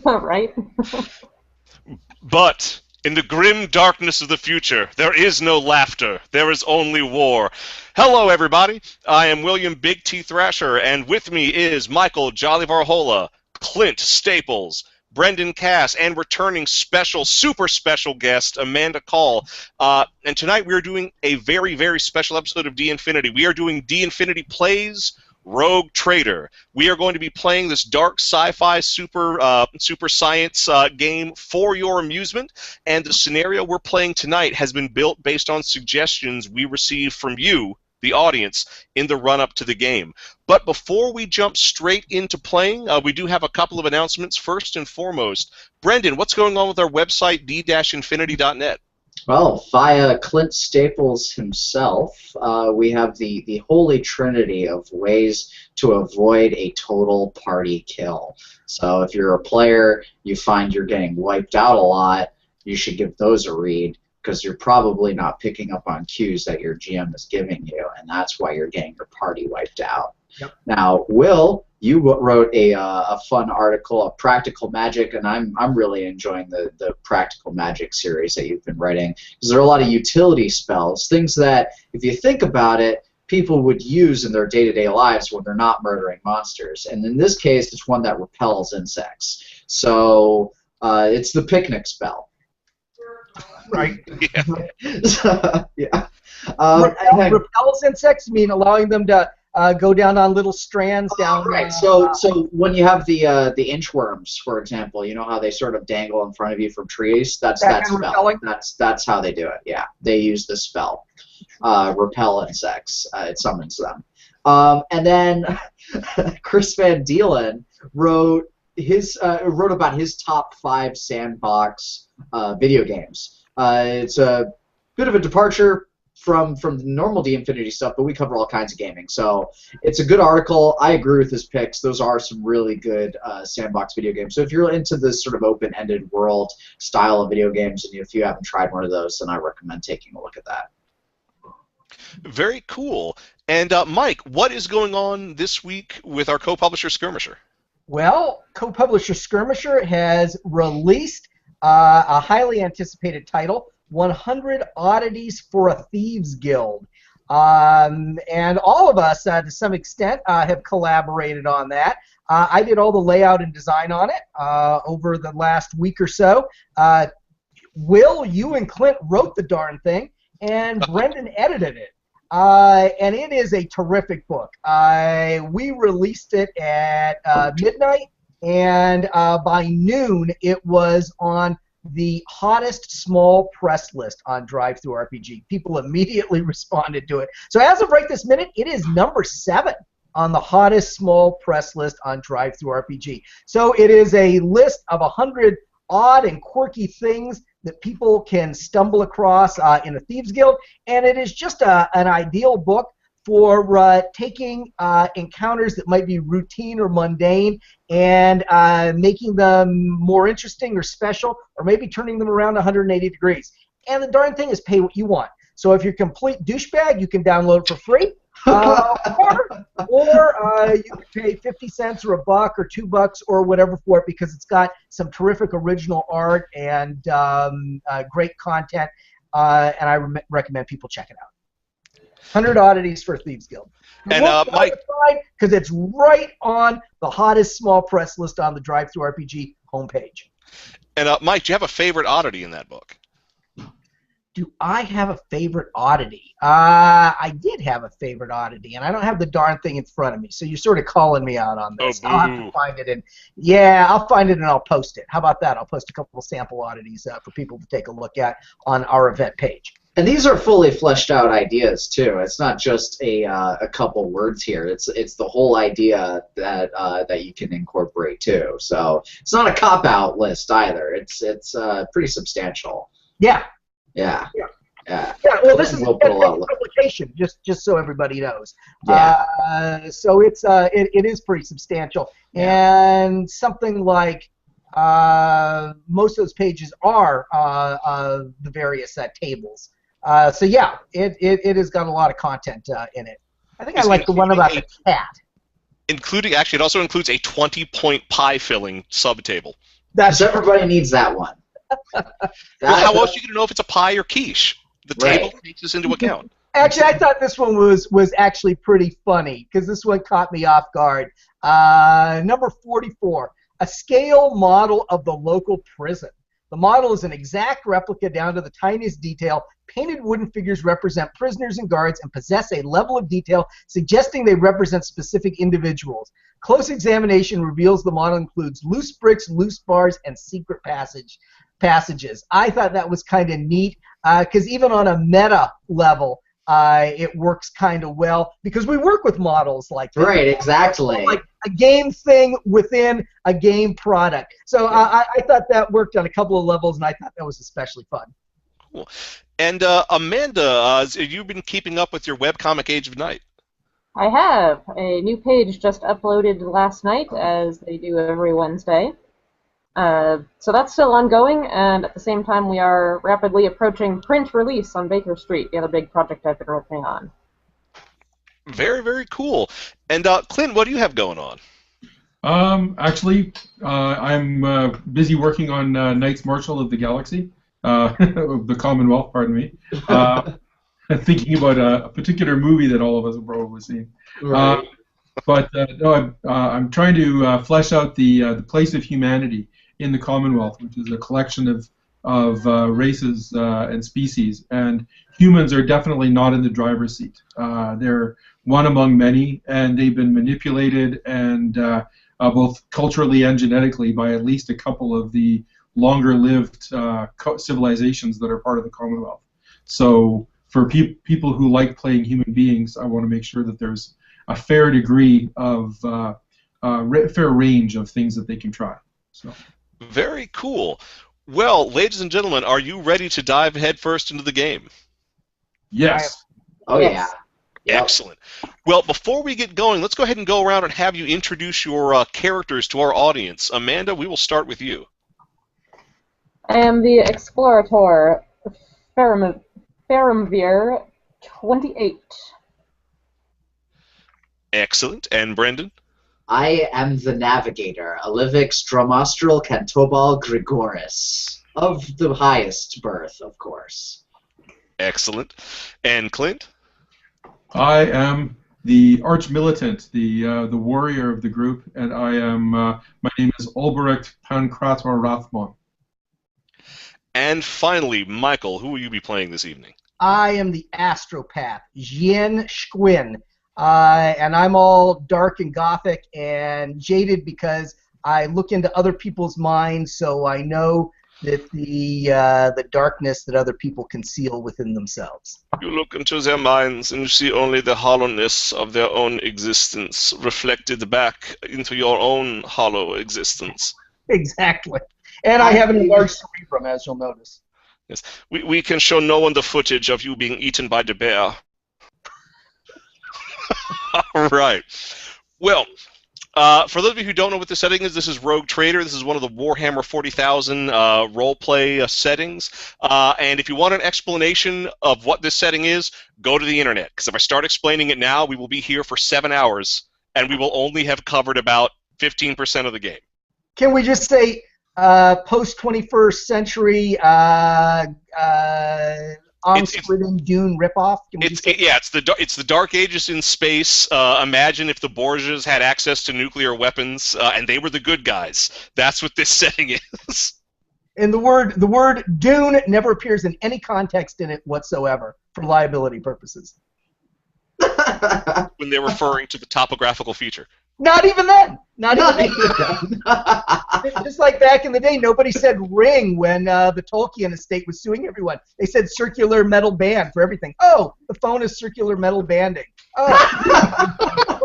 Right? But in the grim darkness of the future, there is no laughter. There is only war. Hello, everybody. I am William Big T Thrasher, and with me is Michael Jolly Varhola, Clint Staples, Brendan Cass, and returning super special guest, Amanda Kahl. And tonight we are doing a very, very special episode of D Infinity. We are doing D Infinity Plays Rogue Trader. We are going to be playing this dark sci-fi super science game for your amusement, and the scenario we're playing tonight has been built based on suggestions we received from you, the audience, in the run-up to the game. But before we jump straight into playing, we do have a couple of announcements. First and foremost, Brendan, what's going on with our website, d-infinity.net? Well, via Clint Staples himself, we have the holy trinity of ways to avoid a total party kill. So if you're a player, you find you're getting wiped out a lot, you should give those a read, because you're probably not picking up on cues that your GM is giving you, and that's why you're getting your party wiped out. Yep. Now, Will, you wrote a fun article of practical magic, and I'm really enjoying the practical magic series that you've been writing, because there are a lot of utility spells, things that, if you think about it, people would use in their day-to-day lives when they're not murdering monsters. And in this case, it's one that repels insects. So it's the picnic spell. Right. Yeah. Yeah. Repels insects, you mean allowing them to go down on little strands down. Right. So when you have the inchworms, for example, you know how they sort of dangle in front of you from trees. That's that spell. Repelling? That's how they do it. Yeah, they use the spell, repel insects. It summons them. And then Chris Van Deelen wrote about his top 5 sandbox video games. It's a bit of a departure from the normal D Infinity stuff, but we cover all kinds of gaming. So it's a good article. I agree with his picks. Those are some really good sandbox video games. So if you're into this sort of open-ended world style of video games, and if you haven't tried one of those, then I recommend taking a look at that. Very cool. And Mike, what is going on this week with our co-publisher Skirmisher? Well, co-publisher Skirmisher has released a highly anticipated title, 100 Oddities for a Thieves Guild. And all of us, to some extent, have collaborated on that. I did all the layout and design on it over the last week or so. Will, you and Clint wrote the darn thing, and Brendan edited it. And it is a terrific book. We released it at midnight, and by noon it was on the hottest small press list on DriveThruRPG. People immediately responded to it. So as of right this minute, it is number 7 on the hottest small press list on DriveThruRPG. So it is a list of 100 odd and quirky things that people can stumble across in a Thieves Guild, and it is just an ideal book for taking encounters that might be routine or mundane and making them more interesting or special, or maybe turning them around 180 degrees. And the darn thing is pay what you want. So if you're a complete douchebag, you can download it for free. Or you can pay 50 cents or $1 or $2 or whatever for it, because it's got some terrific original art and great content, and I recommend people check it out. 100 Oddities for a Thieves Guild. And Mike, because it's right on the hottest small press list on the DriveThruRPG homepage. And Mike, do you have a favorite oddity in that book? Do I have a favorite oddity? I did have a favorite oddity, and I don't have the darn thing in front of me, so you're sort of calling me out on this. Oh, I'll have to find it, I'll find it and I'll post it. How about that? I'll post a couple of sample oddities for people to take a look at on our event page. And these are fully fleshed out ideas too. It's not just a couple words here. It's the whole idea that you can incorporate too. So it's not a cop out list either. It's pretty substantial. Yeah. Yeah. Yeah. Yeah. Yeah. Well, this is We'll a put a lot of publication, just so everybody knows. Yeah. So it is pretty substantial, and something like most of those pages are the various tables. So yeah, it has got a lot of content in it. I think I like the one about the cat. Including, actually, it also includes a 20-point pie filling subtable. Because everybody needs that one. Well, how else are you going to know if it's a pie or quiche? The table Right. takes this into account. Actually, I thought this one was actually pretty funny because this one caught me off guard. Number 44, a scale model of the local prison. The model is an exact replica down to the tiniest detail. Painted wooden figures represent prisoners and guards and possess a level of detail suggesting they represent specific individuals. Close examination reveals the model includes loose bricks, loose bars, and secret passages. I thought that was kind of neat because even on a meta level, it works kind of well because we work with models like that. Right, exactly. Like a game thing within a game product. So I thought that worked on a couple of levels, and I thought that was especially fun. Cool. And Amanda, have you been keeping up with your webcomic Age of Night? I have. A new page just uploaded last night, as they do every Wednesday. So that's still ongoing, and at the same time we are rapidly approaching print release on Baker Street, the other big project I've been working on. Very, very cool. And Clint, what do you have going on? Actually, I'm busy working on Knights Marshal of the Galaxy, of the Commonwealth, pardon me. Thinking about a particular movie that all of us have probably seen. Right. No, I'm trying to flesh out the place of humanity in the Commonwealth, which is a collection of races and species, and humans are definitely not in the driver's seat. They're one among many, and they've been manipulated and both culturally and genetically by at least a couple of the longer-lived civilizations that are part of the Commonwealth. So for people who like playing human beings, I want to make sure that there's a fair degree of fair range of things that they can try. So. Very cool. Well, ladies and gentlemen, are you ready to dive headfirst into the game? Yes. Oh, Yes. yeah. Yep. Excellent. Well, before we get going, let's go ahead and go around and have you introduce your characters to our audience. Amanda, we will start with you. I am the Explorator, Faramvir 28. Excellent. And Brendan? I am the Navigator, Alivix Dromostral Cantobal Grigoris, of the highest birth, of course. Excellent. And Clint? I am the arch-militant, the warrior of the group, and I am. My name is Ulbrecht Pankrator Rathmon. And finally, Michael, who will you be playing this evening? I am the astropath, Jien Shquin, and I'm all dark and gothic and jaded because I look into other people's minds, so I know that the darkness that other people conceal within themselves. You look into their minds and you see only the hollowness of their own existence reflected back into your own hollow existence. Exactly. And I have an enlarged cerebrum, as you'll notice. Yes, we can show no one the footage of you being eaten by the bear. All right. Well, for those of you who don't know what the setting is, this is Rogue Trader. This is one of the Warhammer 40,000 roleplay settings. And if you want an explanation of what this setting is, go to the internet. Because if I start explaining it now, we will be here for 7 hours, and we will only have covered about 15% of the game. Can we just say post-21st century on-splitting Dune ripoff? It's the Dark Ages in space. Imagine if the Borgias had access to nuclear weapons, and they were the good guys. That's what this setting is. And the word Dune never appears in any context in it whatsoever for liability purposes. When they're referring to the topographical feature. Not even then. Not even then. Just like back in the day, nobody said ring when the Tolkien estate was suing everyone. They said circular metal band for everything. Oh, the phone is circular metal banding. Oh.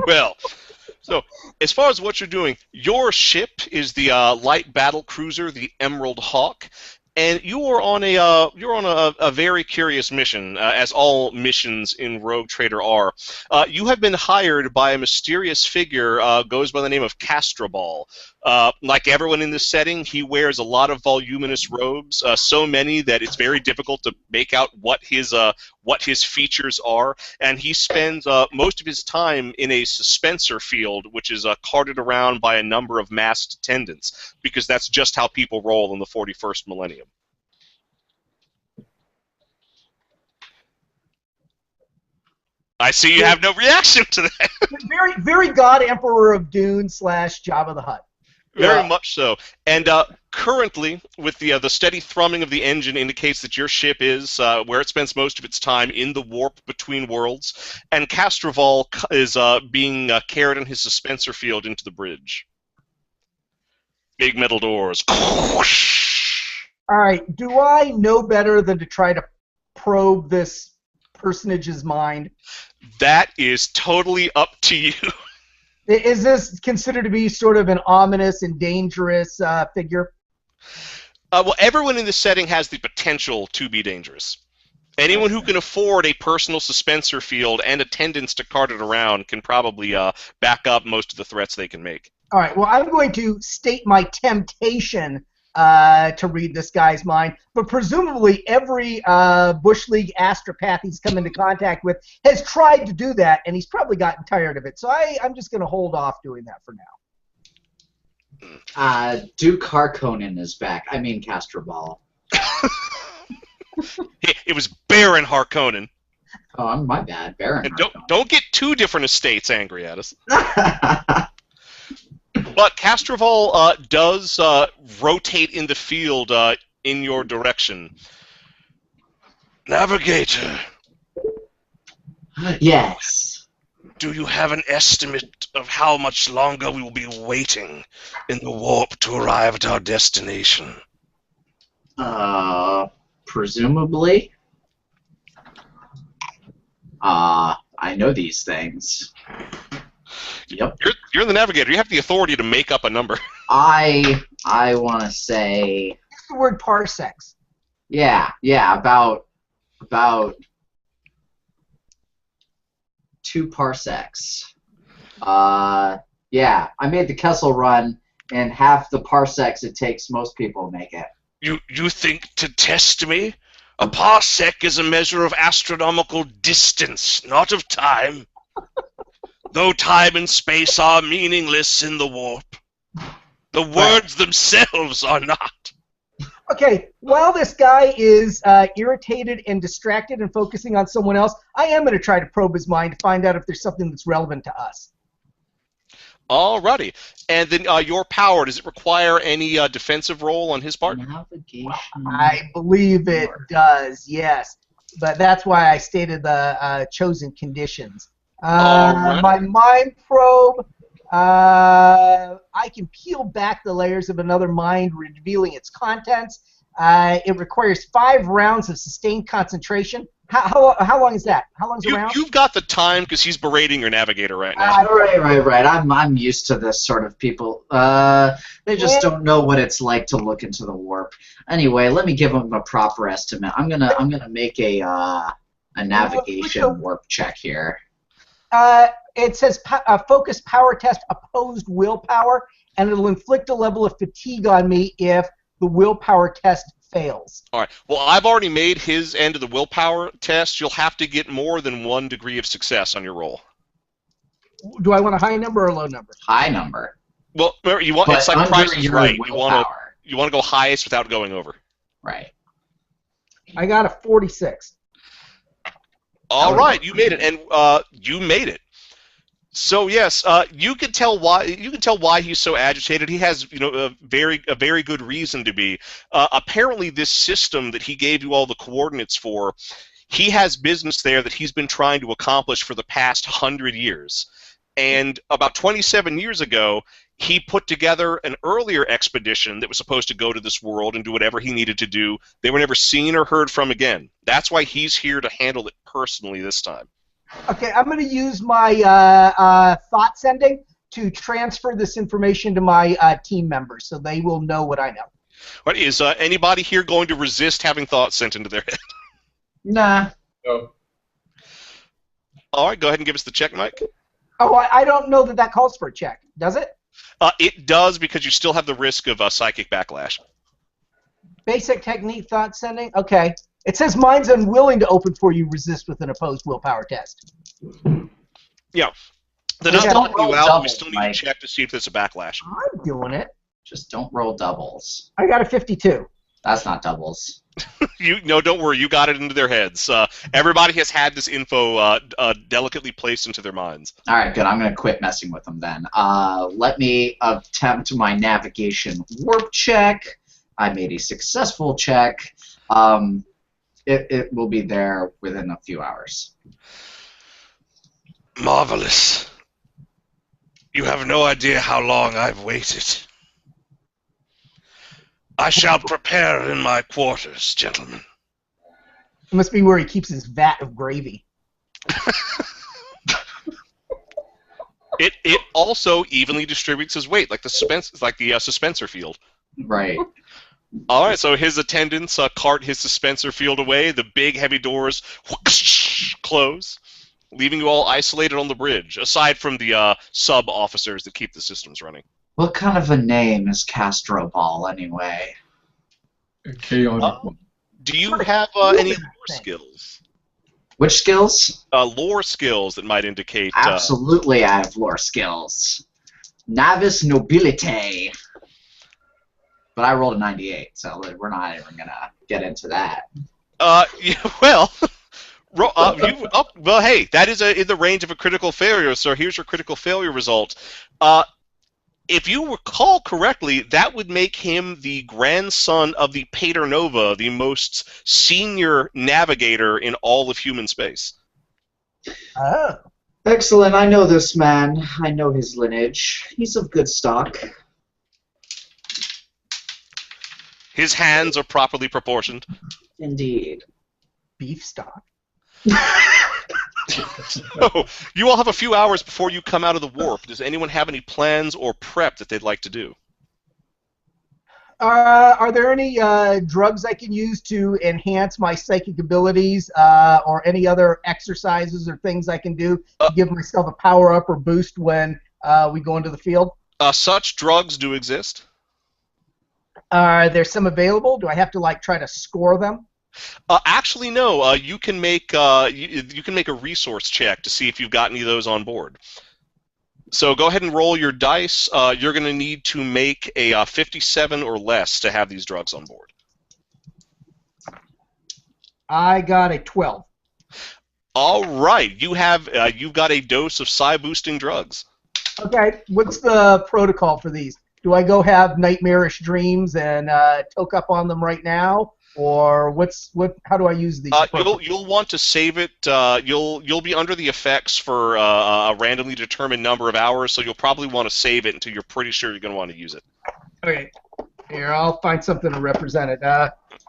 Well, so as far as what you're doing, your ship is the light battle cruiser, the Emerald Hawk. And you are on a very curious mission, as all missions in Rogue Trader are. You have been hired by a mysterious figure, goes by the name of Castrobal. Like everyone in this setting, he wears a lot of voluminous robes, so many that it's very difficult to make out what his what his features are, and he spends most of his time in a suspensor field, which is carted around by a number of masked attendants, because that's just how people roll in the 41st millennium. I see you have no reaction to that. Very, very God Emperor of Dune / Jabba the Hutt. Very much so. And currently, with the steady thrumming of the engine indicates that your ship is where it spends most of its time, in the warp between worlds, and Castroval is being carried in his suspensor field into the bridge. Big metal doors. All right, do I know better than to try to probe this personage's mind? That is totally up to you. Is this considered to be sort of an ominous and dangerous figure? Well, everyone in this setting has the potential to be dangerous. Anyone who can afford a personal suspensor field and attendants to cart it around can probably back up most of the threats they can make. All right, well, I'm going to state my temptation to read this guy's mind, but presumably every Bush League astropath he's come into contact with has tried to do that, and he's probably gotten tired of it. So I'm just going to hold off doing that for now. Duke Harkonnen is back. I mean Castroval. It was Baron Harkonnen. Oh, my bad, Baron. And don't get two different estates angry at us. But Castroval does rotate in the field in your direction. Navigator. Yes. Do you have an estimate of how much longer we will be waiting in the warp to arrive at our destination? Presumably. I know these things. Yep. You're the navigator. You have the authority to make up a number. I want to say. What's the word parsecs? Yeah, about 2 parsecs. Yeah, I made the Kessel run, and half the parsecs it takes most people make it. You think to test me? A parsec is a measure of astronomical distance, not of time. Though time and space are meaningless in the warp, the words themselves are not. Okay, while this guy is irritated and distracted and focusing on someone else, I am going to try to probe his mind to find out if there's something that's relevant to us. Alrighty. And then your power, does it require any defensive role on his part? Navigation. I believe it does, yes. But that's why I stated the chosen conditions. My mind probe, I can peel back the layers of another mind, revealing its contents. It requires 5 rounds of sustained concentration. How long is that? How long is a round? You've got the time because he's berating your navigator right now. Right. I'm used to this sort of people. They just don't know what it's like to look into the warp. Anyway, let me give them a proper estimate. I'm gonna make a navigation warp check here. It says focus power test opposed willpower, and it'll inflict a level of fatigue on me if the willpower test fails. All right. Well, I've already made his end of the willpower test. You'll have to get more than 1 degree of success on your roll. Do I want a high number or a low number? High number. Well, you want it's like Price is Right. You want to go highest without going over. Right. I got a 46. All right, you made it, and you made it. So yes, you can tell why. You can tell why he's so agitated. He has, a very good reason to be. Apparently, this system that he gave you all the coordinates for, he has business there that he's been trying to accomplish for the past 100 years. And about 27 years ago, he put together an earlier expedition that was supposed to go to this world and do whatever he needed to do. They were never seen or heard from again. That's why he's here to handle it personally this time. Okay, I'm going to use my thought sending to transfer this information to my team members, so they will know what I know. What is anybody here going to resist having thoughts sent into their head? Nah. No. All right, go ahead and give us the check, Mike. Oh, I don't know that calls for a check. Does it? It does, because you still have the risk of psychic backlash. Basic technique thought sending. Okay. It says mine's unwilling to open for you. Resist with an opposed willpower test. Yeah. They're Just not don't letting you roll out. We doubles, still need Mike. to check to see if there's a backlash. I'm doing it. Just don't roll doubles. I got a 52. That's not doubles. No, don't worry. You got it into their heads. Everybody has had this info delicately placed into their minds. All right, good. I'm going to quit messing with them then. Let me attempt my navigation warp check. I made a successful check. It will be there within a few hours. Marvelous. You have no idea how long I've waited. I shall prepare in my quarters, gentlemen. It must be where he keeps his vat of gravy. It also evenly distributes his weight, like the suspensor field. Right. All right, so his attendants cart his suspensor field away. The big, heavy doors close, leaving you all isolated on the bridge, aside from the sub-officers that keep the systems running. What kind of a name is Castro Ball, anyway? Chaotic. Do you have any lore skills? Which skills? Lore skills that might indicate... Absolutely, I have lore skills. Navis Nobilite. But I rolled a 98, so we're not even going to get into that. Yeah, well... well, hey, that is in the range of a critical failure, so here's your critical failure result. If you recall correctly, that would make him the grandson of the Pater Nova, the most senior navigator in all of human space. Oh. Excellent, I know this man. I know his lineage. He's of good stock. His hands are properly proportioned. Indeed. Beef stock. So, you all have a few hours before you come out of the warp. Does anyone have any plans or prep that they'd like to do? Are there any drugs I can use to enhance my psychic abilities, or any other exercises or things I can do to give myself a power-up or boost when we go into the field? Such drugs do exist. Are there some available? Do I have to try to score them? Actually, no. You can make you can make a resource check to see if you've got any of those on board. So go ahead and roll your dice. You're going to need to make a 57 or less to have these drugs on board. I got a 12. All right, you've got a dose of psi boosting drugs. Okay, what's the protocol for these? Do I go have nightmarish dreams and toke up on them right now? Or how do I use these? You'll want to save it. You'll be under the effects for a randomly determined number of hours, so you'll probably want to save it until you're pretty sure you're going to want to use it. Okay. Here, I'll find something to represent it.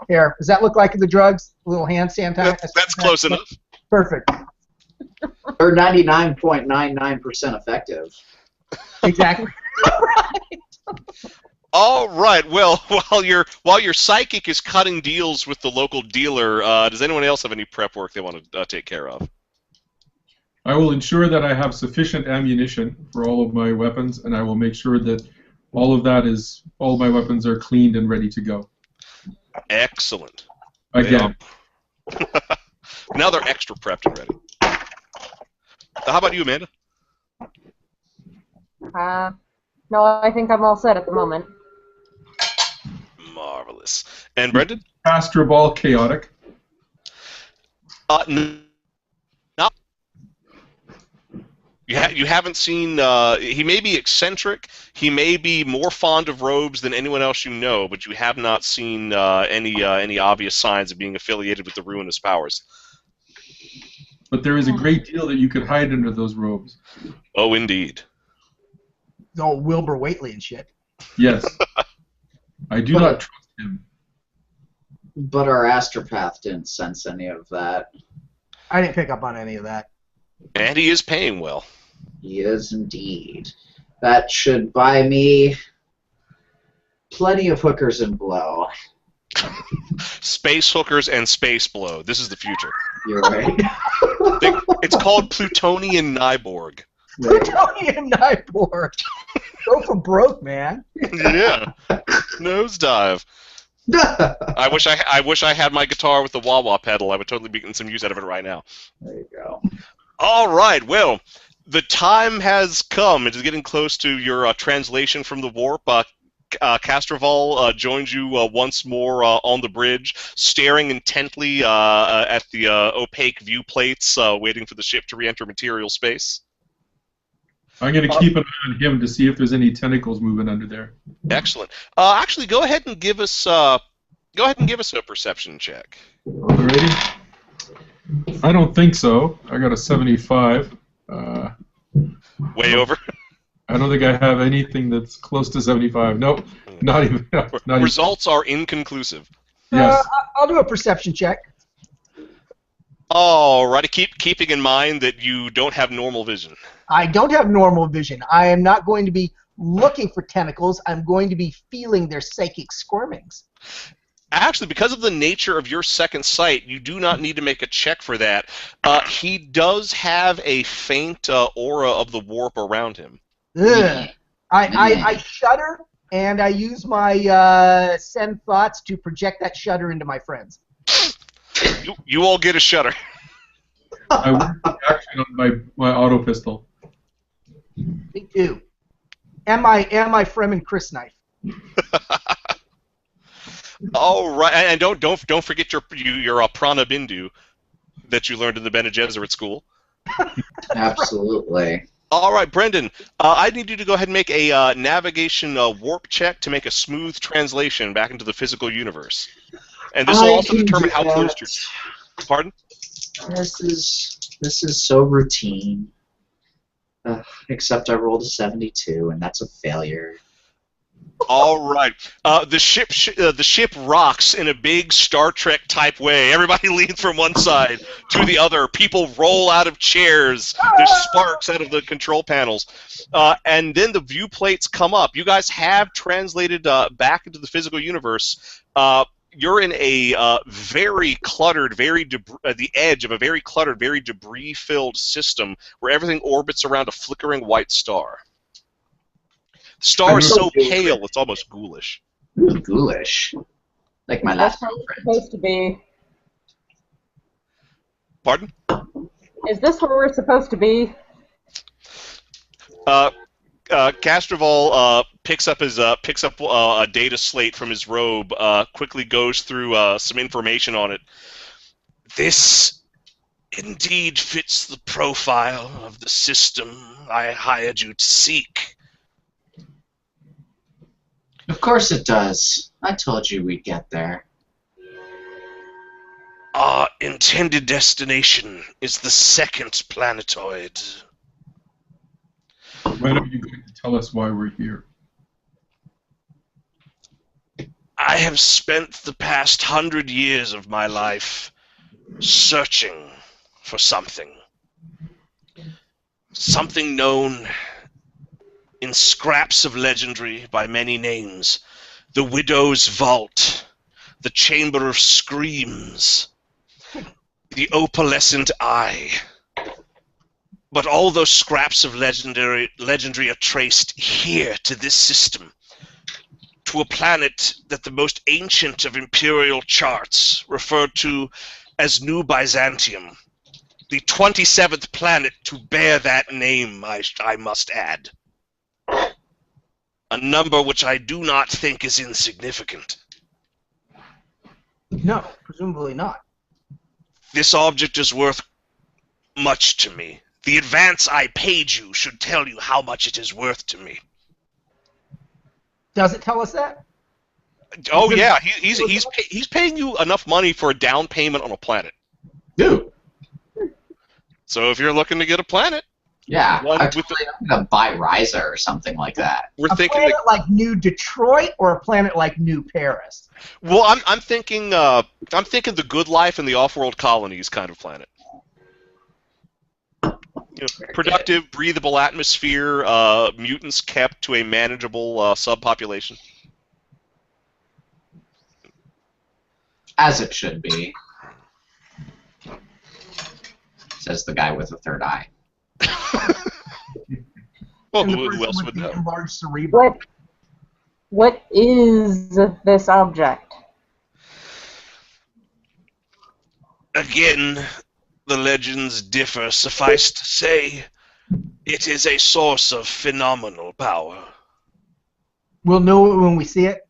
Here, does that look like the drugs? A little hand sanitizer? That's close enough. Perfect. They're 99.99% effective. Exactly. All right. Well, while your psychic is cutting deals with the local dealer, does anyone else have any prep work they want to take care of? I will ensure that I have sufficient ammunition for all of my weapons, and I will make sure that all of my weapons are cleaned and ready to go. Excellent. Again. Now they're extra prepped and ready. How about you, Amanda? No, I think I'm all set at the moment. Marvelous. And Brendan? Astro Ball chaotic. No. You haven't seen. He may be eccentric. He may be more fond of robes than anyone else you know, but you have not seen any obvious signs of being affiliated with the ruinous powers. But there is a great deal that you could hide under those robes. Oh, indeed. Oh, Wilbur Whately and shit. Yes. I do not trust him. But our astropath didn't sense any of that. I didn't pick up on any of that. And he is paying well. He is indeed. That should buy me plenty of hookers and blow. Space hookers and space blow. This is the future. You're right. It's called Plutonian Nyborg. Plutonian Nyborg. Go for broke, man. Yeah. Nosedive. I wish I had my guitar with the wah-wah pedal. I would totally be getting some use out of it right now. There you go. All right, well, the time has come. It is getting close to your translation from the warp. Castroval joins you once more on the bridge, staring intently at the opaque view plates, waiting for the ship to re-enter material space. I'm going to keep an eye on him to see if there's any tentacles moving under there. Excellent. Actually, go ahead and give us a perception check. Alrighty. I don't think so. I got a 75. Way over. I don't think I have anything that's close to 75. Nope, not even. Not Results are inconclusive. Yes. I'll do a perception check. Alrighty, keeping in mind that you don't have normal vision. I don't have normal vision. I am not going to be looking for tentacles. I'm going to be feeling their psychic squirmings. Actually, because of the nature of your second sight, you do not need to make a check for that. He does have a faint aura of the warp around him. Ugh. I shudder, and I use my send thoughts to project that shudder into my friends. You all get a shudder. I work action on my auto pistol. Me too. And my Fremen Chris knife. All right, and don't forget your Prana Bindu that you learned in the Bene Gesserit school. Absolutely. All right, Brendan, I need you to go ahead and make a navigation warp check to make a smooth translation back into the physical universe. And this will also determine how close you're... Pardon? This is so routine. Except I rolled a 72, and that's a failure. All right. The ship rocks in a big Star Trek type way. Everybody leans from one side to the other. People roll out of chairs. There's sparks out of the control panels. And then the view plates come up. You guys have translated back into the physical universe. You're in a very cluttered, the edge of a very cluttered, very debris-filled system where everything orbits around a flickering white star. The star is so pale, it's almost ghoulish. Ooh, ghoulish. Like my last That's how it's girlfriend. supposed to be. Pardon? Is this where we're supposed to be? Castroval picks up a data slate from his robe, quickly goes through some information on it. This indeed fits the profile of the system I hired you to seek. Of course it does. I told you we'd get there. Our intended destination is the second planetoid. When are you going to tell us why we're here? I have spent the past 100 years of my life searching for something. Something known in scraps of legendary by many names. The Widow's Vault, the Chamber of Screams, the Opalescent Eye. But all those scraps of legendary are traced here to this system, to a planet that the most ancient of imperial charts referred to as New Byzantium, the 27th planet to bear that name, I must add. A number which I do not think is insignificant. No, presumably not. This object is worth much to me. The advance I paid you should tell you how much it is worth to me. Does it tell us that? Oh yeah, he's paying you enough money for a down payment on a planet. Dude. So if you're looking to get a planet, Yeah, One I'm with the- gonna buy Riza or something like that. we're A thinking. planet like New Detroit or a planet like New Paris? Well, I'm thinking the good life and the off-world colonies kind of planet. You know, Very productive, breathable atmosphere, mutants kept to a manageable subpopulation. As it should be. Says the guy with the third eye. Well, And the who person else with would the know? enlarged cerebrum. What is this object? Again, the legends differ. Suffice to say, it is a source of phenomenal power. We'll know it when we see it.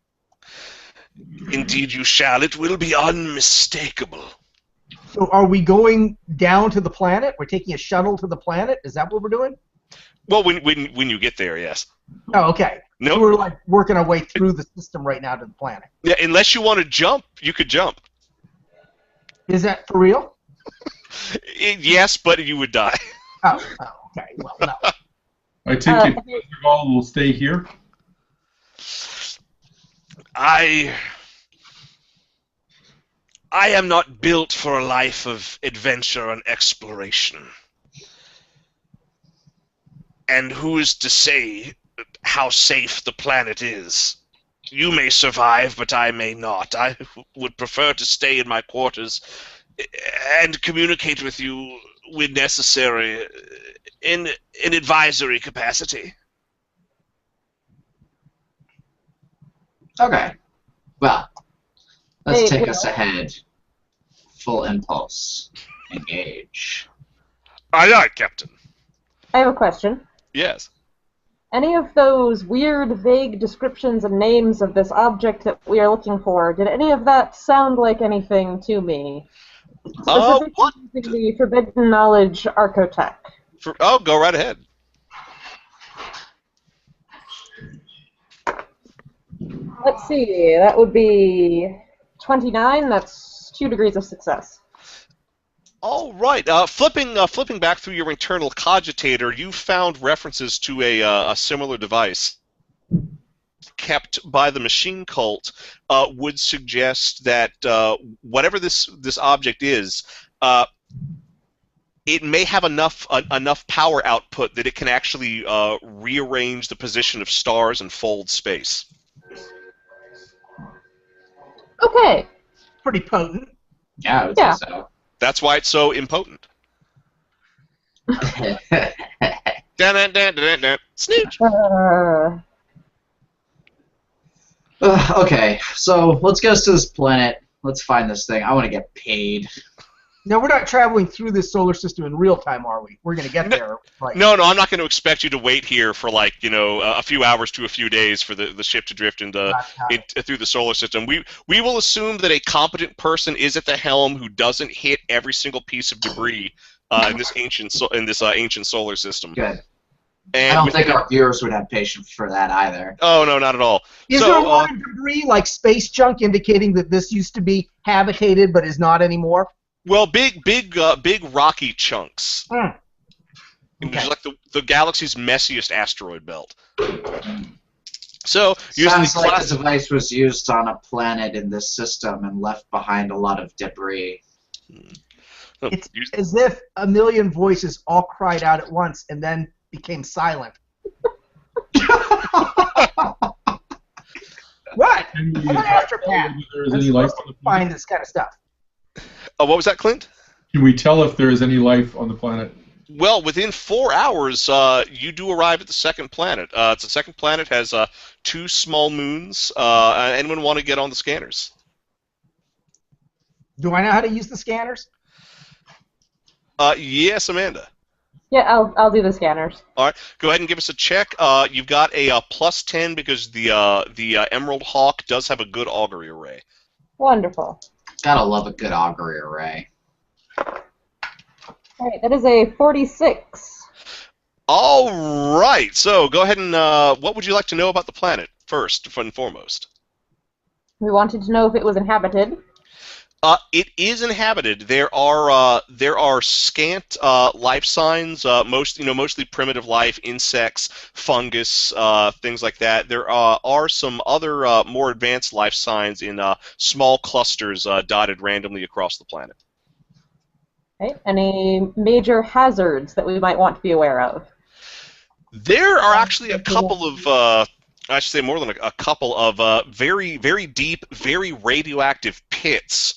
Indeed you shall. It will be unmistakable. So are we going down to the planet? We're taking a shuttle to the planet? Is that what we're doing? Well, when you get there, yes. Oh, okay. No. So we're like working our way through the system right now to the planet. Yeah, unless you want to jump, you could jump. Is that for real? Yes, but you would die. Oh, okay. Well, no. I take it Kahl will stay here. I am not built for a life of adventure and exploration. And who is to say how safe the planet is? You may survive, but I may not. I would prefer to stay in my quarters and communicate with you when necessary in an advisory capacity. Okay. Well, let's Hey, take us ahead. Full impulse. Engage. Aye, aye, Captain. I have a question. Yes. Any of those weird, vague descriptions and names of this object that we are looking for, did any of that sound like anything to me? Specifically What? using the Forbidden Knowledge Archotech. Oh, go right ahead. Let's see, that would be 29. That's 2 degrees of success. All right. Flipping back through your internal cogitator, you found references to a similar device kept by the machine cult. Would suggest that whatever this object is, it may have enough power output that it can actually rearrange the position of stars and fold space. Okay. Pretty potent. Yeah, I would Yeah. say so. That's why it's so impotent. Snooch. Okay, so let's go to this planet. Let's find this thing. I want to get paid. Now, we're not traveling through this solar system in real time, are we? We're going to get there. Right. No, I'm not going to expect you to wait here for a few hours to a few days for the ship to drift through the solar system. We will assume that a competent person is at the helm who doesn't hit every single piece of debris in this ancient solar system. Good. And I don't think our viewers would have patience for that either. Oh no, not at all. Is there a lot of debris, like space junk, indicating that this used to be habitated but is not anymore? Well, big rocky chunks. Okay. It's like the galaxy's messiest asteroid belt. So, using Sounds like the device was used on a planet in this system and left behind a lot of debris. It's as if a million voices all cried out at once and then became silent. What? I'm an astropath. There is any life on the planet? Find this kind of stuff. what was that, Clint? Can we tell if there is any life on the planet? Well, within 4 hours, you do arrive at the second planet. It's the second planet, has 2 small moons. Anyone want to get on the scanners? Do I know how to use the scanners? Yes, Amanda. Yeah, I'll do the scanners. All right, go ahead and give us a check. You've got a +10 because the Emerald Hawk does have a good augury array. Wonderful. Gotta love a good augury array. All right, that is a 46. All right, so go ahead and what would you like to know about the planet first and foremost? We wanted to know if it was inhabited. It is inhabited. There are scant life signs, mostly primitive life, insects, fungus, things like that. There are some other more advanced life signs in small clusters dotted randomly across the planet. Okay. Any major hazards that we might want to be aware of? There are actually a couple of, I should say more than a couple of very, very deep, very radioactive pits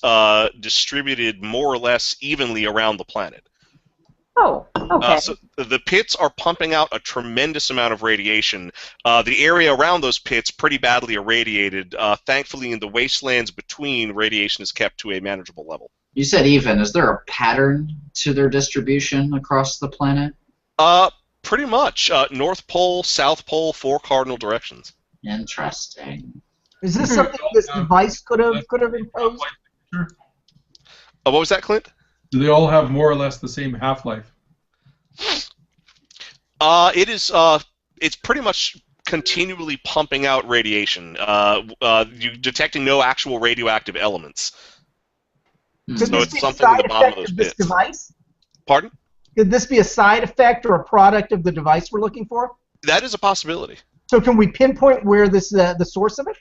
distributed more or less evenly around the planet. Oh, okay. So the pits are pumping out a tremendous amount of radiation. The area around those pits pretty badly irradiated. Thankfully, in the wastelands between, radiation is kept to a manageable level. You said even. Is there a pattern to their distribution across the planet? Pretty much. North Pole, South Pole, 4 cardinal directions. Interesting. Is this something this device could have imposed? Sure. What was that, Clint? Do they all have more or less the same half-life? It is. It's pretty much continually pumping out radiation. You detecting no actual radioactive elements. Could So this it's be a something in side the bottom of effect those of this pits. device? Pardon? Could this be a side effect or a product of the device we're looking for? That is a possibility. So can we pinpoint where this the source of it?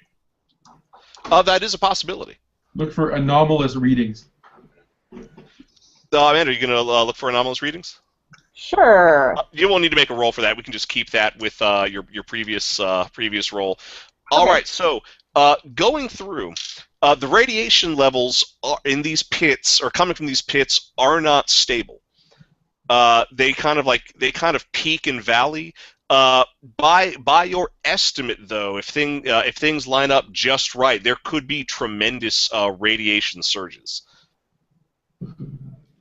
That is a possibility. Look for anomalous readings. Amanda, are you going to look for anomalous readings? Sure. You won't need to make a roll for that. We can just keep that with your previous roll. All Okay. right. So going through, the radiation levels in these pits, or coming from these pits, are not stable. They kind of peak and valley. By your estimate, though, if things line up just right, there could be tremendous radiation surges.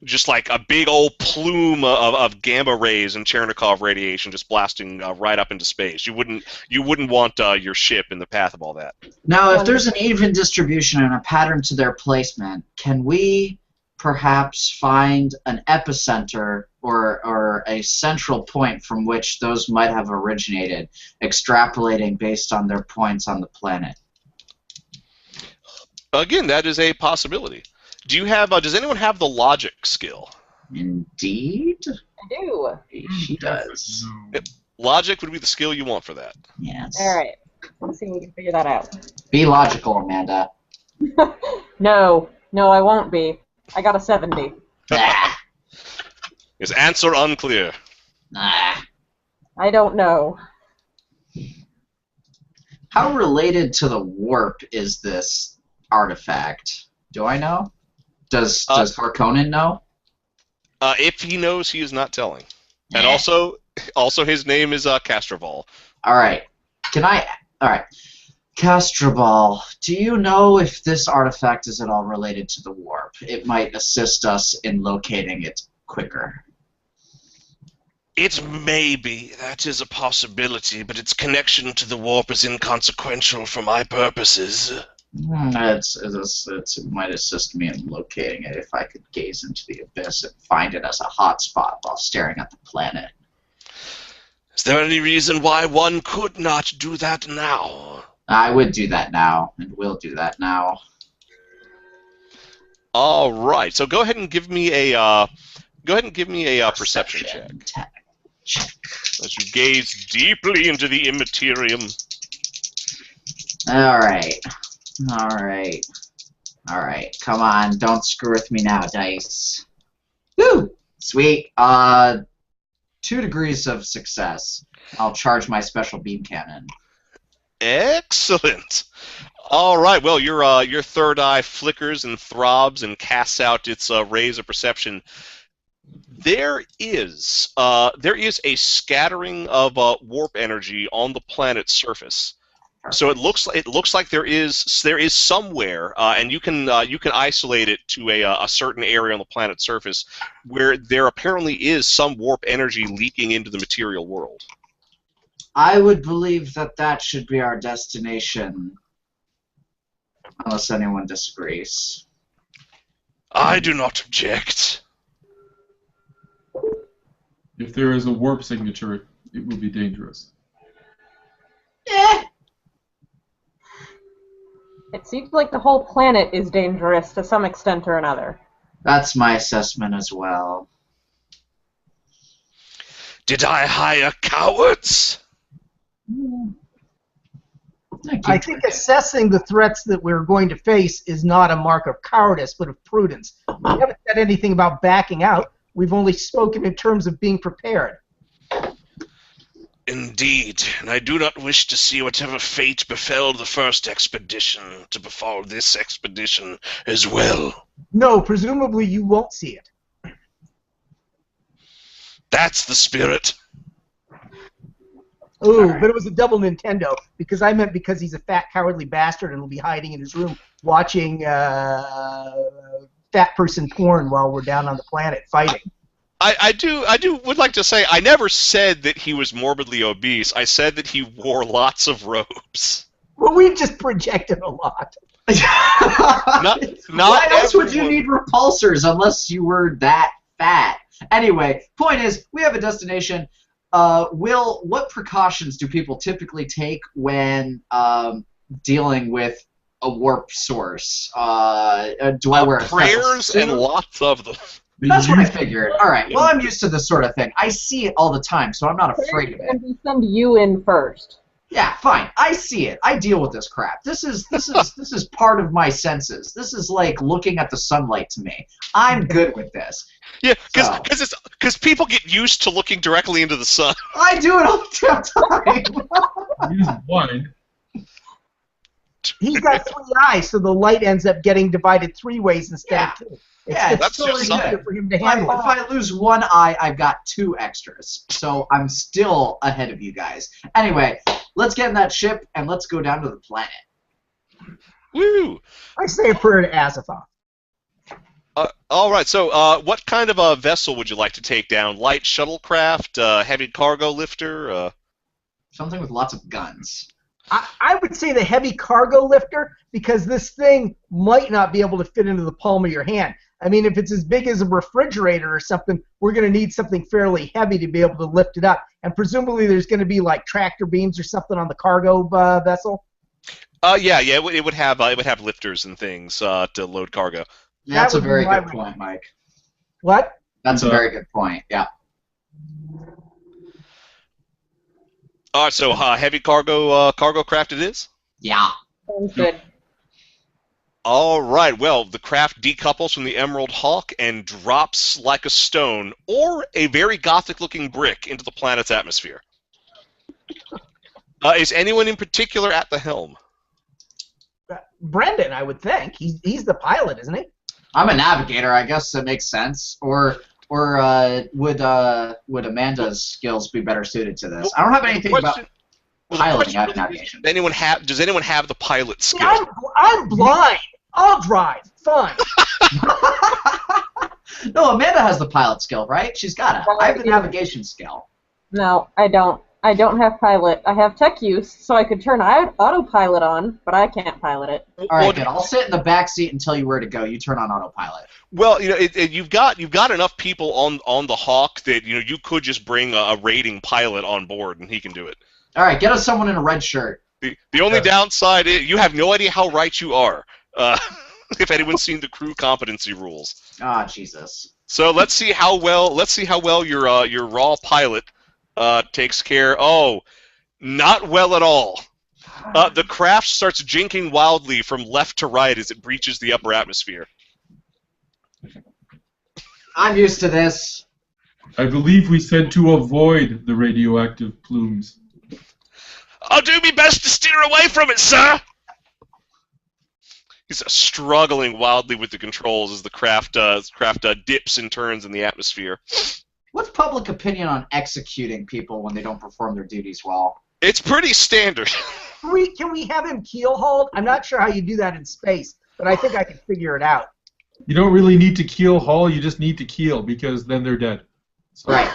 Just like a big old plume of gamma rays and Cherenkov radiation just blasting right up into space. You wouldn't want your ship in the path of all that. Now, if there's an even distribution and a pattern to their placement, can we perhaps find an epicenter or a central point from which those might have originated, extrapolating based on their points on the planet? Again, that is a possibility. Do you have? Does anyone have the logic skill? Indeed. I do. She does. No. Logic would be the skill you want for that. Yes. All right. Let's see if we can figure that out. Be logical, Amanda. No, I won't be. I got a 70. Ah. Is answer unclear? Ah. I don't know. How related to the warp is this artifact? Do I know? Does Harkonnen know? If he knows, he is not telling. And also his name is Castroval. All right. All right. Castrobal, do you know if this artifact is at all related to the warp? It might assist us in locating it quicker. It may be. That is a possibility, but its connection to the warp is inconsequential for my purposes. It might assist me in locating it if I could gaze into the abyss and find it as a hotspot while staring at the planet. Is there any reason why one could not do that now? I would do that now, and will do that now. All right. So go ahead and give me a perception check. As you gaze deeply into the immaterium. All right. Come on, don't screw with me now, dice. Woo! Sweet. 2 degrees of success. I'll charge my special beam cannon. Excellent. All right. Well, your third eye flickers and throbs and casts out its rays of perception. There is a scattering of warp energy on the planet's surface. So it looks like there is somewhere, and you can isolate it to a certain area on the planet's surface where there apparently is some warp energy leaking into the material world. I would believe that should be our destination, unless anyone disagrees. I do not object. If there is a warp signature, it will be dangerous. It seems like the whole planet is dangerous to some extent or another. That's my assessment as well. Did I hire cowards? I think assessing the threats that we're going to face is not a mark of cowardice, but of prudence. We haven't said anything about backing out. We've only spoken in terms of being prepared. Indeed, and I do not wish to see whatever fate befell the first expedition to befall this expedition as well. No, presumably you won't see it. That's the spirit. Ooh, but it was a double Nintendo, because I meant because he's a fat, cowardly bastard and will be hiding in his room watching fat person porn while we're down on the planet fighting. I would like to say I never said that he was morbidly obese. I said that he wore lots of robes. Well, we just projected a lot. Why else would you need repulsors unless you were that fat? Anyway, point is, we have a destination. Will, what precautions do people typically take when dealing with a warp source? Do I wear prayers and lots of them? That's what I figured. All right. Well, I'm used to this sort of thing. I see it all the time, so I'm not afraid of it. And we send you in first. Yeah, fine. I see it. I deal with this crap. This is part of my senses. This is like looking at the sunlight to me. I'm good with this. Yeah, because people get used to looking directly into the sun. I do it all the time. Use one. He's got 3 eyes, so the light ends up getting divided 3 ways instead of 2. It's that's totally just good for him to handle. If I lose 1 eye, I've got 2 extras. So I'm still ahead of you guys. Anyway, let's get in that ship and let's go down to the planet. Woo! I say a prayer to Azathoth. All right. So, what kind of a vessel would you like to take down? Light shuttlecraft, heavy cargo lifter? Something with lots of guns. I would say the heavy cargo lifter, because this thing might not be able to fit into the palm of your hand. I mean, if it's as big as a refrigerator or something, we're going to need something fairly heavy to be able to lift it up. And presumably there's going to be like tractor beams or something on the cargo vessel. Yeah, it would have lifters and things to load cargo. Yeah, that's a very good point, Mike. What? That's a very good point. Yeah. All right, so heavy cargo craft it is? Yeah. Sounds good. All right, well, the craft decouples from the Emerald Hawk and drops like a stone or a very gothic-looking brick into the planet's atmosphere. Is anyone in particular at the helm? Brendan, I would think. He's the pilot, isn't he? I'm a navigator. I guess that makes sense. Or would Amanda's skills be better suited to this? I don't have anything about piloting. I have navigation. Does anyone have the pilot skill? I'm blind. I'll drive. Fine. No, Amanda has the pilot skill, right? She's got it. I have the navigation skill. No, I don't. I don't have pilot. I have tech use, so I could turn autopilot on, but I can't pilot it. All right, good. I'll sit in the back seat and tell you where to go. You turn on autopilot. Well, you know, you've got enough people on the Hawk that you could just bring a raiding pilot on board and he can do it. All right, get us someone in a red shirt. The only downside is you have no idea how right you are. If anyone's seen the crew competency rules. Ah, Jesus. So let's see how well your raw pilot takes care. Oh, not well at all. The craft starts jinking wildly from left to right as it breaches the upper atmosphere. I'm used to this. I believe we said to avoid the radioactive plumes. I'll do my best to steer away from it, sir. He's struggling wildly with the controls as the craft dips and turns in the atmosphere. What's public opinion on executing people when they don't perform their duties well? It's pretty standard. Can we have him keel hauled? I'm not sure how you do that in space, but I think I can figure it out. You don't really need to keel haul, you just need to keel, because then they're dead. So. Right.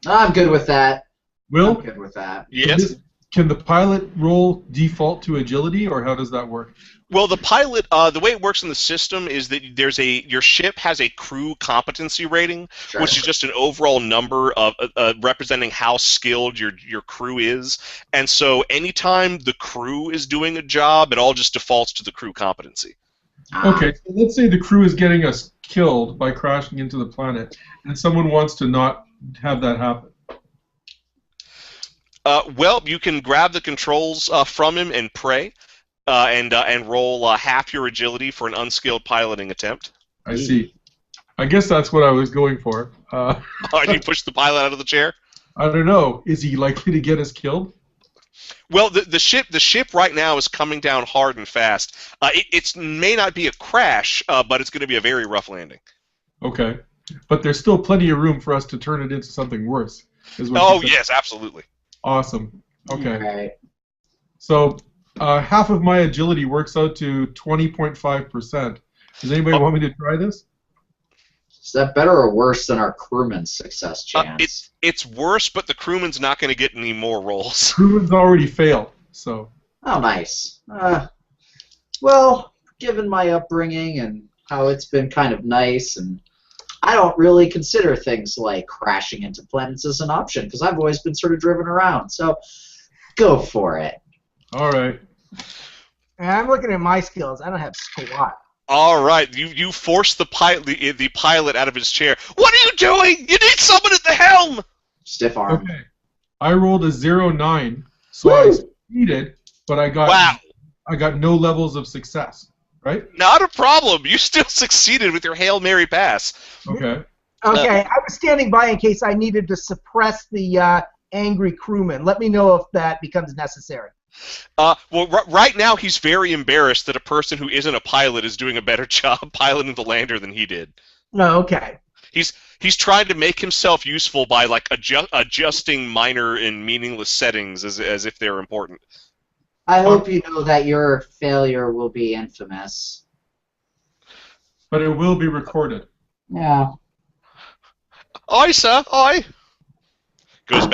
I'm good with that. Will? I'm good with that. Yes. Can the pilot role default to agility, or how does that work? Well, the pilot, the way it works in the system is that your ship has a crew competency rating, Sure. which is just an overall number of representing how skilled your crew is. And so anytime the crew is doing a job, it all just defaults to the crew competency. Okay, so let's say the crew is getting us killed by crashing into the planet, and someone wants to not have that happen. Well, you can grab the controls from him and pray, and roll half your agility for an unskilled piloting attempt. I see. I guess that's what I was going for. And you push the pilot out of the chair? I don't know. Is he likely to get us killed? Well, the ship right now is coming down hard and fast. It may not be a crash, but it's going to be a very rough landing. Okay. But there's still plenty of room for us to turn it into something worse. Oh, yes, absolutely. Awesome. Okay. Right. So half of my agility works out to 20.5%. Does anybody want me to try this? Is that better or worse than our crewman's success chance? It's worse, but the crewman's not going to get any more rolls. Crewman's already failed, so. Oh, nice. Well, given my upbringing and how it's been kind of nice, and I don't really consider things like crashing into planets as an option because I've always been sort of driven around. So, go for it. All right. And I'm looking at my skills. I don't have squat. All right, you forced the pilot out of his chair. What are you doing? You need someone at the helm. Stiff arm. Okay. I rolled a 0-9, so I succeeded, but I got no levels of success. Right? Not a problem. You still succeeded with your Hail Mary pass. Okay. Okay, I was standing by in case I needed to suppress the angry crewman. Let me know if that becomes necessary. Well, right now he's very embarrassed that a person who isn't a pilot is doing a better job piloting the lander than he did. No, okay. He's trying to make himself useful by like adjusting minor and meaningless settings as if they're important. I hope you know that your failure will be infamous. But it will be recorded. Yeah. Aye, sir. Aye. Goes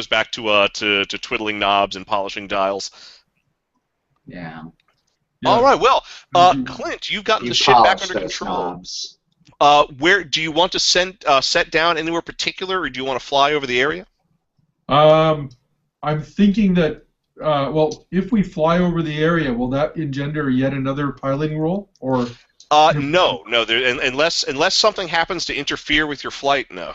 back to twiddling knobs and polishing dials. Yeah. All right. Well, Clint, you've gotten the ship back under control. Knobs. Where do you want to set down anywhere particular, or do you want to fly over the area? I'm thinking that. Well, if we fly over the area, will that engender yet another piloting roll, or? No. Unless something happens to interfere with your flight, no.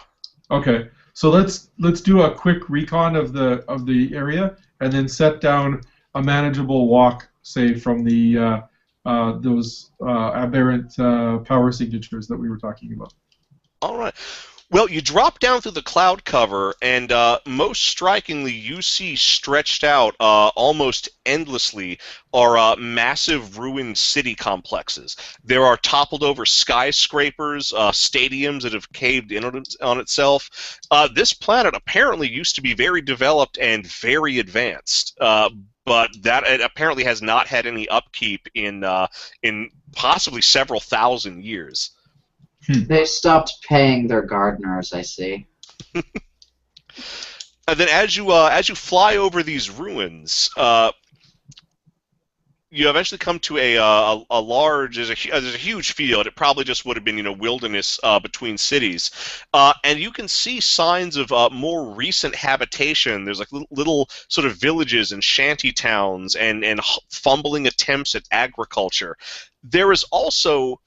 Okay, so let's do a quick recon of the area, and then set down a manageable walk, say from the those aberrant power signatures that we were talking about. All right. Well, you drop down through the cloud cover, and most strikingly, you see stretched out almost endlessly are massive ruined city complexes. There are toppled-over skyscrapers, stadiums that have caved in on itself. This planet apparently used to be very developed and very advanced, but that it apparently has not had any upkeep in possibly several thousand years. They stopped paying their gardeners, I see. And then as you fly over these ruins, you eventually come to a large. There's a huge field. It probably just would have been wilderness between cities, and you can see signs of more recent habitation. There's like little sort of villages and shanty towns and fumbling attempts at agriculture. There is also,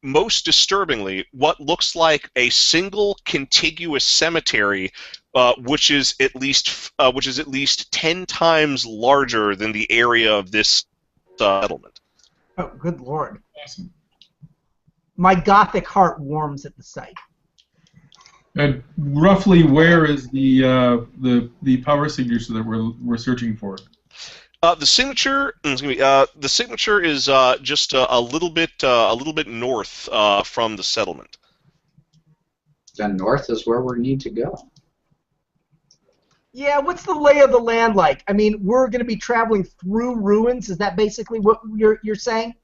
most disturbingly, what looks like a single contiguous cemetery, which is at least 10 times larger than the area of this settlement. Oh, good lord! My gothic heart warms at the sight. And roughly, where is the power signature that we're searching for? The signature is just a little bit north from the settlement. Then north is where we need to go. Yeah, what's the lay of the land like? I mean, we're going to be traveling through ruins. Is that basically what you're saying?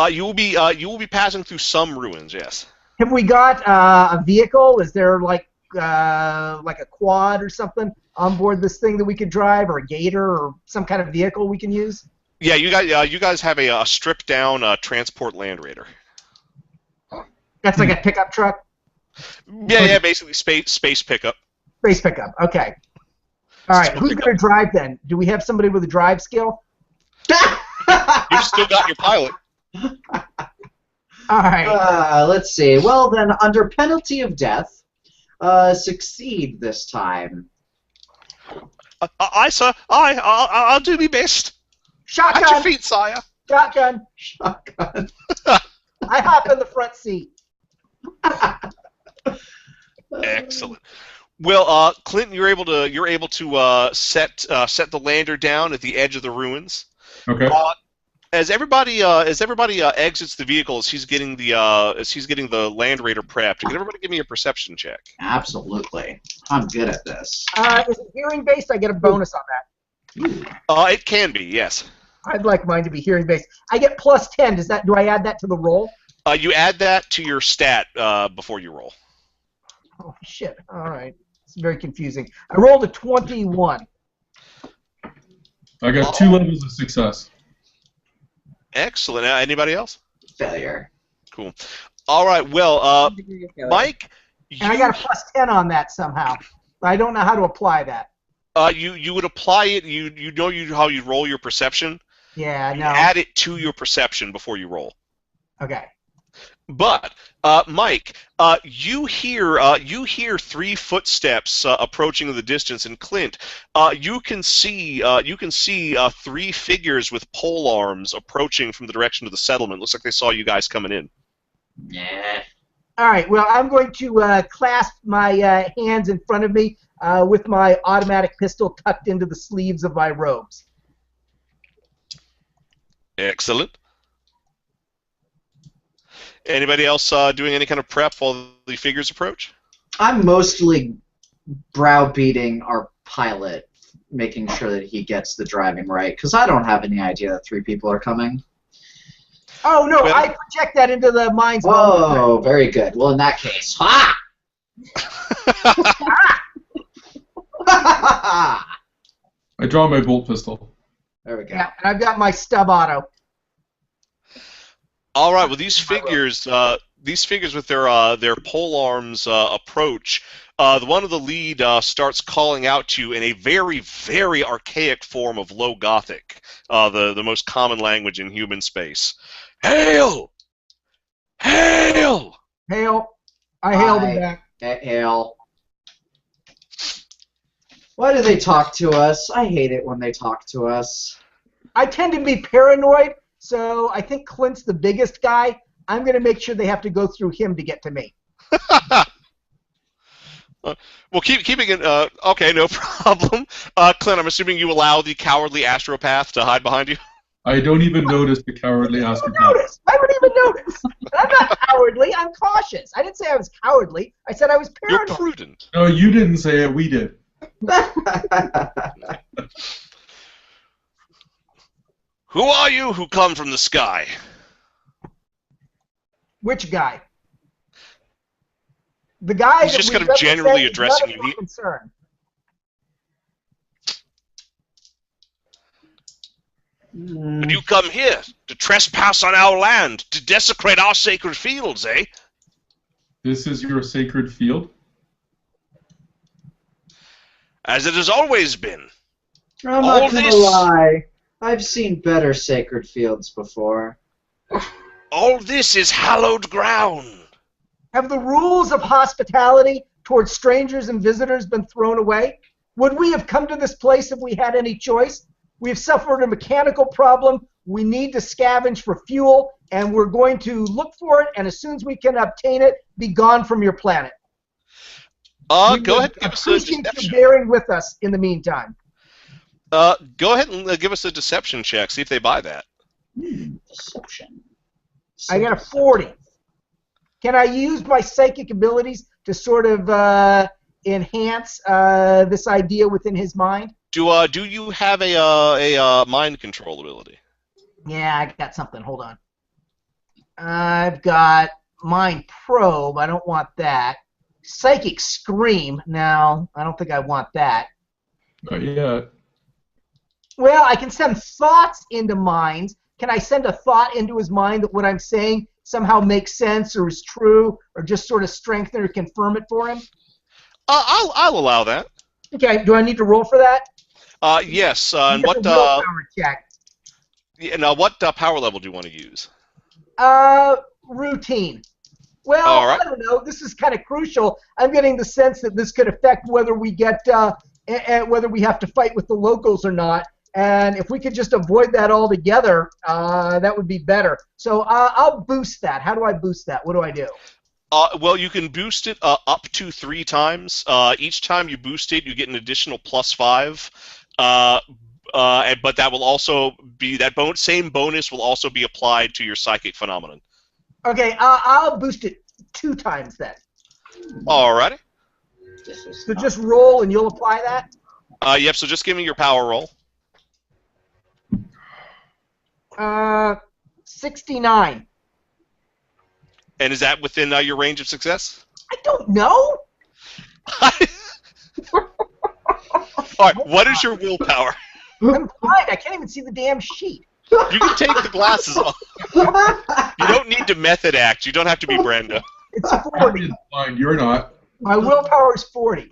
You will be passing through some ruins. Yes. Have we got a vehicle? Is there like a quad or something on board this thing that we could drive, or a gator, or some kind of vehicle we can use? Yeah, you guys have a stripped down transport Land Raider. That's like a pickup truck? Yeah, basically space pickup. Space pickup, okay. All right, who's going to drive then? Do we have somebody with a drive skill? You've still got your pilot. All right. Let's see. Well, then, under penalty of death, succeed this time. Aye, sir. Aye, I'll do my best. Shotgun! At your feet, sire. Shotgun! Shotgun. I hop in the front seat. Excellent. Well, Clint, you're able to set the lander down at the edge of the ruins. Okay. As everybody exits the vehicle, as he's getting the Land Raider prepped, can everybody give me a perception check? Absolutely. I'm good at this. Is it hearing based? I get a bonus on that. It can be, yes. I'd like mine to be hearing based. I get plus 10. Do I add that to the roll? You add that to your stat before you roll. Oh shit! All right, it's very confusing. I rolled a 21. I got 2 levels of success. Excellent. Anybody else? Failure. Cool. All right. Well, Mike, And I got a plus 10 on that somehow. I don't know how to apply that. you would apply it. You know how you roll your perception. Yeah, You no. add it to your perception before you roll. Okay. But Mike, you hear 3 footsteps approaching in the distance, and Clint, you can see 3 figures with pole arms approaching from the direction of the settlement. Looks like they saw you guys coming in. Yeah. All right. Well, I'm going to clasp my hands in front of me with my automatic pistol tucked into the sleeves of my robes. Excellent. Anybody else doing any kind of prep while the figures approach? I'm mostly browbeating our pilot, making sure that he gets the driving right, because I don't have any idea that 3 people are coming. Oh, no, Well- I project that into the mind's Oh, very good. Well, in that case, ha! I draw my bolt pistol. There we go. Yeah, and I've got my stub auto. All right. Well, these figures with their pole arms approach. One of the lead starts calling out to you in a very, very archaic form of Low Gothic, the most common language in human space. Hail! Hail! Hail. I hailed him back. Hail. Why do they talk to us? I hate it when they talk to us. I tend to be paranoid, so I think Clint's the biggest guy. I'm going to make sure they have to go through him to get to me. Well, keeping it. Okay, no problem. Clint, I'm assuming you allow the cowardly astropath to hide behind you. I don't even notice the cowardly I astropath. wouldn't even notice. I'm not cowardly. I'm cautious. I didn't say I was cowardly. I said I was You're paranoid. prudent. No, you didn't say it. We did. Who are you who come from the sky? Which guy? The guy He's that just we kind of generally represent is addressing none of you. your concern. You come here to trespass on our land, to desecrate our sacred fields, eh? This is your sacred field? As it has always been. I'm All not gonna this- lie. I've seen better sacred fields before. All this is hallowed ground. Have the rules of hospitality towards strangers and visitors been thrown away? Would we have come to this place if we had any choice? We've suffered a mechanical problem. We need to scavenge for fuel, and we're going to look for it, and as soon as we can obtain it, be gone from your planet. We Go would ahead and give us a appreciate you deception. bearing with us in the meantime. Go ahead and give us a deception check. See if they buy that. Deception. I got a 40. Can I use my psychic abilities to sort of enhance this idea within his mind? Do you have a mind control ability? Yeah, I got something. Hold on. I've got Mind Probe. I don't want that. Psychic Scream. No, I don't think I want that. Not yet. Well, I can send thoughts into minds. Can I send a thought into his mind that what I'm saying somehow makes sense or is true or just sort of strengthen or confirm it for him? I'll allow that. Okay, do I need to roll for that? Yes. And It's what a willpower check. now what power level do you want to use? Routine. Well, All right. I don't know. This is kind of crucial. I'm getting the sense that this could affect whether we get whether we have to fight with the locals or not. And if we could just avoid that altogether, that would be better. So I'll boost that. How do I boost that? What do I do? Well, you can boost it up to 3 times. Each time you boost it, you get an additional +5. But that will also be same bonus will also be applied to your psychic phenomenon. Okay, I'll boost it 2 times then. Alrighty. So just roll and you'll apply that? Yep. So just give me your power roll. 69. And is that within your range of success? I don't know. All right, what is your willpower? I'm blind. I can't even see the damn sheet. You can take the glasses off. You don't need to method act. You don't have to be Brenda. It's 40. Fine, you're not. My willpower is 40.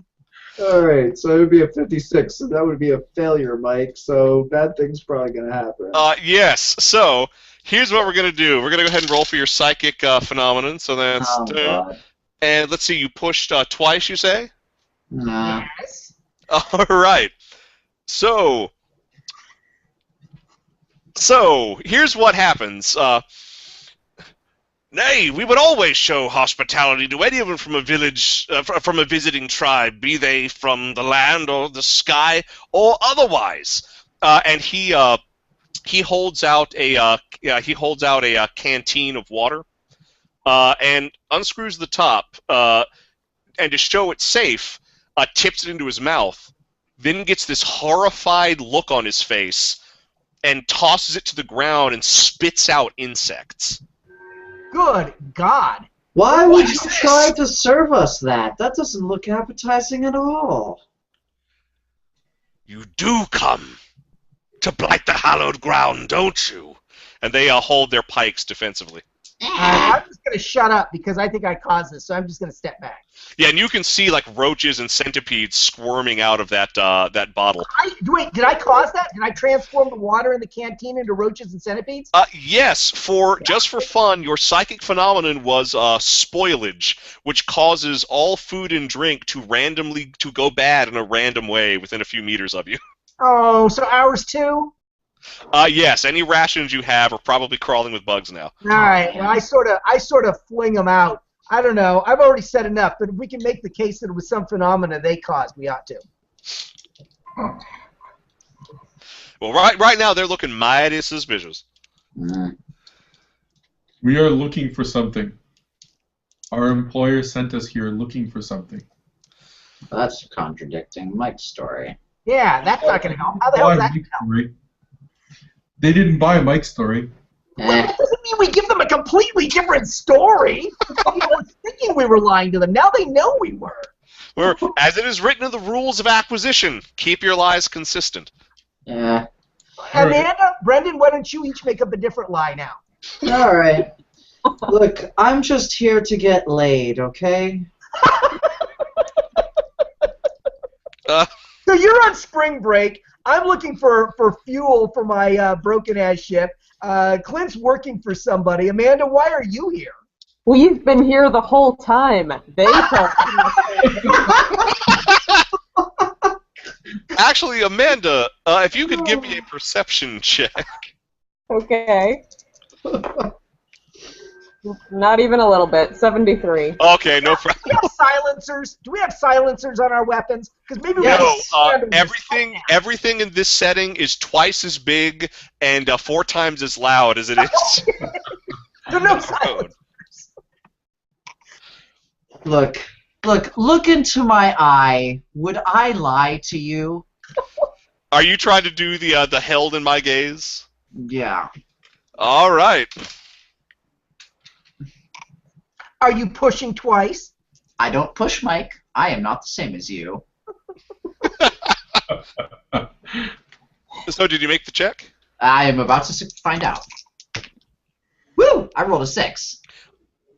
All right, so it would be a 56, so that would be a failure, Mike. So bad things probably gonna happen. Yes. So here's what we're gonna do. We're gonna go ahead and roll for your psychic phenomenon. So that's God. and let's see. You pushed twice. You say? Nah. Yes. All right. So here's what happens. Nay, we would always show hospitality to anyone from a village, from a visiting tribe, be they from the land or the sky or otherwise. And he holds out a canteen of water, and unscrews the top, and to show it's safe, tips it into his mouth. Then gets this horrified look on his face, and tosses it to the ground and spits out insects. Good God. Why What would is you this? try to serve us that? That doesn't look appetizing at all. You do come to blight the hallowed ground, don't you? And they hold their pikes defensively. I'm just going to shut up because I think I caused this, so I'm just going to step back. Yeah, and you can see like roaches and centipedes squirming out of that bottle. Wait, did I cause that? Did I transform the water in the canteen into roaches and centipedes? Yes, just for fun, your psychic phenomenon was spoilage, which causes all food and drink to randomly go bad in a random way within a few meters of you. Oh, so ours too? Yes, any rations you have are probably crawling with bugs now. All right. Well, I sort of fling them out. I don't know. I've already said enough, but if we can make the case that it was some phenomena they caused, we ought to. Well, right now they're looking mighty suspicious. We are looking for something. Our employer sent us here looking for something. That's contradicting Mike's story. Yeah, that's not going to help. How the hell is that going to help? Story. They didn't buy Mike's story. Well, that doesn't mean we give them a completely different story. I was thinking we were lying to them. Now they know we were. As it is written in the rules of acquisition, keep your lies consistent. Yeah. Amanda, Brendan, why don't you each make up a different lie now? All right. Look, I'm just here to get laid, okay? So you're on spring break. I'm looking for fuel for my broken-ass ship. Clint's working for somebody. Amanda, why are you here? We've been here the whole time. They told Actually, Amanda, if you could give me a perception check. Okay. Not even a little bit. 73. Okay, no problem. Do we have silencers? Do we have silencers on our weapons? Because maybe we No, have everything in this setting is twice as big and 4 times as loud as it is. There are no silencers. Look into my eye. Would I lie to you? Are you trying to do the held in my gaze? Yeah. All right. Are you pushing twice? I don't push, Mike. I am not the same as you. So, did you make the check? I am about to find out. Woo! I rolled a 6.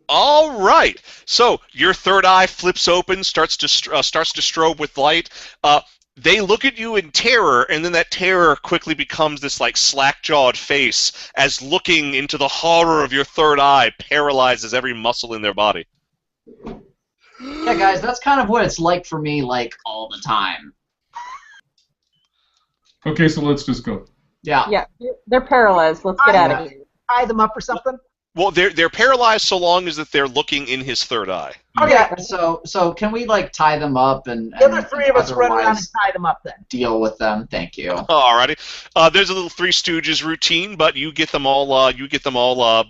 All right. So your third eye flips open, starts to strobe with light. They look at you in terror, and then that terror quickly becomes this like slack-jawed face, as looking into the horror of your third eye paralyzes every muscle in their body. Yeah, guys, that's kind of what it's like for me, like, all the time. Okay, so let's just go. Yeah. Yeah, they're paralyzed. Let's get out of here. Tie them up or something? Well, they're paralyzed so long as that they're looking in his third eye. Okay, so can we, like, tie them up and The other three of us run around and otherwise tie them up then. deal with them? Thank you. Alrighty. There's a little Three Stooges routine, but you get them all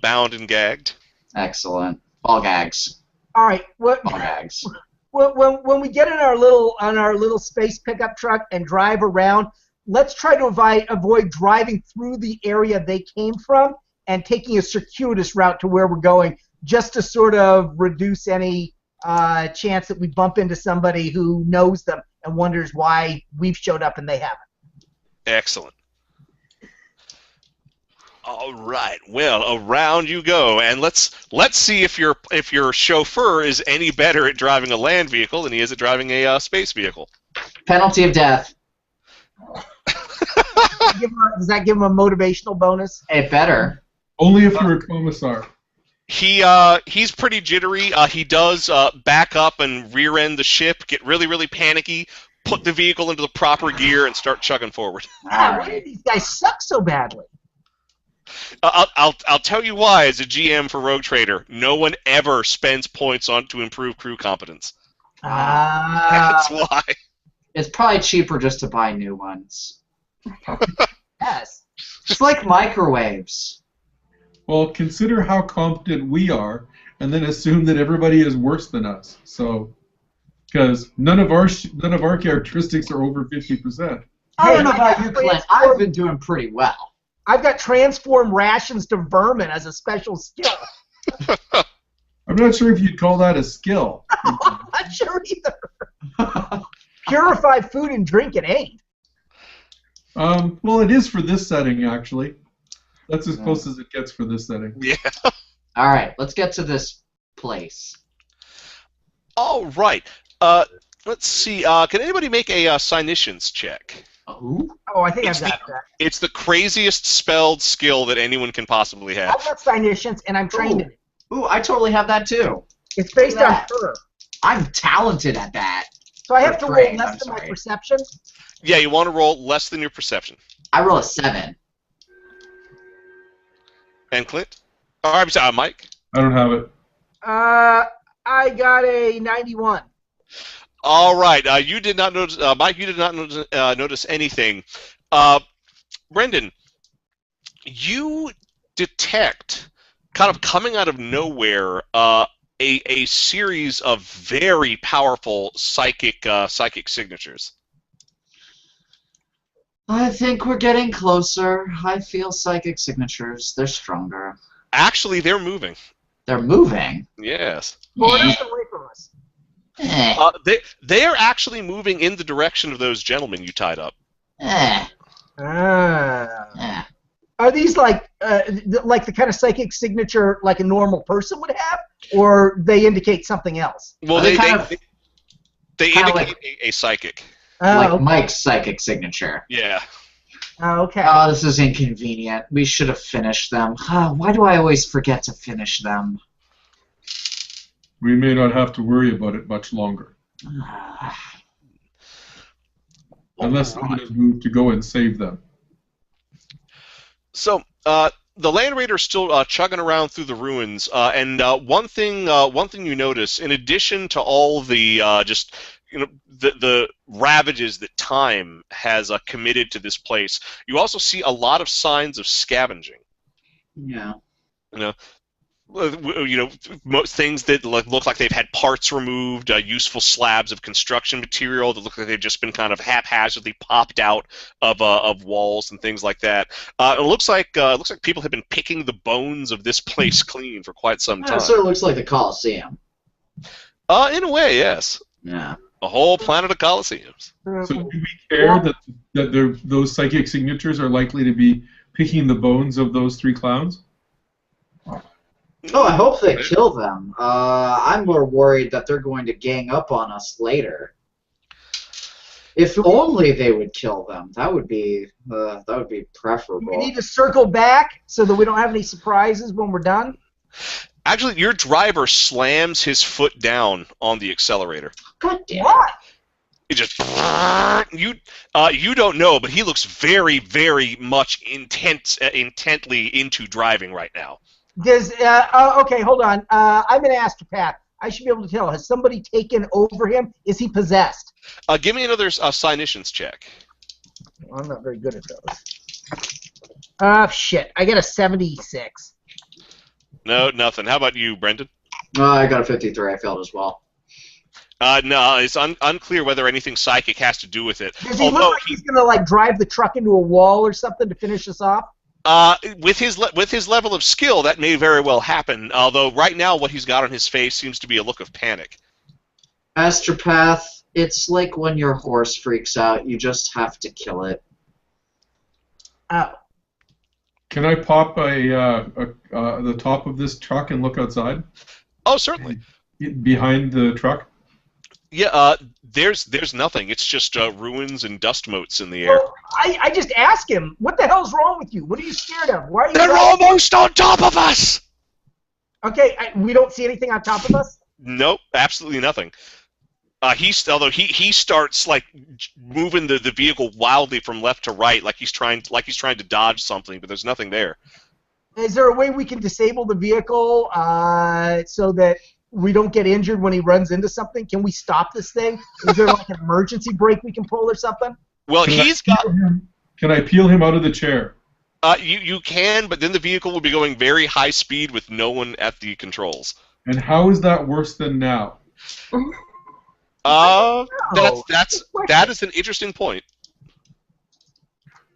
bound and gagged. Excellent. Ball gags. All right. Ball gags. When we get in our little space pickup truck and drive around, let's try to avoid driving through the area they came from and taking a circuitous route to where we're going, just to sort of reduce any chance that we bump into somebody who knows them and wonders why we've showed up and they haven't. Excellent. All right. Well, around you go, and let's see if your chauffeur is any better at driving a land vehicle than he is at driving a space vehicle. Penalty of death. Does that give him a motivational bonus? It better. Only if you're a commissar. He's pretty jittery. He does back up and rear end the ship, get really, really panicky, put the vehicle into the proper gear, and start chugging forward. Why do these guys suck so badly? I'll tell you why. As a GM for Rogue Trader, no one ever spends points on to improve crew competence. That's why. It's probably cheaper just to buy new ones. Yes. Just like microwaves. Well, consider how competent we are, and then assume that everybody is worse than us. So, because none of our characteristics are over 50%. I don't know about you, Clint. I've been doing pretty well. I've got transform rations to vermin as a special skill. I'm not sure if you'd call that a skill. I'm not sure either. Purify food and drink, it ain't. Well, it is for this setting, actually. That's as close as it gets for this setting. Yeah. All right, let's get to this place. All right. Let's see. Can anybody make a Cynicians check? Ooh. Oh, I think I've got that. It's the craziest spelled skill that anyone can possibly have. I've got Cynicians, and I'm trained in it. Ooh, I totally have that too. It's based on her. I'm talented at that. So I have to roll Trained, less than my sorry. perception? Yeah, you want to roll less than your perception. I roll a 7. And Clint? Oh, I'm sorry, Mike? I don't have it. I got a 91. All right. You did not notice, Mike. You did not notice anything. Brendan, you detect, kind of coming out of nowhere, a series of very powerful psychic signatures. I think we're getting closer. I feel psychic signatures. They're stronger. Actually, they're moving. They're moving. Yes. Away from us. They are actually moving in the direction of those gentlemen you tied up. Are these like the kind of psychic signature like a normal person would have, or they indicate something else? Well, they indicate a psychic. Like Okay. Mike's psychic signature. Yeah. Okay. Oh, this is inconvenient. We should have finished them. Why do I always forget to finish them? We may not have to worry about it much longer. Unless someone has moved to go and save them. So, the Land Raider's still chugging around through the ruins, and one thing you notice, in addition to all the the ravages that time has committed to this place, you also see a lot of signs of scavenging. Yeah. Most things that look like they've had parts removed, useful slabs of construction material that look like they've just been kind of haphazardly popped out of walls and things like that. It looks like people have been picking the bones of this place clean for quite some time. It sort of looks like the Colosseum. In a way, yes. Yeah. A whole planet of Colosseums. So do we care that those psychic signatures are likely to be picking the bones of those 3 clowns? Oh, I hope they kill them. I'm more worried that they're going to gang up on us later. If only they would kill them. That would be preferable. We need to circle back so that we don't have any surprises when we're done. Actually, your driver slams his foot down on the accelerator. God damn it. What? It just you don't know, but he looks very, very much intently into driving right now. Okay, hold on. I'm an astropath. I should be able to tell. Has somebody taken over him? Is he possessed? Give me another Cynicians check. Well, I'm not very good at those. Shit. I got a 76. No, nothing. How about you, Brendan? I got a 53. I failed as well. No, it's unclear whether anything psychic has to do with it. Does he look like he's gonna like drive the truck into a wall or something to finish us off? With his level of skill, that may very well happen. Although right now, what he's got on his face seems to be a look of panic. Astropath, it's like when your horse freaks out. You just have to kill it. Oh. Can I pop the top of this truck and look outside? Oh, certainly. Behind the truck? Yeah, there's nothing. It's just ruins and dust motes in the air. Well, I just asked him, what the hell's wrong with you? What are you scared of? Why are you? They're almost on top of us! Okay, we don't see anything on top of us? Nope, absolutely nothing. He starts like moving the vehicle wildly from left to right, like he's trying to dodge something, but there's nothing there. Is there a way we can disable the vehicle so that we don't get injured when he runs into something? Can we stop this thing? Is there like an emergency brake we can pull or something? Well, Can I peel him out of the chair? You can, but then the vehicle will be going very high speed with no one at the controls. And how is that worse than now? That is an interesting point.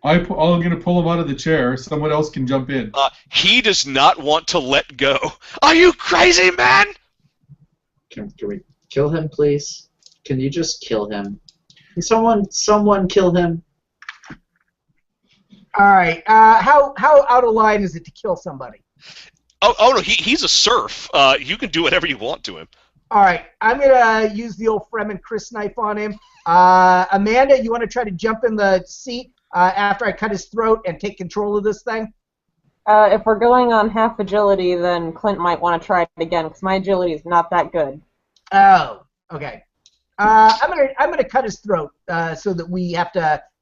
I'm going to pull him out of the chair. Someone else can jump in. He does not want to let go. Are you crazy, man? Can we kill him, please? Can you just kill him? Can someone kill him? All right. How out of line is it to kill somebody? Oh no, he's a serf. You can do whatever you want to him. All right. I'm gonna use the old Fremen Chris knife on him. Amanda, you want to try to jump in the seat after I cut his throat and take control of this thing? If we're going on half agility, then Clint might want to try it again, because my agility is not that good. Oh, okay. I'm gonna cut his throat so that we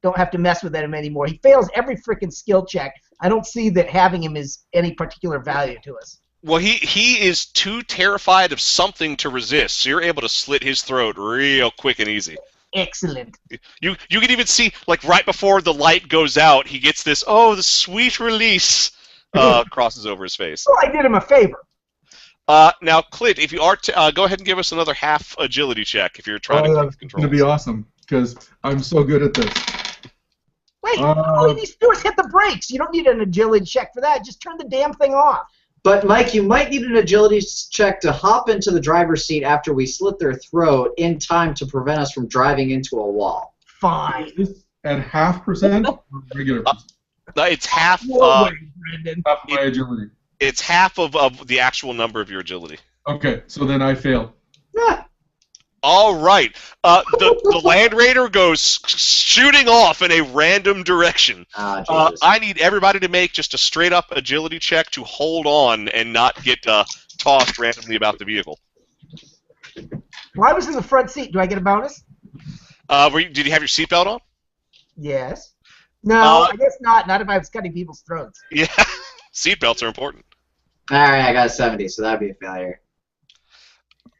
don't have to mess with him anymore. He fails every freaking skill check. I don't see that having him is any particular value to us. Well, he is too terrified of something to resist, so you're able to slit his throat real quick and easy. Excellent. You can even see, like, right before the light goes out, he gets this, oh, the sweet release crosses over his face. Well, I did him a favor. Now, Clint, if you are go ahead and give us another half agility check if you're trying to keep control. It's going to be awesome, because I'm so good at this. Wait, all you need to do is hit the brakes. You don't need an agility check for that. Just turn the damn thing off. But, Mike, you might need an agility check to hop into the driver's seat after we slit their throat in time to prevent us from driving into a wall. Fine. At 0.5% or regular percent? It's half, half my agility. It's half of the actual number of your agility. Okay, so then I fail. All right. The Land Raider goes shooting off in a random direction. I need everybody to make just a straight-up agility check to hold on and not get tossed randomly about the vehicle. Well, I was in the front seat. Do I get a bonus? Did you have your seatbelt on? Yes. No, I guess not. Not if I was cutting people's throats. Yeah. Seatbelts are important. All right, I got a 70, so that'd be a failure.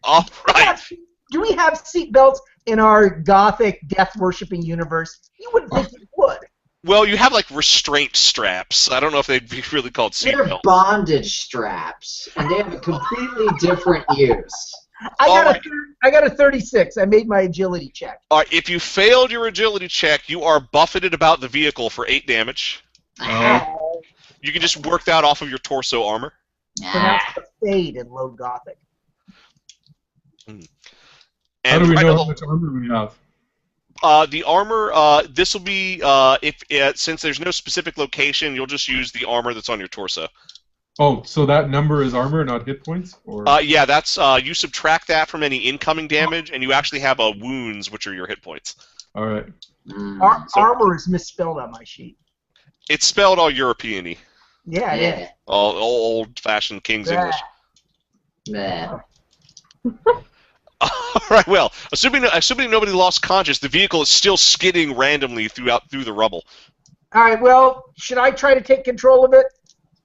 All right. Do we have seatbelts in our gothic death-worshipping universe? You wouldn't think you would. Well, you have, like, restraint straps. I don't know if they'd be really called seatbelts. They're bondage straps, and they have a completely different use. I got a 36. I made my agility check. All right, if you failed your agility check, you are buffeted about the vehicle for 8 damage. You can just work that off of your torso armor. Pronounced the fade in low gothic. How do we know how much armor we have? The armor, this will be, since there's no specific location, you'll just use the armor that's on your torso. Oh, so that number is armor, not hit points? Or? Yeah, that's, you subtract that from any incoming damage, and you actually have wounds, which are your hit points. All right. Armor is misspelled on my sheet. It's spelled all European-y. Yeah, it is. All old-fashioned King's English. Nah. All right. Well, assuming nobody lost conscious, the vehicle is still skidding randomly through the rubble. All right. Well, should I try to take control of it?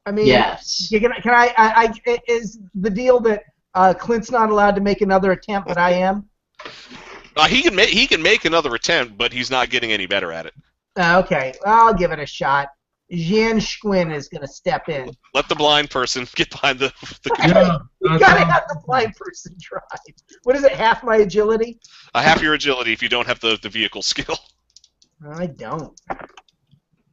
I mean, yes. Can I? Is the deal that Clint's not allowed to make another attempt, but I am? He can make another attempt, but he's not getting any better at it. Okay. I'll give it a shot. Jan Schwinn is going to step in. Let the blind person get behind the Yeah, You got to have the blind person drive. What is it, half my agility? half your agility if you don't have the vehicle skill. I don't.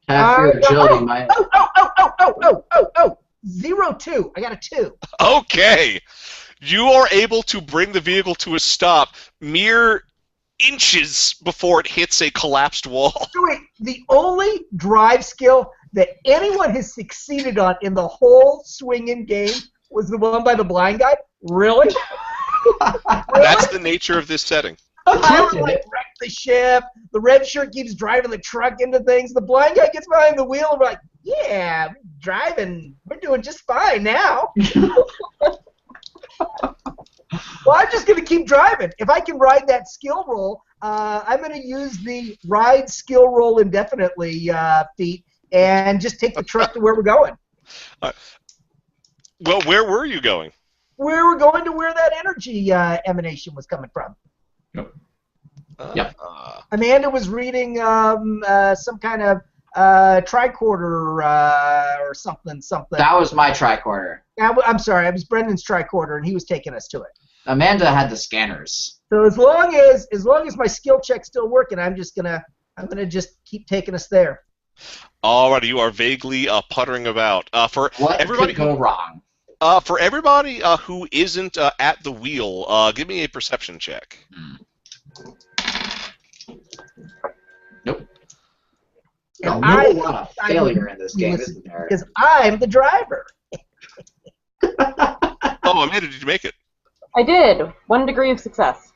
Half your agility, my. Oh! 0-2. I got a 2. Okay. You are able to bring the vehicle to a stop mere inches before it hits a collapsed wall. So wait, the only drive skill that anyone has succeeded on in the whole swinging game was the one by the blind guy? Really? That's the nature of this setting. I would like wreck the ship. The red shirt keeps driving the truck into things. The blind guy gets behind the wheel and we're like, yeah, we're driving. We're doing just fine now. Well, I'm just going to keep driving. If I can ride that skill roll, I'm going to use the ride skill roll indefinitely feat and just take the truck to where we're going. Well, where were you going? We were going to where that energy emanation was coming from. Yep. Amanda was reading some kind of tricorder or something. That was my tricorder. I'm sorry, it was Brendan's tricorder, and he was taking us to it. Amanda had the scanners. So as long as my skill check's still working, I'm gonna just keep taking us there. Alrighty, you are vaguely puttering about. For What everybody could go wrong? For everybody who isn't at the wheel, give me a perception check. Nope. And No, I a lot of failure in this game, listen, isn't there? because I'm the driver. Oh, Amanda, did you make it? I did. 1 degree of success.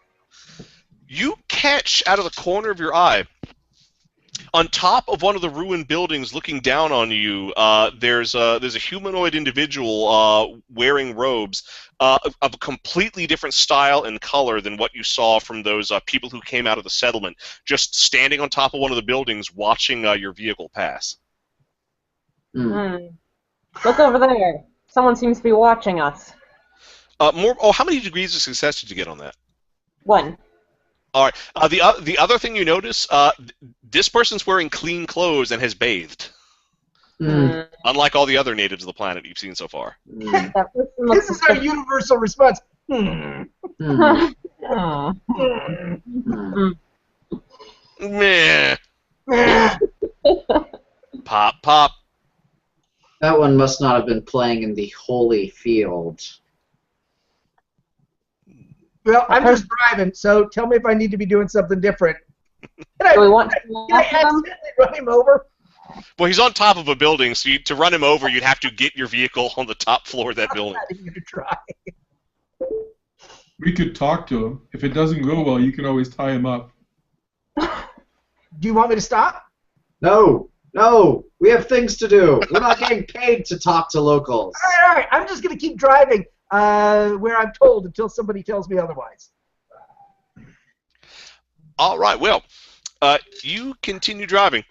You catch out of the corner of your eye, on top of one of the ruined buildings, looking down on you, there's a humanoid individual wearing robes of a completely different style and color than what you saw from those people who came out of the settlement, just standing on top of one of the buildings watching your vehicle pass. Look over there. Someone seems to be watching us. How many degrees of success did you get on that? 1. All right. The other thing you notice, this person's wearing clean clothes and has bathed. Unlike all the other natives of the planet you've seen so far. That person looks This is our universal response. Meh. Pop, pop. That one must not have been playing in the holy field. Well, I'm just driving, so tell me if I need to be doing something different. Do we want to Can I accidentally run him over? Well, he's on top of a building, so to run him over, you'd have to get your vehicle on the top floor of that building. I'm not even gonna try. We could talk to him. If it doesn't go well, you can always tie him up. Do you want me to stop? No, we have things to do. We're not getting paid to talk to locals. All right. I'm just gonna keep driving where I'm told until somebody tells me otherwise. All right. Well, you continue driving.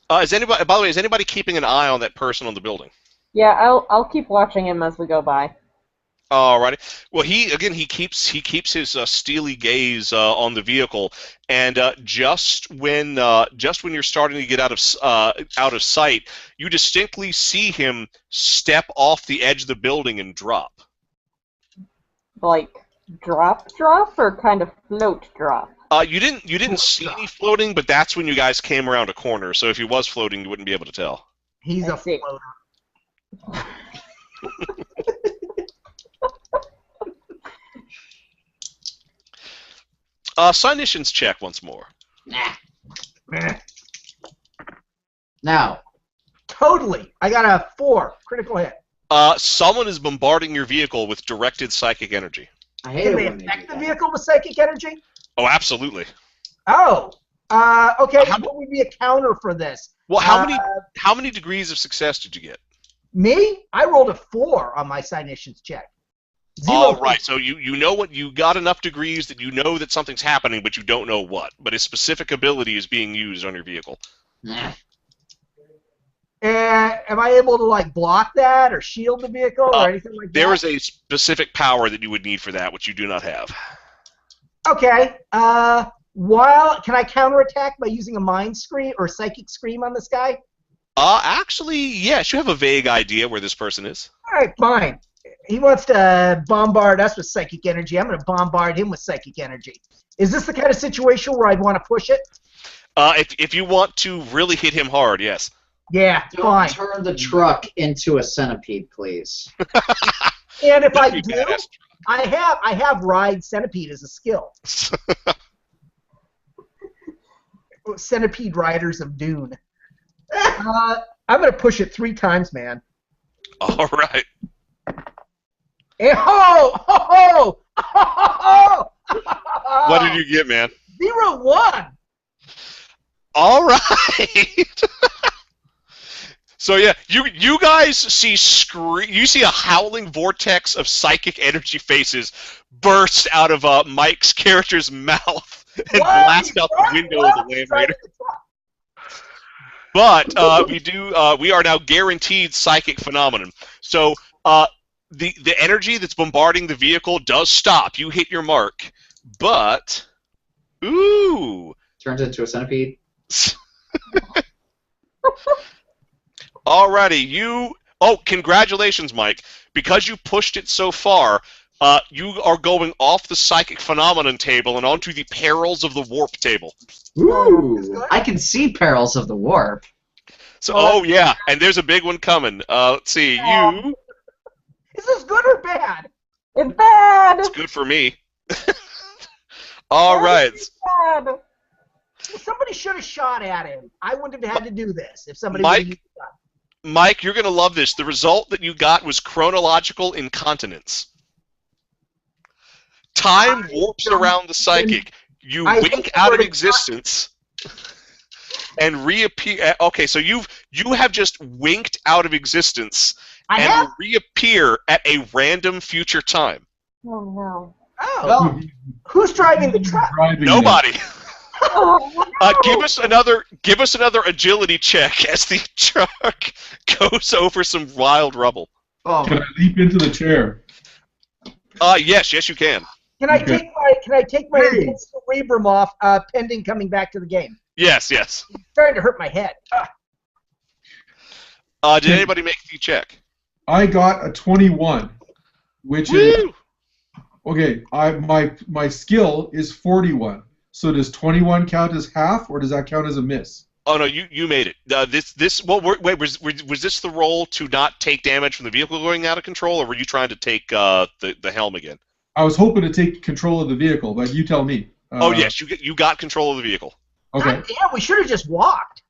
By the way, is anybody keeping an eye on that person on the building? Yeah, I'll keep watching him as we go by. Alrighty. Well, he keeps his steely gaze on the vehicle, and just when you're starting to get out of sight, you distinctly see him step off the edge of the building and drop. Like drop, or kind of float drop? You didn't see any floating, but that's when you guys came around a corner. So if he was floating, you wouldn't be able to tell. He's I a see. floater. Signitions check once more. Nah. Now. Totally. I got a 4 critical hit. Someone is bombarding your vehicle with directed psychic energy. I hate Can it they when they affect do the that. vehicle with psychic energy? Oh, absolutely. Oh. Okay. How- What would be a counter for this? Well, how many degrees of success did you get? Me? I rolled a 4 on my Signitions check. All right, so you know what, you got enough degrees that you know that something's happening, but you don't know what. But a specific ability is being used on your vehicle. Nah. Am I able to like block that or shield the vehicle or anything like that? There is a specific power that you would need for that, which you do not have. Okay. Can I counterattack by using a mind scream or psychic scream on this guy? Actually, yes, you have a vague idea where this person is. All right, fine. He wants to bombard us with psychic energy. I'm going to bombard him with psychic energy. Is this the kind of situation where I'd want to push it? If you want to really hit him hard, yes. Yeah, Don't fine. turn the truck into a centipede, please. And if I That'd be do, badass. I have ride centipede as a skill. Centipede Riders of Dune. I'm going to push it 3 times, man. All right. And ho! Ho! Ho! Ho! Ho! What did you get, man? 0-1. All right. So yeah, you guys see you see a howling vortex of psychic energy faces burst out of Mike's character's mouth and blast out the window of the Land Raider. But we are now guaranteed psychic phenomenon. So the energy that's bombarding the vehicle does stop. You hit your mark, but ooh. Turns into a centipede. Alrighty, congratulations, Mike. Because you pushed it so far, you are going off the psychic phenomenon table and onto the perils of the warp table. Ooh, I can see perils of the warp. So, oh yeah, and there's a big one coming. Let's see, you. Is this good or bad? It's bad. It's good for me. All right. It's bad. Somebody should have shot at him. I wouldn't have had to do this if somebody Mike? would have used a gun. Mike, you're going to love this. The result that you got was chronological incontinence. Time warps around the psychic. You wink out of existence and reappear. Okay, so you have just winked out of existence and will reappear at a random future time. Oh no. Oh, Well, who's driving the truck? Nobody. Oh, no. Give us another agility check as the truck goes over some wild rubble. oh, Can I leap into the chair? Yes, you can. Can I Okay. take my advanced cerebrum off pending coming back to the game? Yes. It's starting to hurt my head. Did anybody make the check? I got a 21, which is Woo! okay. My skill is 41. So does 21 count as half, or does that count as a miss? Oh no, you made it. Was this the roll to not take damage from the vehicle going out of control, or were you trying to take the helm again? I was hoping to take control of the vehicle, but you tell me. Oh yes, you got control of the vehicle. Okay. God damn, we should have just walked.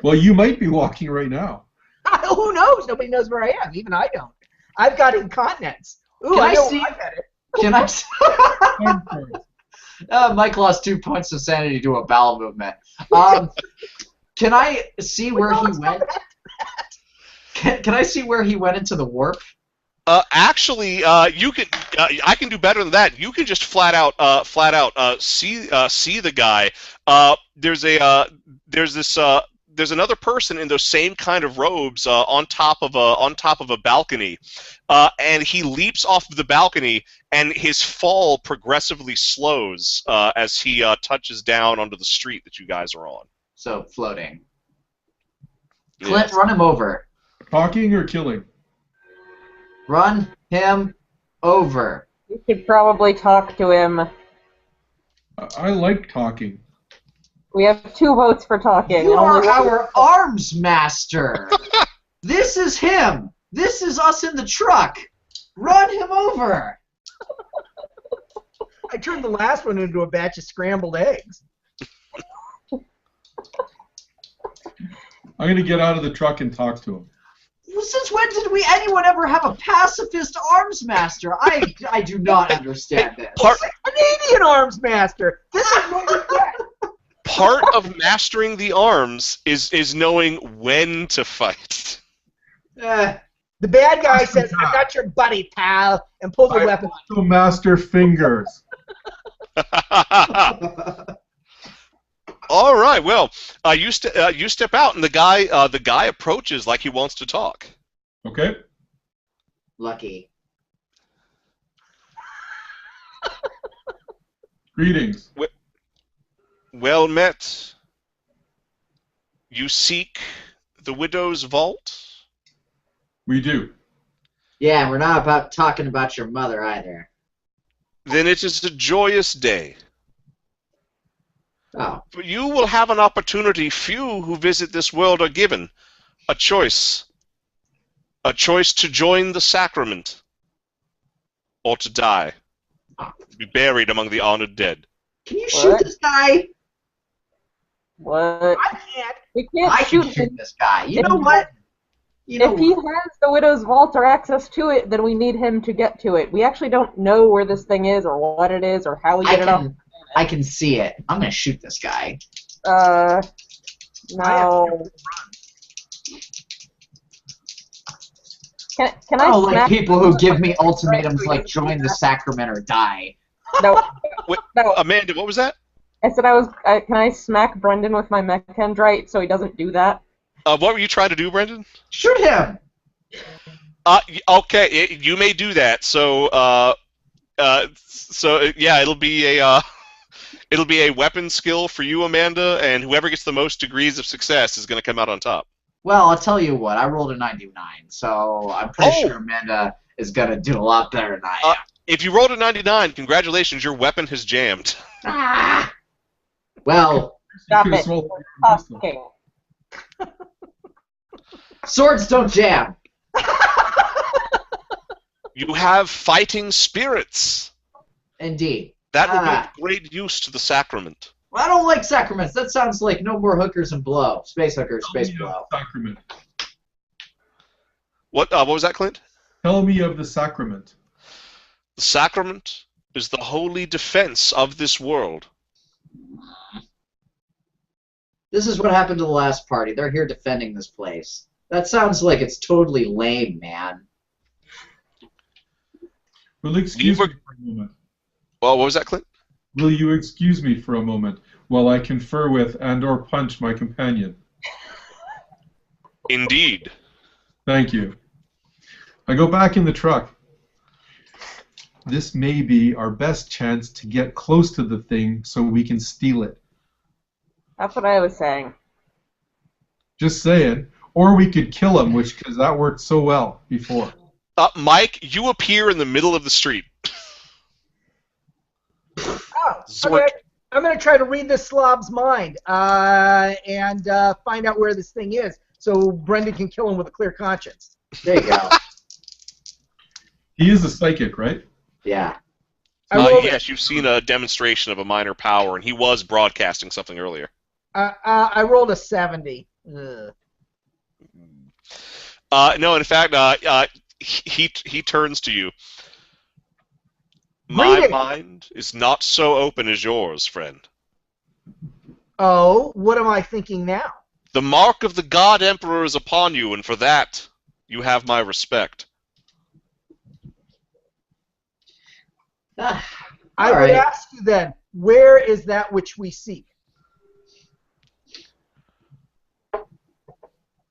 Well, you might be walking right now. Who knows? Nobody knows where I am. Even I don't. I've got incontinence. Ooh, Can I know see- where I've had it. can I? Mike lost 2 points of sanity to a bowel movement. Can I see where he went? Can I see where he went into the warp? Actually, you can. I can do better than that. You can just flat out see the guy. There's another person in those same kind of robes on top of a balcony, and he leaps off of the balcony, and his fall progressively slows as he touches down onto the street that you guys are on. So floating. Yes. Clint, run him over. Talking or killing? Run him over. You should probably talk to him. I like talking. We have 2 votes for talking. You are Only one- our arms master. This is him. This is us in the truck. Run him over. I turned the last one into a batch of scrambled eggs. I'm going to get out of the truck and talk to him. Since when did anyone ever have a pacifist arms master? I do not understand this. Canadian arms master. This is what we get. Part of mastering the arms is knowing when to fight. Eh, The bad guy says, "I'm not your buddy, pal," and pulls a weapon. So master fingers. All right. Well, you step out, and the guy approaches like he wants to talk. Okay. lucky. Greetings. Well met. You seek the widow's vault? We do. Yeah, and we're not about talking about your mother either. Then it is a joyous day. Oh. For you will have an opportunity few who visit this world are given. A choice. A choice to join the sacrament. Or to die. To be buried among the honored dead. Can you shoot this guy? What? I can't. We can't I can shoot shoot him. this guy. You know what? If he has the Widow's Vault or access to it, then we need him to get to it. We actually don't know where this thing is or what it is or how we get it off. I can see it. I'm gonna shoot this guy. No. Can I like smack people who give me ultimatums like join the sacrament or die. No. Wait, No. Amanda, what was that? I said can I smack Brendan with my mechandrite so he doesn't do that? What were you trying to do, Brendan? Shoot him! Okay, you may do that. So, yeah, it'll be a weapon skill for you, Amanda, and whoever gets the most degrees of success is going to come out on top. Well, I'll tell you what. I rolled a 99, so I'm pretty sure Amanda is gonna do a lot better than I am. If you rolled a 99, congratulations, your weapon has jammed. Ah! Well, Stop You it. could've We're swallowed talking. swords don't jam. You have fighting spirits. Indeed. That will be of great use to the sacrament. Well, I don't like sacraments. That sounds like no more hookers and blow. Space hookers, space blow. Sacrament. What was that, Clint? Tell me of the sacrament. The sacrament is the holy defense of this world. This is what happened to the last party. They're here defending this place. That sounds like it's totally lame, man. Will you excuse me for a moment? Well, what was that, Clint? Will you excuse me for a moment while I confer with and/or punch my companion? Indeed. Thank you. I go back in the truck. This may be our best chance to get close to the thing so we can steal it. That's what I was saying. Just saying. Or we could kill him, because that worked so well before. Mike, you appear in the middle of the street. Oh, Zork. okay. I'm going to try to read this slob's mind and find out where this thing is so Brendan can kill him with a clear conscience. There you go. He is a psychic, right? Yeah. Yes, you've seen a demonstration of a minor power, and he was broadcasting something earlier. I rolled a 70. Ugh. No, in fact, he turns to you. My mind is not so open as yours, friend. Oh, what am I thinking now? The mark of the God Emperor is upon you, and for that, you have my respect. I would ask you then, where is that which we seek?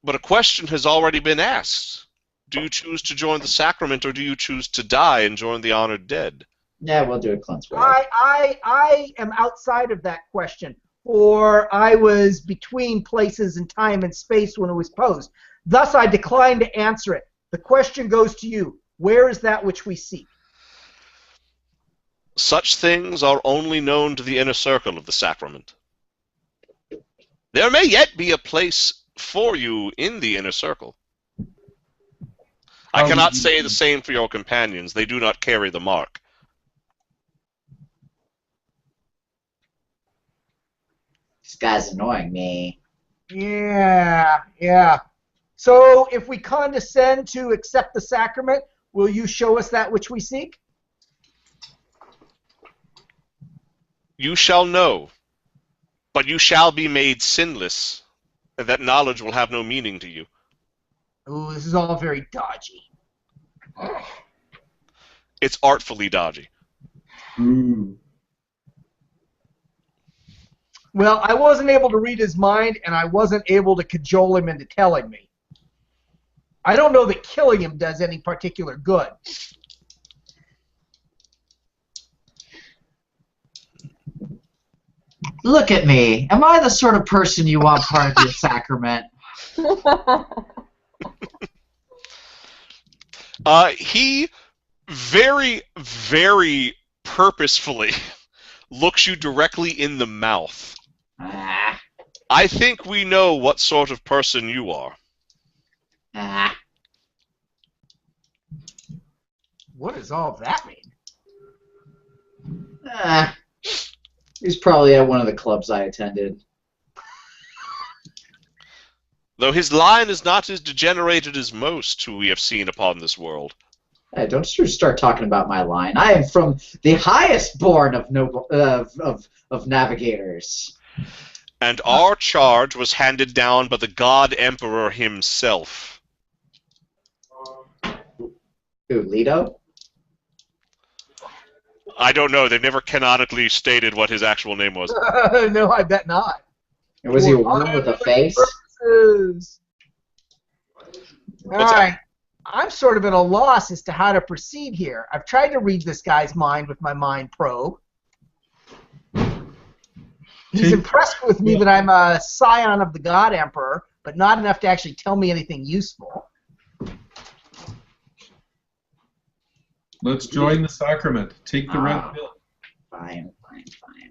But a question has already been asked. Do you choose to join the sacrament, or do you choose to die and join the honored dead? Yeah, we'll do it Clint's way. I am outside of that question, for I was between places and time and space when it was posed. Thus, I decline to answer it. The question goes to you. Where is that which we seek? Such things are only known to the inner circle of the sacrament. There may yet be a place for you in the inner circle. I cannot say the same for your companions. They do not carry the mark. This guy's annoying me. Yeah. So, if we condescend to accept the sacrament, will you show us that which we seek? You shall know, but you shall be made sinless, and that knowledge will have no meaning to you. Ooh, this is all very dodgy. It's artfully dodgy. Ooh. Well, I wasn't able to read his mind, and I wasn't able to cajole him into telling me. I don't know that killing him does any particular good. Look at me. Am I the sort of person you want part of your sacrament? He very, very purposefully looks you directly in the mouth. Ah, I think we know what sort of person you are. ah. What does all of that mean? Ah. He's probably at one of the clubs I attended. Though his line is not as degenerated as most who we have seen upon this world. Hey, don't you start talking about my line. I am from the highest born of noble of navigators. And our charge was handed down by the God Emperor himself. Who, Leto? I don't know. They never canonically stated what his actual name was. No, I bet not. Or was he a worm with a face? Purposes. All What's that? right. I'm sort of at a loss as to how to proceed here. I've tried to read this guy's mind with my mind probe. He's impressed with me that I'm a scion of the God Emperor, but not enough to actually tell me anything useful. Let's join the sacrament. Take the red pill. Fine.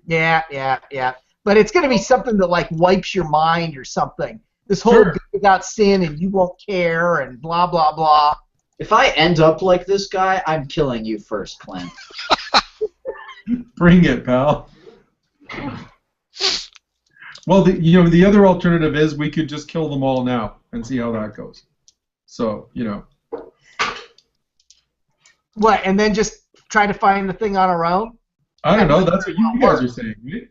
Yeah. But it's going to be something that, like, wipes your mind or something. This whole Sure. be without sin and you won't care and blah, blah, blah. If I end up like this guy, I'm killing you first, Clint. Bring it, pal. Well, the other alternative is we could just kill them all now and see how that goes. So, What, and then just try to find the thing on our own? I don't know. That's what you guys are saying, right?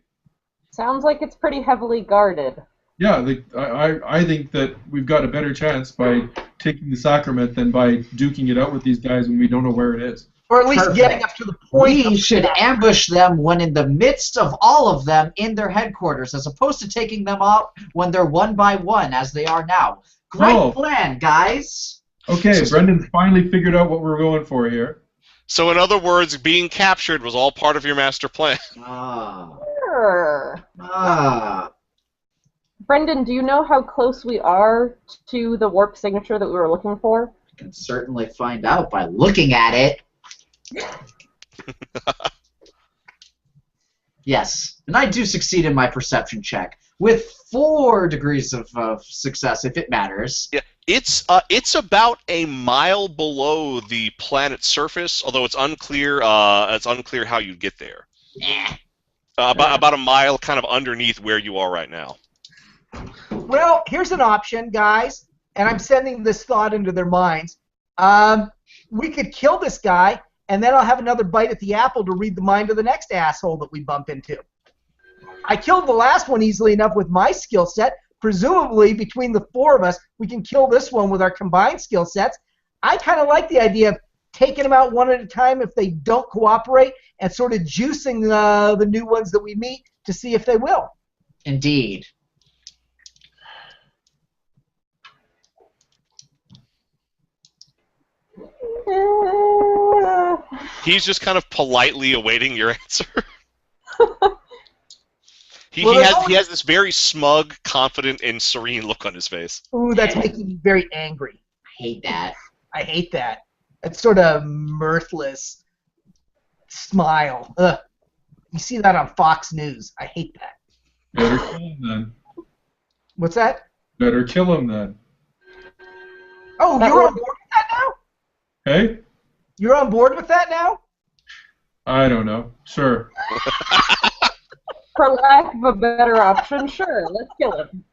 Sounds like it's pretty heavily guarded. Yeah, I think that we've got a better chance by taking the sacrament than by duking it out with these guys when we don't know where it is. Or at least Perfect. getting up to the point. We should ambush them when in the midst of all of them in their headquarters, as opposed to taking them out when they're one by one, as they are now. Great plan, guys! Okay, Brendan's finally figured out what we're going for here. So in other words, being captured was all part of your master plan. Sure. Brendan, do you know how close we are to the warp signature that we were looking for? I can certainly find out by looking at it. Yes, and I do succeed in my perception check with 4 degrees of success, if it matters. Yeah, it's about a mile below the planet's surface, although it's unclear. It's unclear how you get there. About a mile, kind of underneath where you are right now. Well, here's an option, guys, and I'm sending this thought into their minds. We could kill this guy, and then I'll have another bite at the apple to read the mind of the next asshole that we bump into. I killed the last one easily enough with my skill set. Presumably, between the 4 of us, we can kill this one with our combined skill sets. I kind of like the idea of taking them out one at a time if they don't cooperate and sort of juicing the new ones that we meet to see if they will. Indeed. He's just kind of politely awaiting your answer. He has this very smug, confident, and serene look on his face. Ooh, that's making me very angry. I hate that. I hate that. That sort of mirthless smile. Ugh. You see that on Fox News. I hate that. Better kill him then. What's that? Better kill him then. Oh, you're on board with that now? Hey? You're on board with that now? I don't know. Sure. For lack of a better option, sure, let's kill him.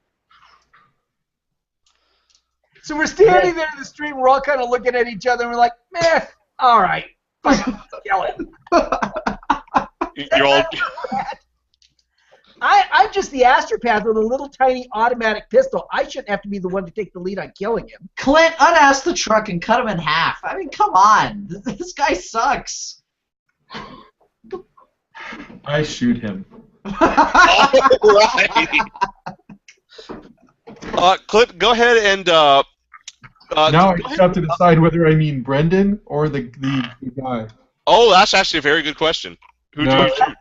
So we're standing there in the street, we're all kind of looking at each other, and we're like, meh, all right, fine, kill him. You're all... I'm just the astropath with a little tiny automatic pistol. I shouldn't have to be the one to take the lead on killing him. Clint, unass the truck and cut him in half. I mean, come on. This guy sucks. I shoot him. Right. Clint, go ahead and... now I just have to decide whether I mean Brendan or the guy. Oh, that's actually a very good question. Who do you shoot?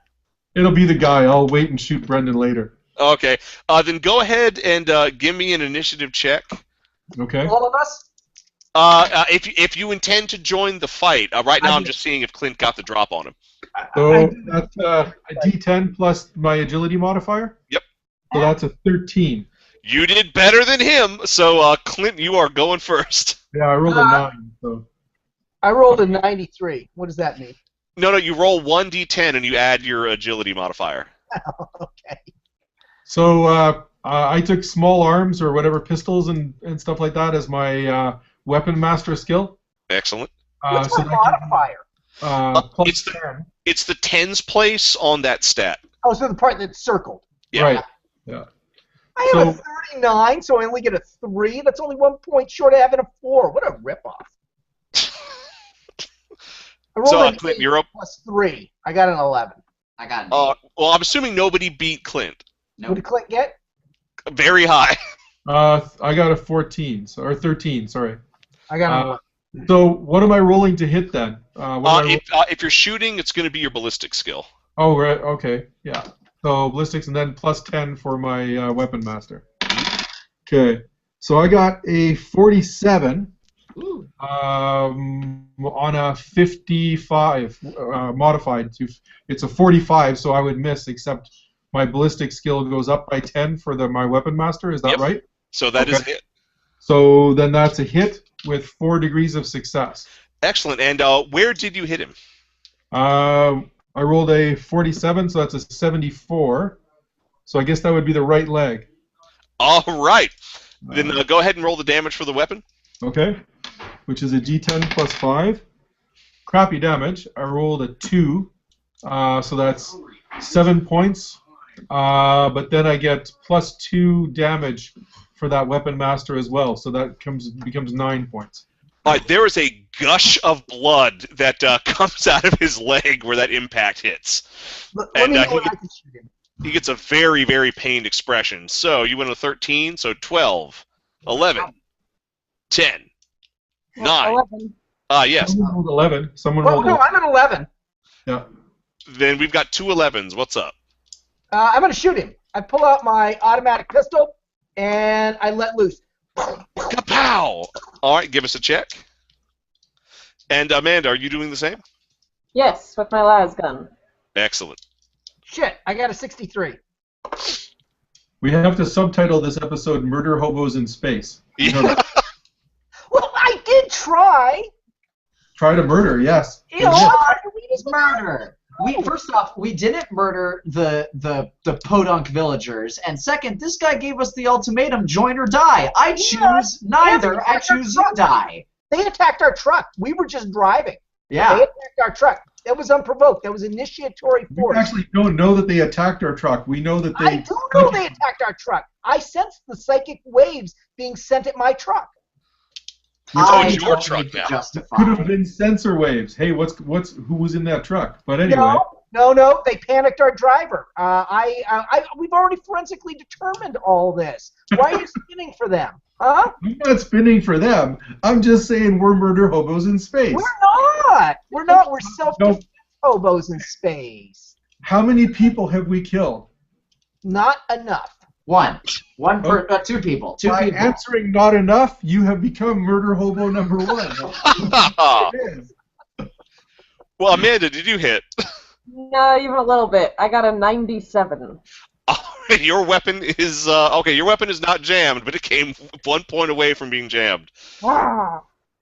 It'll be the guy. I'll wait and shoot Brendan later. Okay. Then go ahead and give me an initiative check. Okay. All of us? If you intend to join the fight, right now I'm just seeing if Clint got the drop on him. So that's a D10 plus my agility modifier? Yep. So that's a 13. You did better than him, so Clint, you are going first. Yeah, I rolled a 9. So. I rolled a 93. What does that mean? No, you roll 1d10 and you add your agility modifier. Okay. So I took small arms or whatever, pistols and stuff like that as my weapon master skill. Excellent. What's so my modifier? Plus 10. It's the tens place on that stat. Oh, so the part that's circled. Yeah. Right. Yeah. I have a 39, so I only get a 3. That's only 1 point short of having a 4. What a ripoff. I rolled a Clint, you're up. plus 3. I got an 11. I got an 8. Well, I'm assuming nobody beat Clint. Nope. What did Clint get? Very high. I got a 14, or 13, sorry. I got So what am I rolling to hit then? If you're shooting, it's going to be your ballistic skill. Oh, right, okay, yeah. So ballistics and then plus 10 for my weapon master. Okay, so I got a 47 on a 55 modified. It's a 45, so I would miss, except my ballistic skill goes up by 10 for my weapon master. Is that right? So that is a hit. So then that's a hit with 4 degrees of success. Excellent. And where did you hit him? I rolled a 47, so that's a 74. So I guess that would be the right leg. All right. Then go ahead and roll the damage for the weapon. Okay. Which is a D10 plus 5. Crappy damage. I rolled a 2. So that's 7 points. But then I get plus 2 damage for that weapon master as well. So that becomes 9 points. All right, there is a gush of blood that comes out of his leg where that impact hits. Let me know when I can shoot him. He gets a very, very pained expression. So you went a 13, so 12, 11, 10, 9. 11. Yes. Someone rolled 11. No, I'm at 11. Yeah. Then we've got 2 11s. What's up? I'm going to shoot him. I pull out my automatic pistol, and I let loose. Kapow! All right, give us a check. And Amanda, are you doing the same? Yes, with my las gun. Excellent. Shit, I got a 63. We have to subtitle this episode "Murder Hobos in Space." You know that. Well, I did try. Try to murder, yes. It's murder. First off, we didn't murder the podunk villagers, and second, this guy gave us the ultimatum: join or die. I choose neither. I choose you die. They attacked our truck. We were just driving. Yeah. They attacked our truck. That was unprovoked. That was initiatory force. We actually don't know that they attacked our truck. We know that they... I do know they attacked our truck. I sensed the psychic waves being sent at my truck. It's your truck now. Could have been sensor waves. Hey, who was in that truck? But anyway. No. They panicked our driver. We've already forensically determined all this. Why are you spinning for them? Huh? I'm not spinning for them. I'm just saying we're murder hobos in space. We're not. We're self-defense hobos in space. How many people have we killed? Not enough. Two people. By answering not enough, you have become murder hobo number 1. It is. Well, Amanda, did you hit? No, even a little bit. I got a 97. Your weapon is okay. Your weapon is not jammed, but it came 1 point away from being jammed.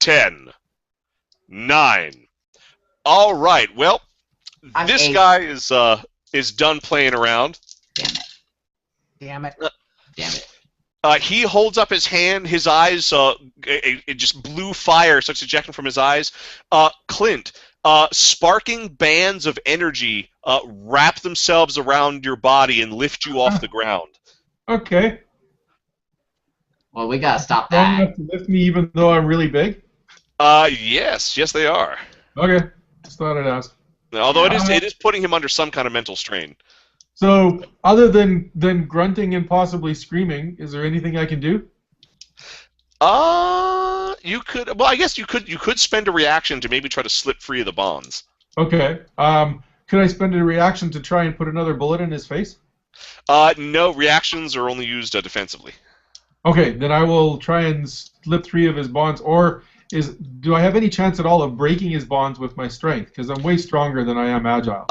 10, 9. All right. Well, this guy is done playing around. Damn it. He holds up his hand. His eyes, it just blue fire starts ejecting from his eyes. Clint, sparking bands of energy wrap themselves around your body and lift you off the ground. Okay. Well, we gotta stop Long that. enough to lift me even though I'm really big? Yes, they are. Okay. Just thought I'd ask. Although it is putting him under some kind of mental strain. So, other than grunting and possibly screaming, is there anything I can do? You could. Well, I guess you could spend a reaction to maybe try to slip free of the bonds. Okay. could I spend a reaction to try and put another bullet in his face? No, reactions are only used defensively. Okay, then I will try and slip 3 of his bonds. Or do I have any chance at all of breaking his bonds with my strength? Because I'm way stronger than I am agile.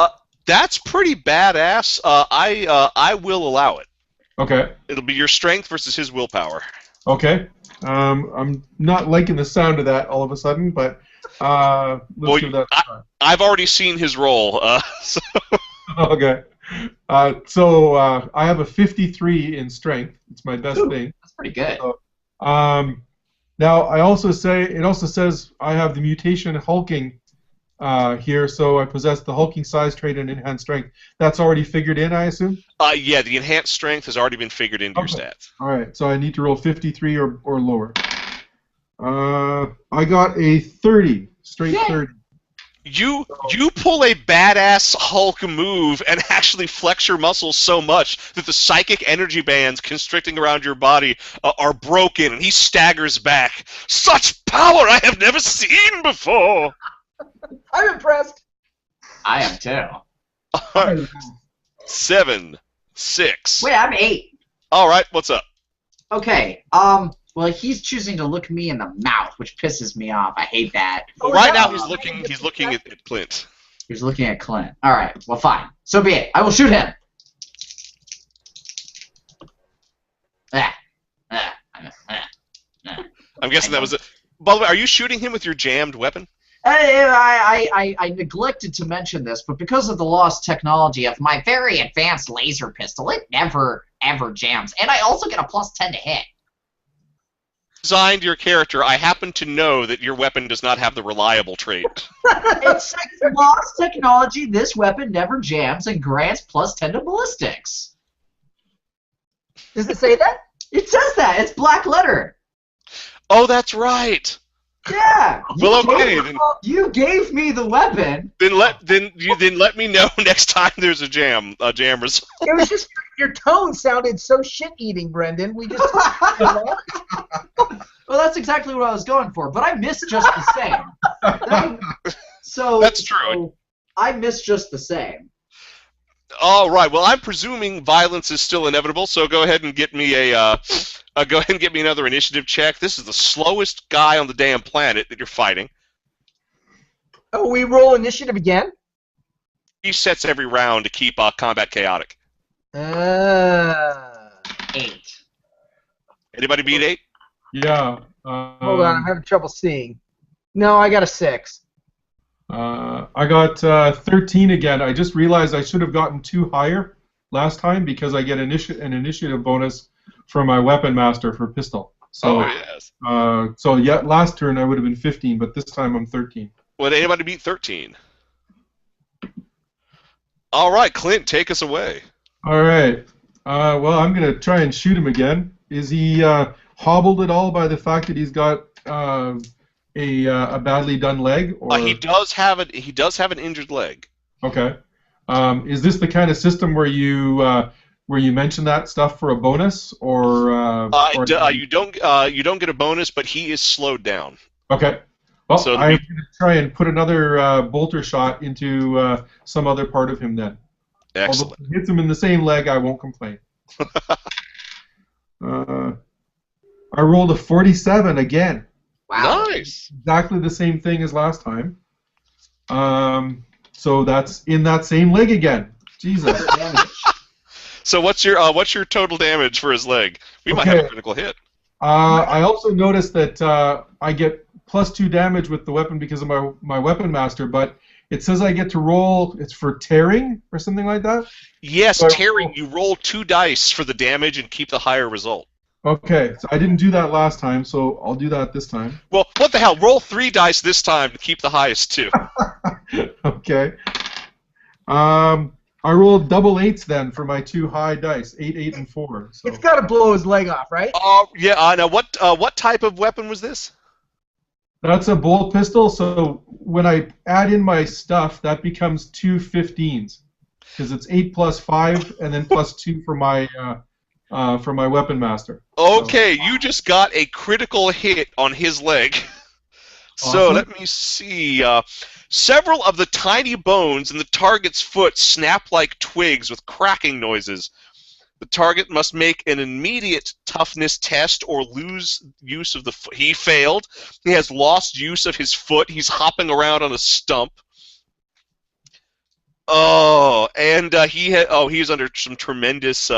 That's pretty badass. I will allow it. Okay. It'll be your strength versus his willpower. Okay. I'm not liking the sound of that all of a sudden, but let's give that a try. I've already seen his roll. So. Okay. So I have a 53 in strength. It's my best thing. That's pretty good. So, now it also says I have the mutation hulking here, so I possess the hulking size trait and enhanced strength. That's already figured in, I assume? Yeah, the enhanced strength has already been figured into your stats. All right, so I need to roll 53 or lower. I got a 30, straight 30. You pull a badass Hulk move and actually flex your muscles so much that the psychic energy bands constricting around your body are broken, and he staggers back. Such power I have never seen before! I'm impressed. I am too. 7, 6. Wait, I'm 8. All right, what's up? Okay. Well, he's choosing to look me in the mouth, which pisses me off. I hate that. Well, right now he's looking at Clint. He's looking at Clint. All right. Well, fine. So be it. I will shoot him. I'm guessing that was it. By the way, are you shooting him with your jammed weapon? I neglected to mention this, but because of the lost technology of my very advanced laser pistol, it never, ever jams. And I also get a +10 to hit. Designed your character, I happen to know that your weapon does not have the reliable trait. It's lost technology. This weapon never jams and grants +10 to ballistics. Does it say that? It says that. It's black letter. Oh, that's right. Yeah. Well, okay. Then you gave me the weapon. Then let me know next time there's a jam result. It was just your tone sounded so shit-eating, Brendan. We just. Well, that's exactly what I was going for, but I missed just the same. That's true. So I missed just the same. All right. Well, I'm presuming violence is still inevitable, so go ahead and get me another initiative check. This is the slowest guy on the damn planet that you're fighting. Oh, we roll initiative again? He sets every round to keep combat chaotic. 8. Anybody beat 8? Yeah. Hold on, I'm having trouble seeing. No, I got a 6. I got 13 again. I just realized I should have gotten 2 higher last time because I get an initiative bonus for my weapon master for pistol. So, yes. So yeah, last turn I would have been 15, but this time I'm 13. Would anybody beat 13? All right, Clint, take us away. All right. Well, I'm gonna try and shoot him again. Is he hobbled at all by the fact that he's got a badly done leg? Or... He does have an injured leg. Okay. Is this the kind of system where you mention that stuff for a bonus, or you don't get a bonus, but he is slowed down. Okay. Well, so I'm going to try and put another bolter shot into some other part of him then. Excellent. Although if it hits him in the same leg, I won't complain. I rolled a 47 again. Wow. Nice. Exactly the same thing as last time. So that's in that same leg again. Jesus. So what's your total damage for his leg? We might have a critical hit. I also noticed that I get +2 damage with the weapon because of my weapon master, but it says I get to roll. It's for tearing or something like that. Yes, so tearing. You roll 2 dice for the damage and keep the higher result. Okay, so I didn't do that last time, so I'll do that this time. Well, what the hell? Roll 3 dice this time to keep the highest 2. Okay. I rolled double 8s then for my 2 high dice, 8, 8, and 4. So. It's got to blow his leg off, right? Yeah. Now, what type of weapon was this? That's a bolt pistol. So when I add in my stuff, that becomes 2 15s because it's 8 plus 5 and then plus 2 for my weapon master. Okay, so. You just got a critical hit on his leg. So Awesome. let me see. Several of the tiny bones in the target's foot snap like twigs with cracking noises. The target must make an immediate toughness test or lose use of the foot. He failed. He has lost use of his foot. He's hopping around on a stump. Oh, and he's under some tremendous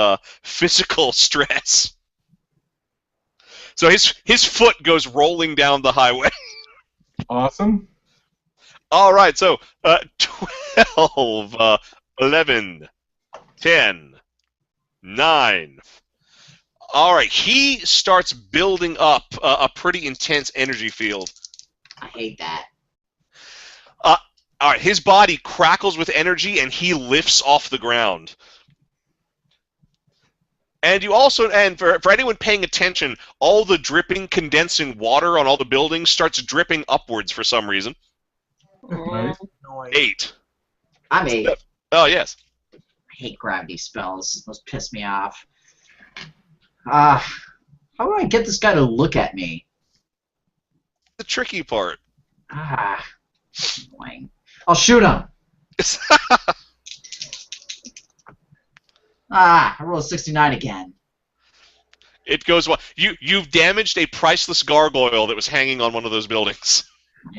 physical stress. So his foot goes rolling down the highway. Awesome. All right, so 12, 11, 10, 9. All right, he starts building up a pretty intense energy field. I hate that. All right, his body crackles with energy, and he lifts off the ground. And you also, and for anyone paying attention, all the dripping, condensing water on all the buildings starts dripping upwards for some reason. Nice. 8. I'm 8. Oh, yes. I hate gravity spells. Those piss me off. How do I get this guy to look at me? The tricky part. Annoying. I'll shoot him. I rolled a 69 again. It goes well. You've damaged a priceless gargoyle that was hanging on one of those buildings.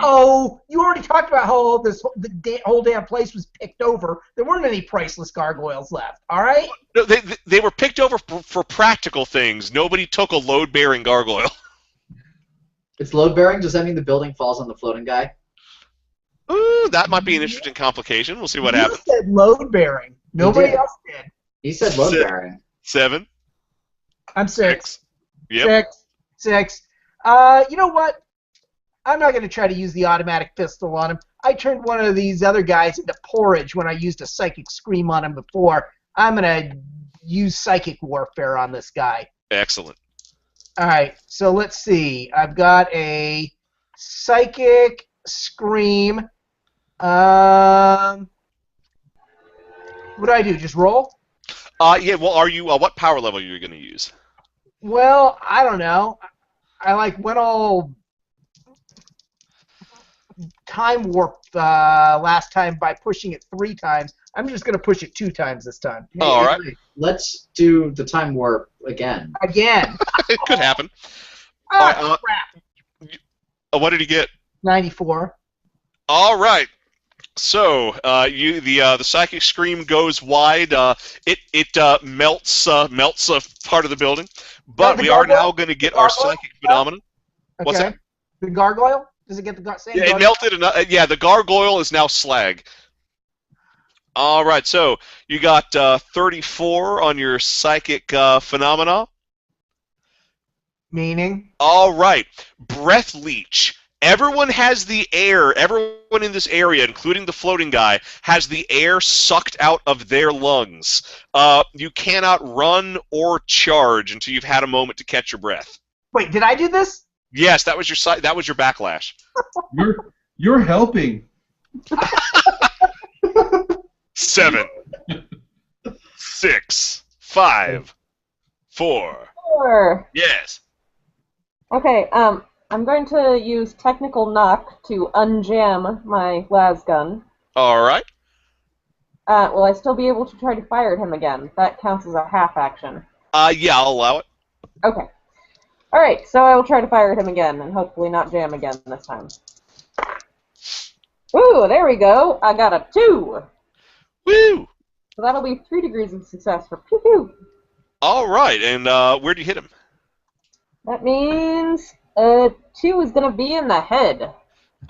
Oh, you already talked about how the whole damn place was picked over. There weren't any priceless gargoyles left, all right? No, they were picked over for practical things. Nobody took a load-bearing gargoyle. It's load-bearing? Does that mean the building falls on the floating guy? Ooh, that might be an interesting complication. We'll see what happens. You said load-bearing. Nobody did. else did. He said load-bearing. 7. I'm 6. Yep. 6. You know what? I'm not going to try to use the automatic pistol on him. I turned one of these other guys into porridge when I used a psychic scream on him before. I'm going to use psychic warfare on this guy. Excellent. All right, so let's see. I've got a psychic scream. What do I do? Just roll? Yeah. Well, are you? What power level are you going to use? Well, I don't know. I went all time warp last time by pushing it 3 times. I'm just going to push it 2 times this time. Hey, all right. Let's do the time warp again. Again. It could happen. Oh, crap. What did he get? 94. All right. So the psychic scream goes wide. It melts a part of the building, but we are now going to get our psychic phenomenon. Okay. What's that? The gargoyle? Does it get the same? Yeah, it melted. Yeah, the gargoyle is now slag. All right. So you got 34 on your psychic phenomena. Meaning? All right. Breath leech. Everyone has the air, everyone in this area, including the floating guy, has the air sucked out of their lungs. You cannot run or charge until you've had a moment to catch your breath. Wait, did I do this? Yes, that was your backlash. You're helping. 7, 6, 5, 4. 4. Yes. Okay, I'm going to use Technical Knock to unjam my las gun. All right. Will I still be able to try to fire at him again? That counts as a half action. Yeah, I'll allow it. Okay. Alright, so I will try to fire at him again, and hopefully not jam again this time. Ooh, there we go! I got a 2! Woo! So that'll be 3 degrees of success for pew pew. All right, and where'd you hit him? That means 2 is going to be in the head.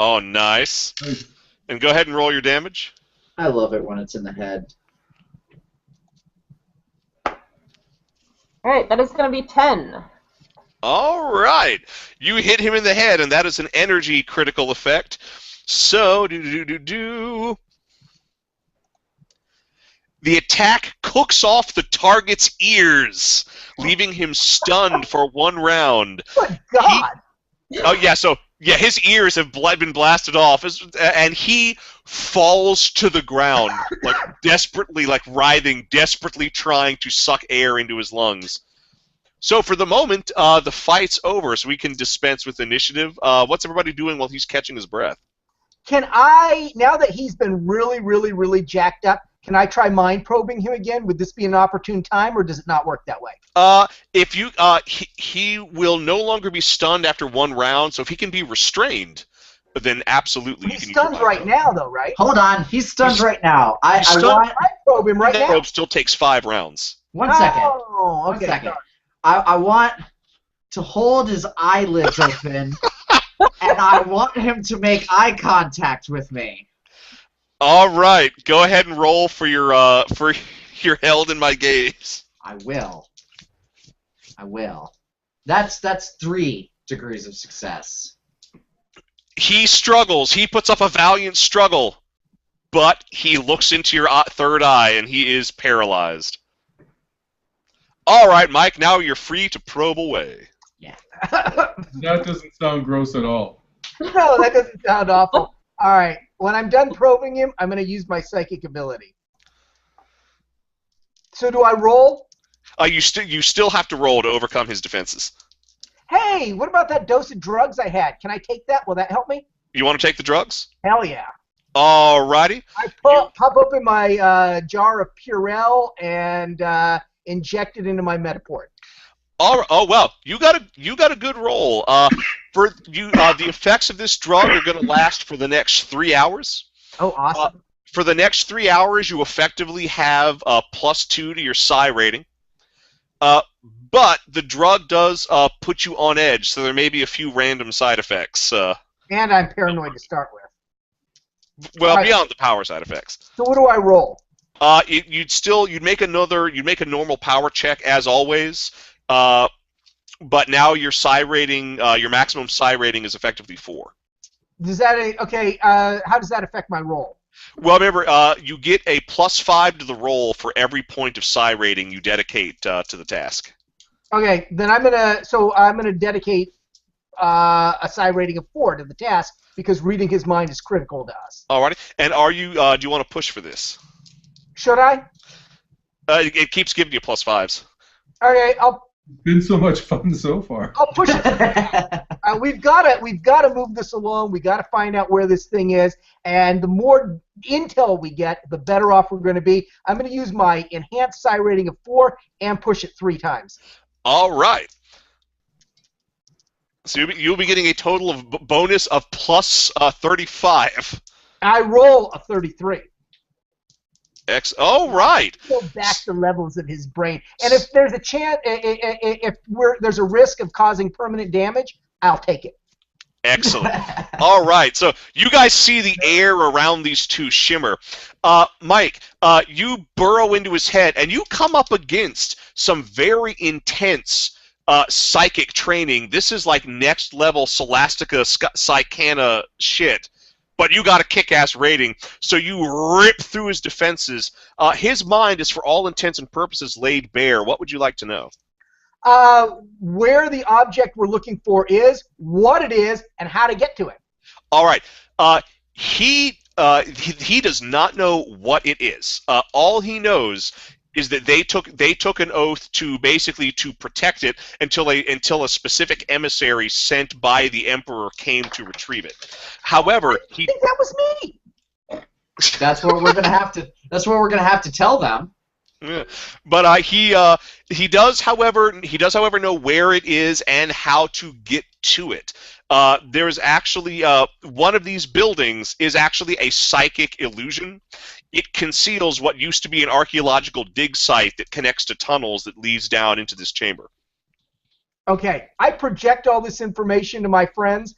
Oh, nice. And go ahead and roll your damage. I love it when it's in the head. Alright, that is going to be 10. All right. You hit him in the head, and that is an energy critical effect. So, the attack cooks off the target's ears, leaving him stunned for 1 round. Good God! His ears have been blasted off, and he falls to the ground, desperately, writhing, desperately trying to suck air into his lungs. So for the moment, the fight's over, so we can dispense with initiative. What's everybody doing while he's catching his breath? Can I, now that he's been really, really, really jacked up, can I try mind probing him again? Would this be an opportune time, or does it not work that way? If you, he will no longer be stunned after 1 round, so if he can be restrained, then absolutely. He's stunned right now, though, right? Hold on, he's stunned right now. I want mind probe him right now. Probe still takes 5 rounds. one second. Oh, okay. 1 second. I want to hold his eyelids open, and I want him to make eye contact with me. All right, go ahead and roll for your held in my gaze. I will. That's 3 degrees of success. He struggles. He puts up a valiant struggle, but he looks into your third eye, and he is paralyzed. All right, Mike, now you're free to probe away. Yeah. That doesn't sound gross at all. No, that doesn't sound awful. All right, when I'm done probing him, I'm going to use my psychic ability. So do I roll? You still have to roll to overcome his defenses. Hey, what about that dose of drugs I had? Can I take that? Will that help me? You want to take the drugs? Hell yeah. All righty. I pop open my jar of Purell and inject it into my Metaport. Oh well, you got a good roll. For you, the effects of this drug are going to last for the next 3 hours. Oh, awesome. For the next 3 hours, you effectively have a +2 to your psi rating. But the drug does put you on edge, so there may be a few random side effects. And I'm paranoid to start with. Well, Right. beyond the power side effects. So what do I roll? You'd make a normal power check as always. But now your psi rating, your maximum psi rating is effectively 4. Does that okay? How does that affect my roll? Well, remember, you get a +5 to the roll for every point of psi rating you dedicate to the task. Okay, then I'm gonna dedicate a psi rating of 4 to the task because reading his mind is critical to us. Alrighty, and do you want to push for this? Should I? It keeps giving you +5s. Okay, It's been so much fun so far. I'll push it. We've got to move this along. We got to find out where this thing is, and the more intel we get, the better off we're going to be. I'm going to use my enhanced psi rating of 4 and push it 3 times. All right. So you'll be getting a total of bonus of +35. I roll a 33. All right. Go back the levels of his brain, and if there's a chance, there's a risk of causing permanent damage, I'll take it. Excellent. All right. So you guys see the air around these two shimmer. Mike, you burrow into his head, and you come up against some very intense psychic training. This is like next level Scholastica Psychana shit. But you got a kick-ass rating, so you rip through his defenses. His mind is, for all intents and purposes, laid bare. What would you like to know? Where the object we're looking for is, what it is, and how to get to it. All right. He does not know what it is. All he knows is that they took an oath to basically to protect it until a specific emissary sent by the Emperor came to retrieve it. However, I think that was me. That's what we're gonna have to. That's what we're gonna have to tell them. Yeah. But he does, however, know where it is and how to get to it. There's actually one of these buildings is actually a psychic illusion. It conceals what used to be an archaeological dig site that connects to tunnels that leads down into this chamber. Okay, I project all this information to my friends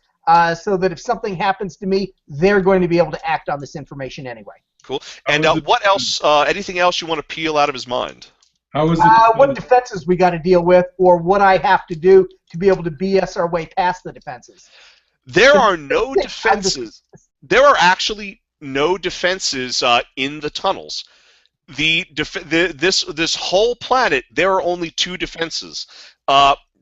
so that if something happens to me, they're going to be able to act on this information anyway. Cool. And what else? Anything else you want to peel out of his mind? How is it? What defenses we got to deal with, or what I have to do to be able to BS our way past the defenses? There are no defenses. There are actually no defenses in the tunnels. This whole planet, there are only 2 defenses.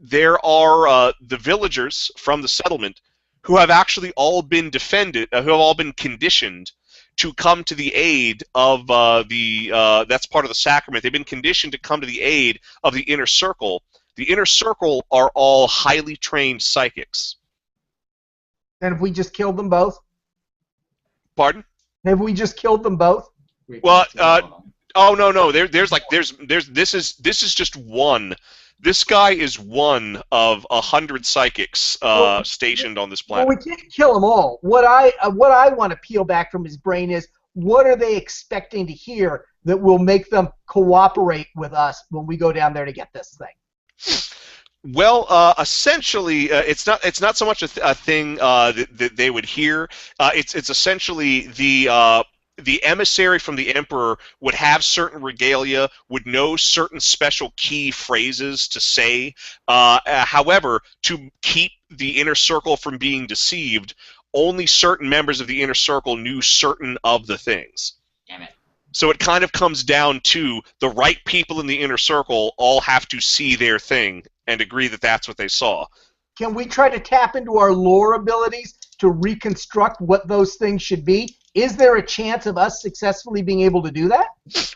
There are the villagers from the settlement who have actually all been conditioned to come to the aid of that's part of the sacrament. They've been conditioned to come to the aid of the inner circle The Inner Circle are all highly trained psychics. And if we just killed them both? Pardon? Have we just killed them both? Well, oh no. This is just one. This guy is one of 100 psychics stationed on this planet. Well, we can't kill them all. What I want to peel back from his brain is, what are they expecting to hear that will make them cooperate with us when we go down there to get this thing? Well, essentially, it's not so much a thing that they would hear. It's essentially the emissary from the Emperor would have certain regalia, would know certain special key phrases to say. However, to keep the Inner Circle from being deceived, only certain members of the Inner Circle knew certain of the things. Damn it. So it kind of comes down to the right people in the Inner Circle all have to see their thing and agree that that's what they saw. Can we try to tap into our lore abilities to reconstruct what those things should be? Is there a chance of us successfully being able to do that?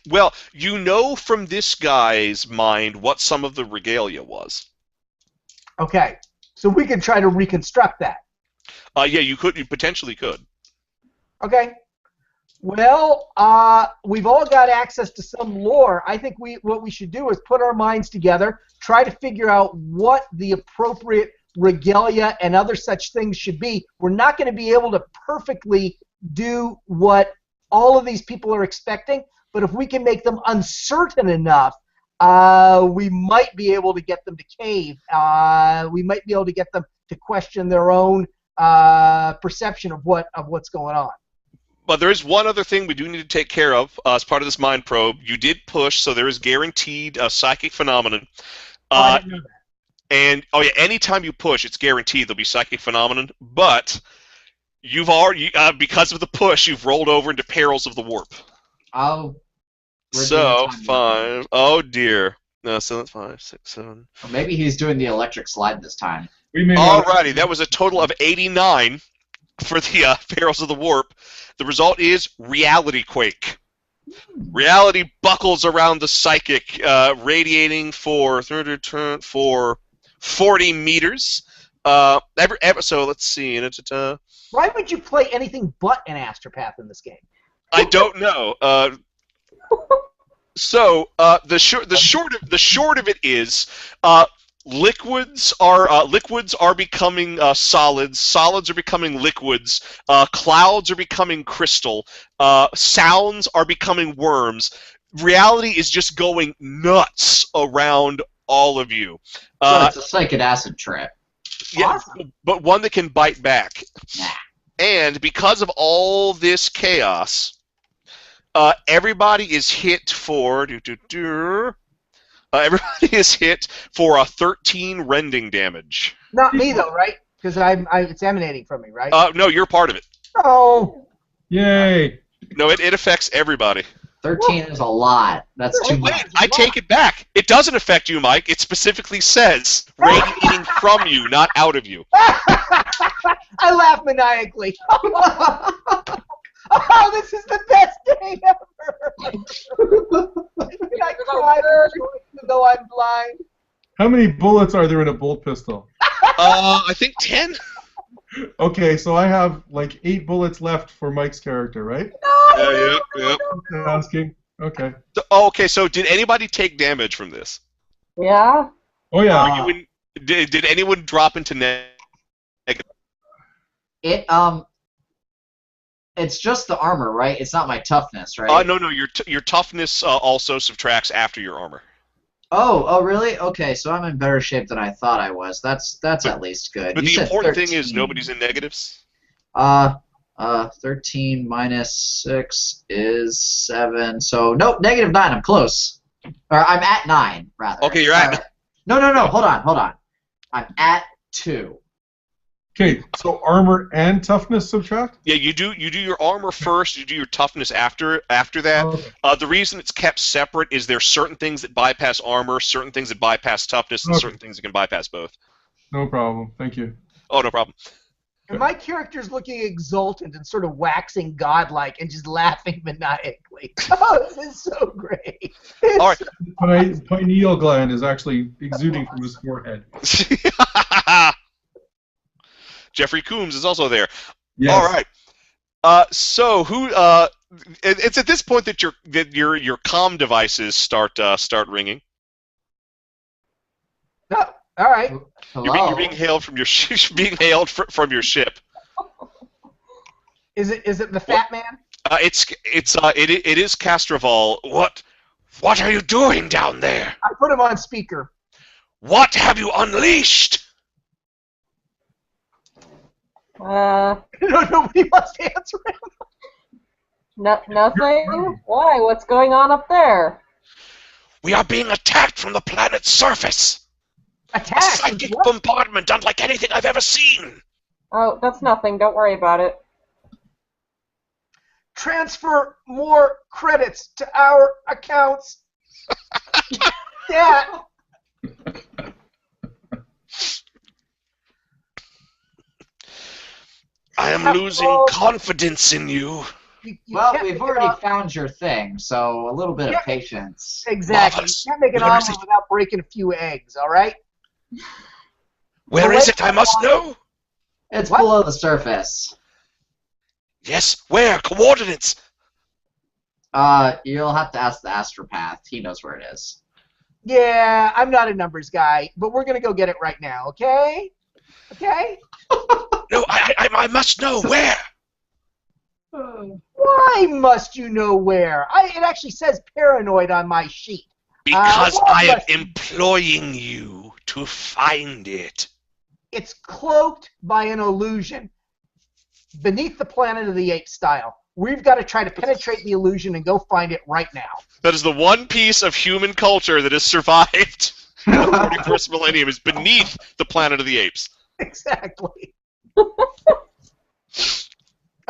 Well, you know from this guy's mind what some of the regalia was. Okay, so we can try to reconstruct that. Yeah, you potentially could. Okay. Well, we've all got access to some lore. I think what we should do is put our minds together, try to figure out what the appropriate regalia and other such things should be. We're not going to be able to perfectly do what all of these people are expecting, but if we can make them uncertain enough, we might be able to get them to cave. We might be able to get them to question their own perception of what's going on. But there is one other thing we do need to take care of as part of this mind probe. You did push, so there is guaranteed psychic phenomenon. I didn't know that. And anytime you push, it's guaranteed there'll be psychic phenomenon. But you've already, because of the push, you've rolled over into perils of the warp. Oh. So 5. Oh dear. No, so that's 5, 6, 7. Or maybe he's doing the electric slide this time. Alrighty, that was a total of 89 for the perils of the warp. The result is reality quake. Reality buckles around the psychic, radiating for 40 meters. So let's see. Why would you play anything but an astropath in this game? I don't know. So the short of it is, liquids are becoming solids. Solids are becoming liquids. Clouds are becoming crystal. Sounds are becoming worms. Reality is just going nuts around all of you. So it's a psychic acid trip. Yeah, Awesome. but one that can bite back. Nah. And because of all this chaos, everybody is hit for everybody is hit for a 13 rending damage. Not me though, right? Because it's emanating from me, right? No, you're part of it. Oh. Yay! No, it affects everybody. 13 is a lot. That's too Wait, much. I take it back. It doesn't affect you, Mike. It specifically says radiating from you, not out of you. I laugh maniacally. Oh, this is the best day ever! Can I cry even though I'm blind? How many bullets are there in a bolt pistol? I think 10. Okay, so I have like 8 bullets left for Mike's character, right? Yep. Okay, asking. Okay. Okay, so did anybody take damage from this? Yeah. Oh yeah. Did anyone drop into negative? It's just the armor, right? It's not my toughness, right? No, your toughness also subtracts after your armor. Oh, really? Okay, so I'm in better shape than I thought I was. That's at least good. But You the said important 13. thing is nobody's in negatives. 13 minus 6 is 7. So nope, -9. I'm close. Or I'm at 9 rather. Okay, you're at. No. Hold on. I'm at 2. Okay, so armor and toughness subtract? Yeah, you do your armor first. You do your toughness after that. Okay. The reason it's kept separate is there's certain things that bypass armor, certain things that bypass toughness, and Okay. certain things that can bypass both. No problem. Thank you. Oh, no problem. And my character's looking exultant and sort of waxing godlike and just laughing maniacally. Oh, this is so great. All right. The pineal gland is actually exuding from his forehead. Jeffrey Coombs is also there. Yes. All right. So who? It's at this point that your comm devices start ringing. Oh, all right. Hello. You're being hailed from your from your ship. Is it the fat man? It is Castroval. What are you doing down there? I put him on speaker. What have you unleashed? No, nobody wants to answer him. Nothing? Why? What's going on up there? We are being attacked from the planet's surface. A Attack! psychic bombardment unlike anything I've ever seen. Oh, that's nothing. Don't worry about it. Transfer more credits to our accounts. Yeah. I am losing confidence in you. Well, can't we've make already an found your thing, so a little bit of Yeah. patience. Exactly. Marvelous. You can't make an Where is omelet it? without breaking a few eggs, all right? Where is it? I must know. It's What? below the surface. Yes, where? Coordinates. You'll have to ask the astropath. He knows where it is. Yeah, I'm not a numbers guy, but we're going to go get it right now, okay? Okay? No, I must know where. Why must you know where? It actually says paranoid on my sheet. Because what I am must- employing you to find it. It's cloaked by an illusion. Beneath the Planet of the Apes style. We've got to try to penetrate the illusion and go find it right now. That is the one piece of human culture that has survived the 41st millennium is beneath the Planet of the Apes. Exactly. All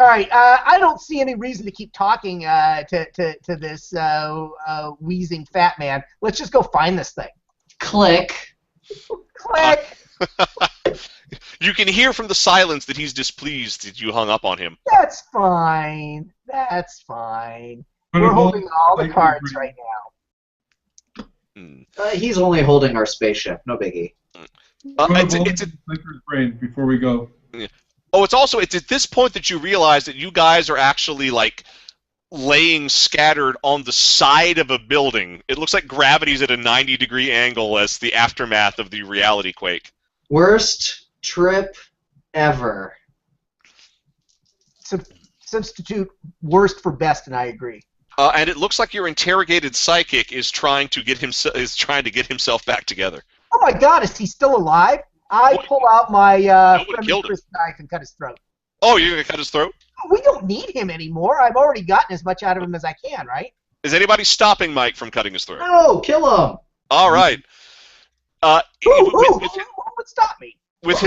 right, I don't see any reason to keep talking to this wheezing fat man. Let's just go find this thing. Click. Click. You can hear from the silence that he's displeased that you hung up on him. That's fine. That's fine. Put We're a holding all the like- cards right now. Hmm. He's only holding our spaceship. No biggie. It's Blinker's brain before we go. it's at this point that you realize that you guys are actually like laying scattered on the side of a building. It looks like gravity's at a 90-degree angle as the aftermath of the reality quake. Worst trip ever. Substitute worst for best, and I agree. And it looks like your interrogated psychic is trying to get himself back together. Oh my God, is he still alive? I pull out my one killed him. Chris knife and cut his throat. Oh, you're gonna cut his throat? We don't need him anymore. I've already gotten as much out of him as I can, right? Is anybody stopping Mike from cutting his throat? No, kill him. All right. Who would stop me? With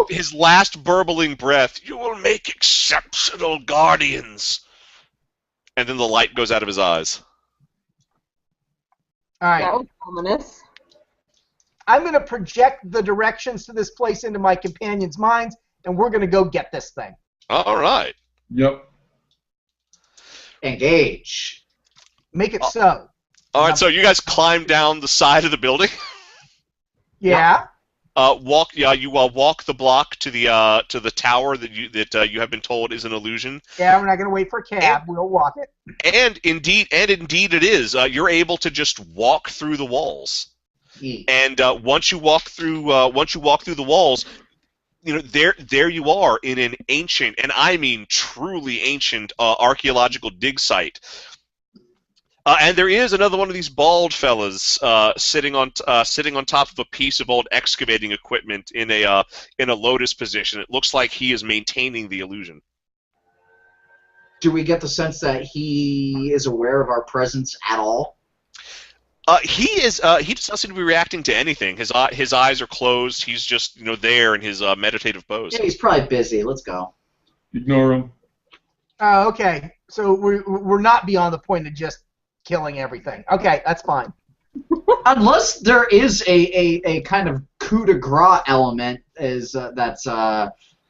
his last burbling breath, you will make exceptional guardians. And then the light goes out of his eyes. All right. That was ominous. I'm going to project the directions to this place into my companions' minds, and we're going to go get this thing. All right. Yep. Engage. Make it so. All right. So you guys climb down the side of the building. Yeah. Walk the block to the tower that you have been told is an illusion. Yeah, we're not going to wait for a cab. We'll walk it. And indeed it is. You're able to just walk through the walls. And once you walk through the walls, you know there you are in an ancient, and I mean truly ancient, archaeological dig site. And there is another one of these bald fellas sitting on top of a piece of old excavating equipment in a lotus position. It looks like he is maintaining the illusion. Do we get the sense that he is aware of our presence at all? He does not seem to be reacting to anything. His eyes are closed. He's just there in his meditative pose. Yeah, he's probably busy. Let's go. Ignore him. Oh, okay. So we're not beyond the point of just killing everything. Okay, that's fine. Unless there is a kind of coup de grace element that's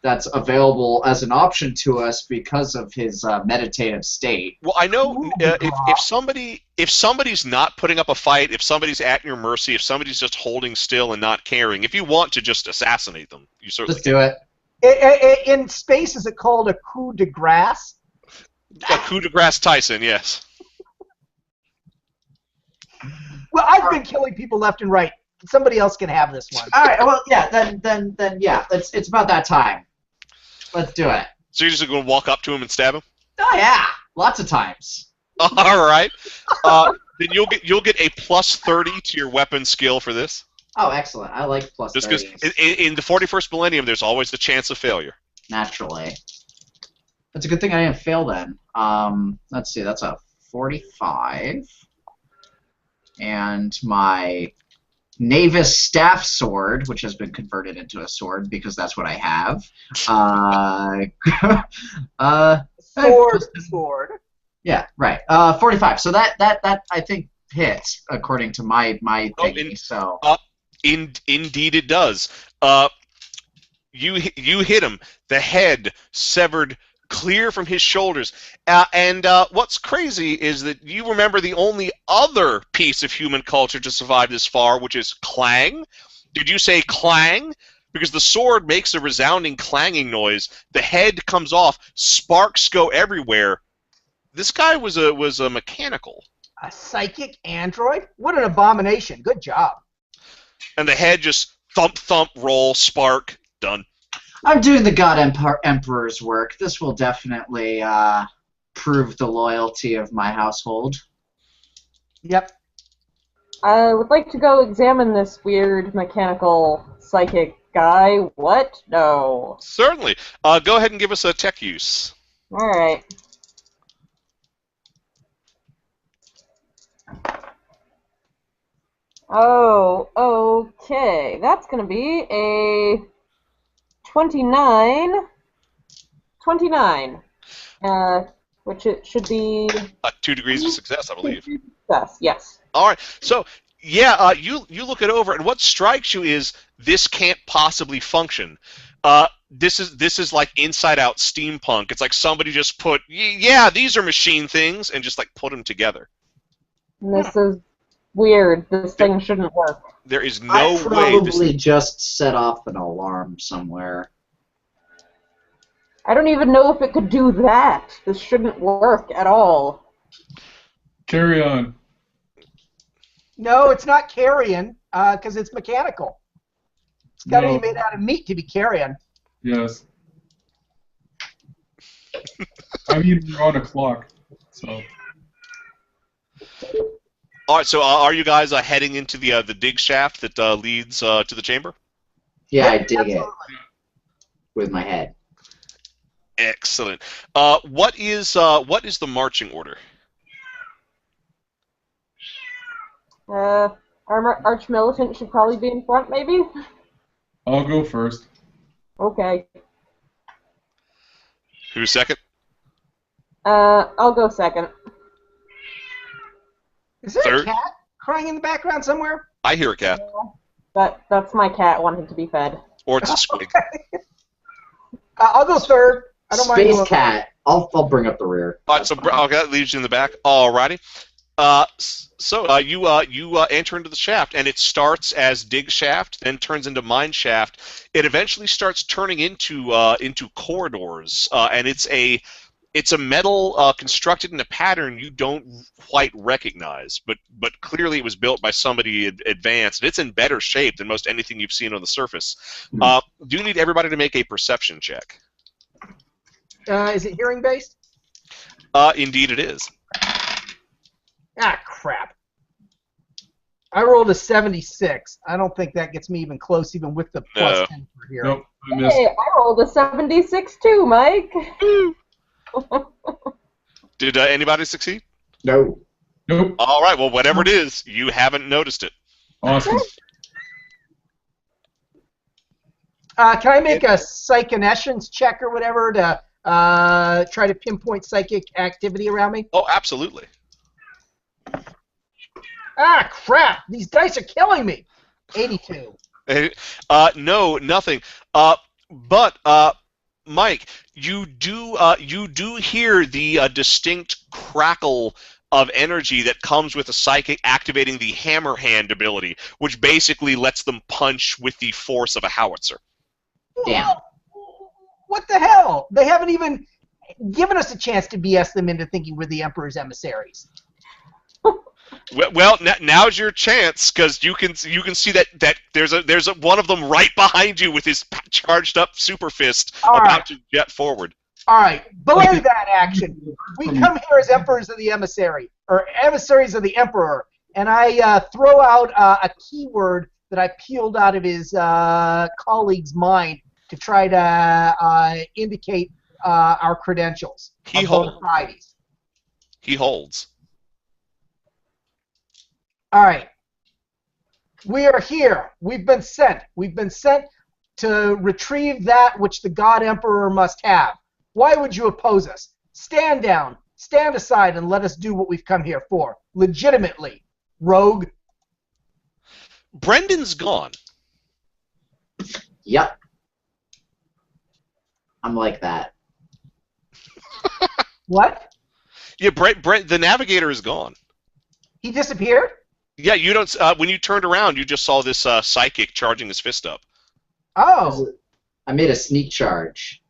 that's available as an option to us because of his meditative state. Well, I know if somebody's not putting up a fight, if somebody's at your mercy, if somebody's just holding still and not caring, if you want to just assassinate them, you certainly Just do it. In space, is it called a coup de grace? A coup de grace Tyson, yes. Well, I've been killing people left and right. Somebody else can have this one. All right. Well, yeah. Then yeah. It's about that time. Let's do it. So you're just going to walk up to him and stab him? Oh yeah, lots of times. All right. Then you'll get a plus 30 to your weapon skill for this. Oh, excellent. I like plus Just because 30s. in the 41st Millennium, there's always the chance of failure. Naturally. That's a good thing I didn't fail then. Let's see. That's a 45. And my Navis staff sword, which has been converted into a sword because that's what I have. Sword. Yeah, right. 45. So that I think hits according to my thingy. Indeed, it does. You hit him. The head severed clear from his shoulders. And what's crazy is that you remember the only other piece of human culture to survive this far, which is clang. Did you say clang? Because the sword makes a resounding clanging noise. The head comes off. Sparks go everywhere. This guy was a mechanical. A psychic android? What an abomination. Good job. And the head just thump, thump, roll, spark, done. I'm doing the God Emperor's work. This will definitely prove the loyalty of my household. Yep. I would like to go examine this weird mechanical psychic guy. What? No. Certainly. Go ahead and give us a tech use. Alright. Oh, okay. That's going to be a 29. 29. Which it should be... 2 degrees of success, I believe. Success, yes. All right. So, yeah, you look it over, and what strikes you is this can't possibly function. This is like inside-out steampunk. It's like somebody just put, yeah, these are machine things, and just like put them together. This is weird. This thing shouldn't work. There is no I way. probably just set off an alarm somewhere. I don't even know if it could do that. This shouldn't work at all. Carry on. No, it's not carrion, because it's mechanical. It's got to be made out of meat to be carrion. Yes. I mean, we're on a clock, so. All right. So, are you guys heading into the dig shaft that leads to the chamber? Yeah, I dig it with my head. Excellent. What is the marching order? Our arch-militant should probably be in front, maybe? I'll go first. Okay. Who's second? I'll go second. Is there Third. a cat crying in the background somewhere? I hear a cat. That's my cat wanting to be fed. Or it's a squig. I'll go third. I don't mind Space going cat. I'll bring up the rear. All right, so okay, that leaves you in the back. Alrighty. So you enter into the shaft, and it starts as dig shaft, then turns into mine shaft. It eventually starts turning into corridors, and it's a metal constructed in a pattern you don't quite recognize, but clearly it was built by somebody advanced, and it's in better shape than most anything you've seen on the surface. Do you need everybody to make a perception check? Is it hearing based? Indeed, it is. Ah, crap. I rolled a 76. I don't think that gets me even close, even with the plus No. 10 for hearing. Nope, I missed. Hey, I rolled a 76 too, Mike. Did anybody succeed? No. Nope. All right. Well, whatever it is, you haven't noticed it. Awesome. Can I make a psychonescence check or whatever to try to pinpoint psychic activity around me? Oh, absolutely. Ah, crap! These dice are killing me. 82. No, nothing. But Mike, you do hear the distinct crackle of energy that comes with a psychic activating the hammer hand ability, which basically lets them punch with the force of a howitzer. Damn. What the hell? They haven't even given us a chance to BS them into thinking we're the Emperor's emissaries. Well, now's your chance, because you can see that there's one of them right behind you with his charged up super fist about to jet forward. All right, belay that action. We come here as Emperors of the Emissary, or Emissaries of the Emperor, and I throw out a keyword that I peeled out of his colleague's mind to try to indicate our credentials. He holds. He holds. All right. We are here. We've been sent. We've been sent to retrieve that which the God Emperor must have. Why would you oppose us? Stand down. Stand aside and let us do what we've come here for. Legitimately. Rogue. Brendan's gone. Yep. I'm like that. What? Yeah, Brent, the navigator is gone. He disappeared? Yeah, you don't. When you turned around, you just saw this psychic charging his fist up. Oh. I made a sneak charge.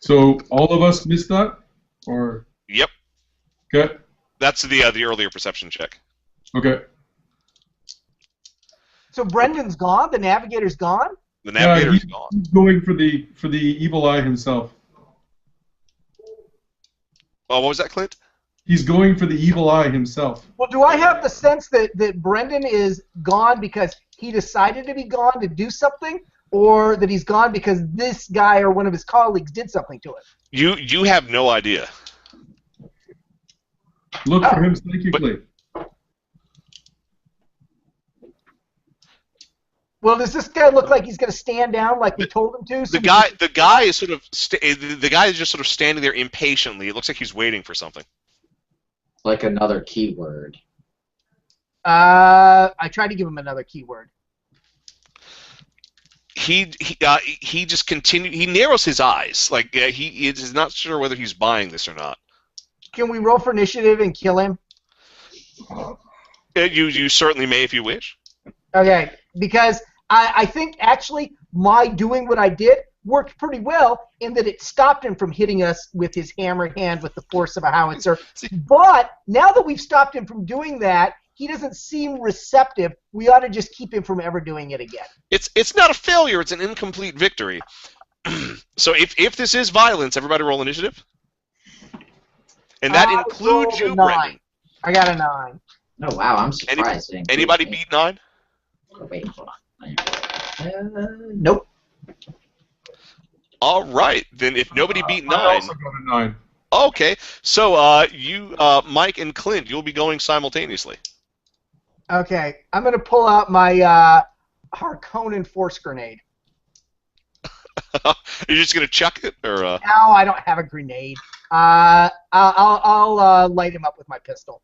So all of us missed that, or? Yep. Okay. That's the earlier perception check. Okay. So Brendan's gone. The navigator's gone. The navigator's gone. He's going for the evil eye himself. Oh, what was that, Clint? He's going for the evil eye himself. Well, do I have the sense that Brendan is gone because he decided to be gone to do something, or that he's gone because this guy or one of his colleagues did something to him? You have no idea. Look for him psychically. Well, does this guy look like he's going to stand down like we told him to? So The guy is sort of the guy is just sort of standing there impatiently. It looks like he's waiting for something. Like another keyword. I tried to give him another keyword. He just continue. He narrows his eyes. Like he is not sure whether he's buying this or not. Can we roll for initiative and kill him? You certainly may if you wish. Okay, because I think actually my doing what I did worked pretty well in that it stopped him from hitting us with his hammer hand with the force of a howitzer. But now that we've stopped him from doing that, he doesn't seem receptive. We ought to just keep him from ever doing it again. It's not a failure. It's an incomplete victory. So if this is violence, everybody roll initiative. And that includes you, Brendan. I got a 9. Oh, wow, I'm surprised. Anybody beat 9? Oh, wait, hold on. Nope. All right, then if nobody beat 9... I also got a 9. Okay, so you, Mike and Clint, you'll be going simultaneously. Okay, I'm going to pull out my Harkonnen Force Grenade. You're just going to chuck it? Or, No, I don't have a grenade. I'll light him up with my pistol.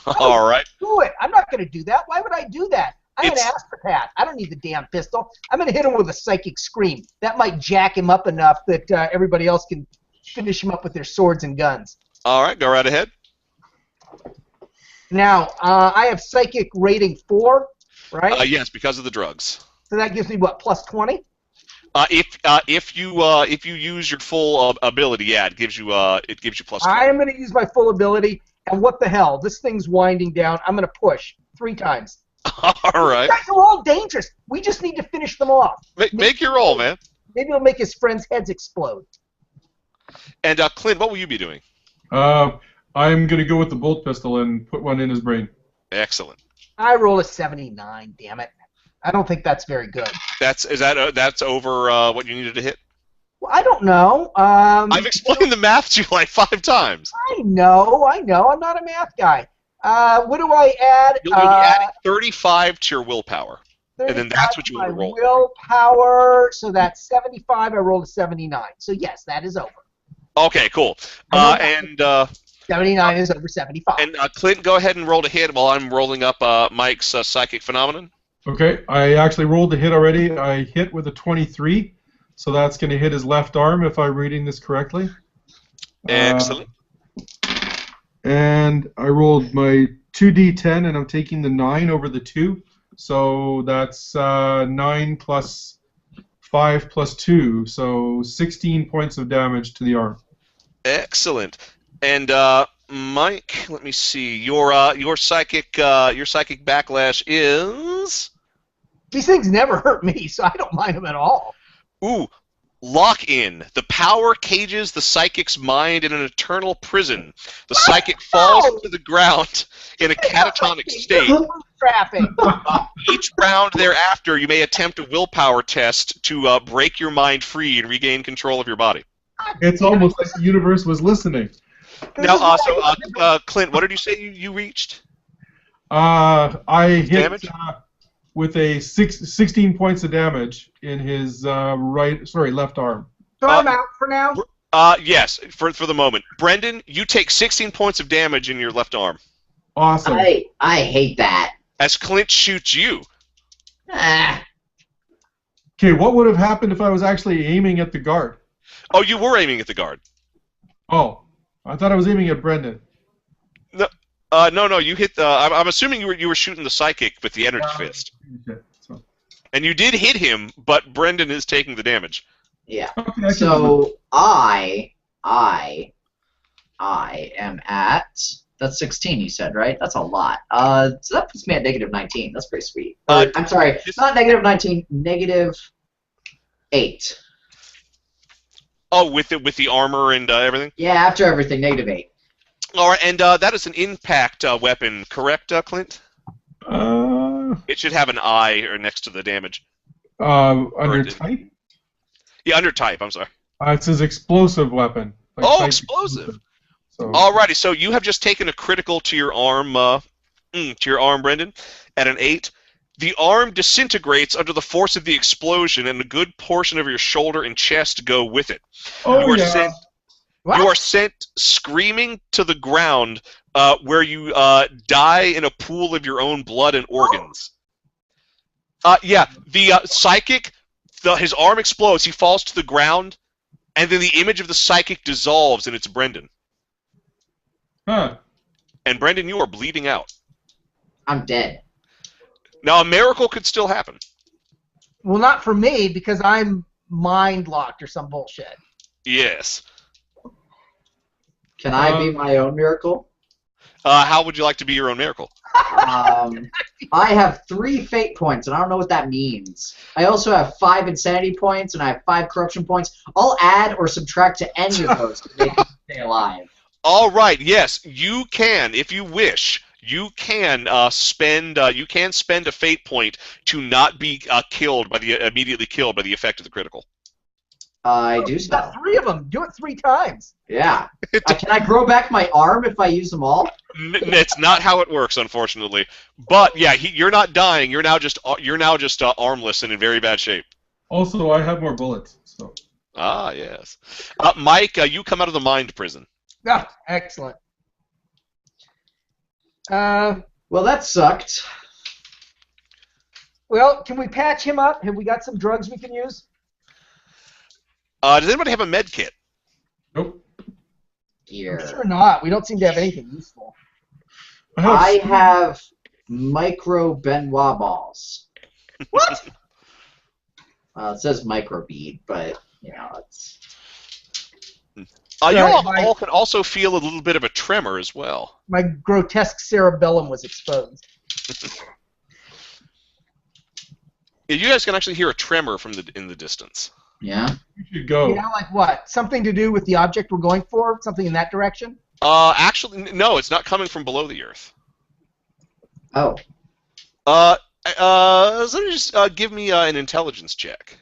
All right. Do it. I'm not going to do that. Why would I do that? I'm an astropath. I don't need the damn pistol. I'm going to hit him with a psychic scream. That might jack him up enough that everybody else can finish him up with their swords and guns. All right, go right ahead. Now, I have psychic rating 4, right? Yes, because of the drugs. So that gives me what, plus 20? If you use your full ability, yeah, it gives you plus 20. I am going to use my full ability, and what the hell? This thing's winding down. I'm going to push 3 times. All right. You guys are all dangerous. We just need to finish them off. Make your roll, man. Maybe it'll make his friends' heads explode. And Clint, what will you be doing? I'm going to go with the bolt pistol and put one in his brain. Excellent. I roll a 79. Damn it. I don't think that's very good. That's over what you needed to hit? Well, I don't know. I've explained the math to you like 5 times. I know. I'm not a math guy. What do I add? You'll be adding 35 to your willpower, and then that's what you will roll. Willpower, so that's 75. I rolled a 79. So yes, that is over. Okay, cool. 79 is over 75. And Clint, go ahead and roll to hit while I'm rolling up Mike's psychic phenomenon. Okay, I actually rolled the hit already. I hit with a 23, So that's going to hit his left arm if I'm reading this correctly. Excellent. And I rolled my 2d10, and I'm taking the 9 over the 2. So that's 9 plus 5 plus 2. So 16 points of damage to the arm. Excellent. And Mike, let me see. Your psychic backlash is These things never hurt me, so I don't mind them at all. lock in. The power cages the psychic's mind in an eternal prison. The psychic falls to the ground in a catatonic state. Trapping. Each round thereafter, you may attempt a willpower test to break your mind free and regain control of your body. It's almost like the universe was listening. Now, Clint, what did you say you reached? I hit Damage? With a 16 points of damage in his left arm. So I'm out for now. Yes, for the moment. Brendan, you take 16 points of damage in your left arm. Awesome. I hate that. As Clint shoots you. Ah. Okay, what would have happened if I was actually aiming at the guard? Oh, you were aiming at the guard. Oh, I thought I was aiming at Brendan. No, you hit the. I'm assuming you were shooting the psychic with the energy fist. Okay, so. And you did hit him, but Brendan is taking the damage. Yeah. Okay, So I am at. That's 16, you said, right? That's a lot. So that puts me at negative 19. That's pretty sweet. I'm sorry, it's not negative 19, negative 8. Oh, with the armor and everything. Yeah, after everything, negative 8. All right, and that is an impact weapon, correct, Clint? It should have an I or next to the damage. Under type? Yeah, under type. I'm sorry. It says explosive weapon. Like Oh, type explosive. So. Alrighty, so you have just taken a critical to your arm, Brendan, at an 8. The arm disintegrates under the force of the explosion, and a good portion of your shoulder and chest go with it. Oh, you are yeah. You are sent screaming to the ground, where you die in a pool of your own blood and organs. The psychic, his arm explodes, he falls to the ground, and then the image of the psychic dissolves, and it's Brendan. Huh. And Brendan, you are bleeding out. I'm dead. Now, a miracle could still happen. Well, not for me, because I'm mind locked or some bullshit. Yes. Can I be my own miracle? How would you like to be your own miracle? I have 3 fate points, and I don't know what that means. I also have 5 insanity points, and I have 5 corruption points. I'll add or subtract to any of those to make me stay alive. All right. Yes, you can, if you wish. You can spend a fate point to not be immediately killed by the effect of the critical. I do so. Got 3 of them. Do it 3 times. Yeah. Can I grow back my arm if I use them all? It's not how it works, unfortunately. But yeah, you're not dying. You're now just armless and in very bad shape. Also, I have more bullets. So. Ah, yes. Mike, you come out of the mind prison. Ah, excellent. Well, that sucked. Well, can we patch him up? Have we got some drugs we can use? Does anybody have a med kit? Nope. Here. I'm sure not. We don't seem to have anything useful. I have micro Benoit balls. What? It says micro bead, but you know it's. You all can also feel a little bit of a tremor as well. My grotesque cerebellum was exposed. Yeah, you guys can actually hear a tremor in the distance. Yeah. You should go. Yeah, like what? Something to do with the object we're going for? Something in that direction? Actually, no, it's not coming from below the Earth. Oh. So just give me an intelligence check.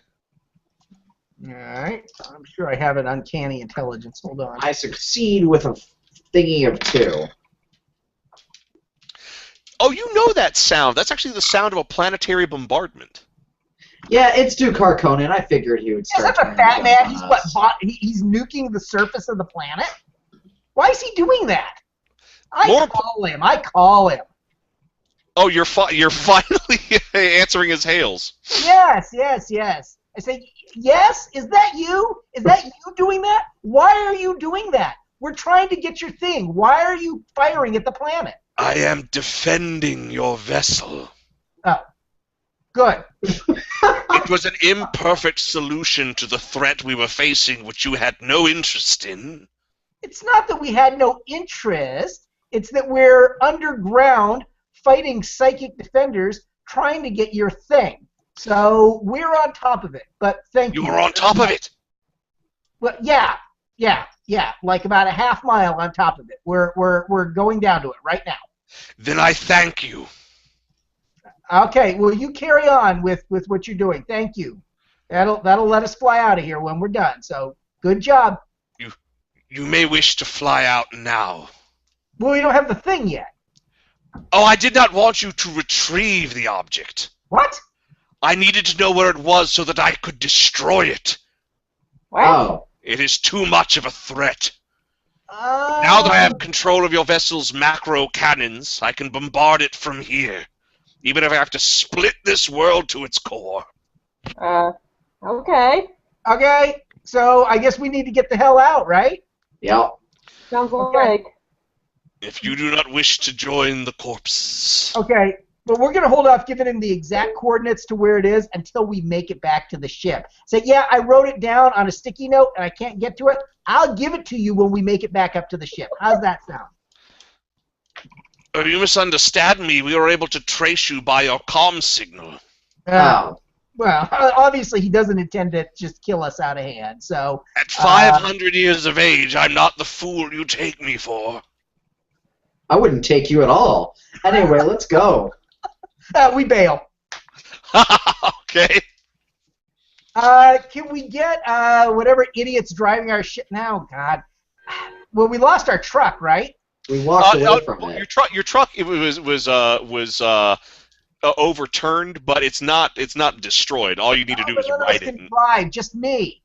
Alright. I'm sure I have an uncanny intelligence. Hold on. I succeed with a thingy of 2. Oh, you know that sound. That's actually the sound of a planetary bombardment. Yeah, it's Duke Harkonnen. I figured he would Yeah, start. such a fat man. He's he's nuking the surface of the planet? Why is he doing that? I call him. Oh, you're finally answering his hails. Yes. I say, Yes? Is that you? Is that you doing that? Why are you doing that? We're trying to get your thing. Why are you firing at the planet? I am defending your vessel. Oh, good. It was an imperfect solution to the threat we were facing, which you had no interest in. It's not that we had no interest. It's that we're underground fighting psychic defenders trying to get your thing. So we're on top of it. But thank you. You were on top of it. Well, yeah. Like about a half mile on top of it. We're going down to it right now. Then I thank you. Okay, well, you carry on with what you're doing. Thank you. That'll let us fly out of here when we're done. So good job. You may wish to fly out now. Well, we don't have the thing yet. Oh, I did not want you to retrieve the object. What? I needed to know where it was so that I could destroy it. What? Oh. It is too much of a threat. Now that I have control of your vessel's macro cannons, I can bombard it from here, even if I have to split this world to its core. Okay. Okay, so I guess we need to get the hell out, right? Yep. Sounds Okay. like. If you do not wish to join the corpses. Okay, but we're going to hold off giving him the exact coordinates to where it is until we make it back to the ship. Say, yeah, I wrote it down on a sticky note and I can't get to it. I'll give it to you when we make it back up to the ship. How's that sound? Oh, you misunderstand me. We were able to trace you by your comm signal. Oh. Well, obviously he doesn't intend to just kill us out of hand, so... At 500 years of age, I'm not the fool you take me for. I wouldn't take you at all. Anyway, let's go. We bail. Okay. Can we get whatever idiot's driving our ship now? God. Well, we lost our truck, right? We walked away from it. Your truck it was overturned, but it's not destroyed. All you need to do is ride it. Can drive, just me.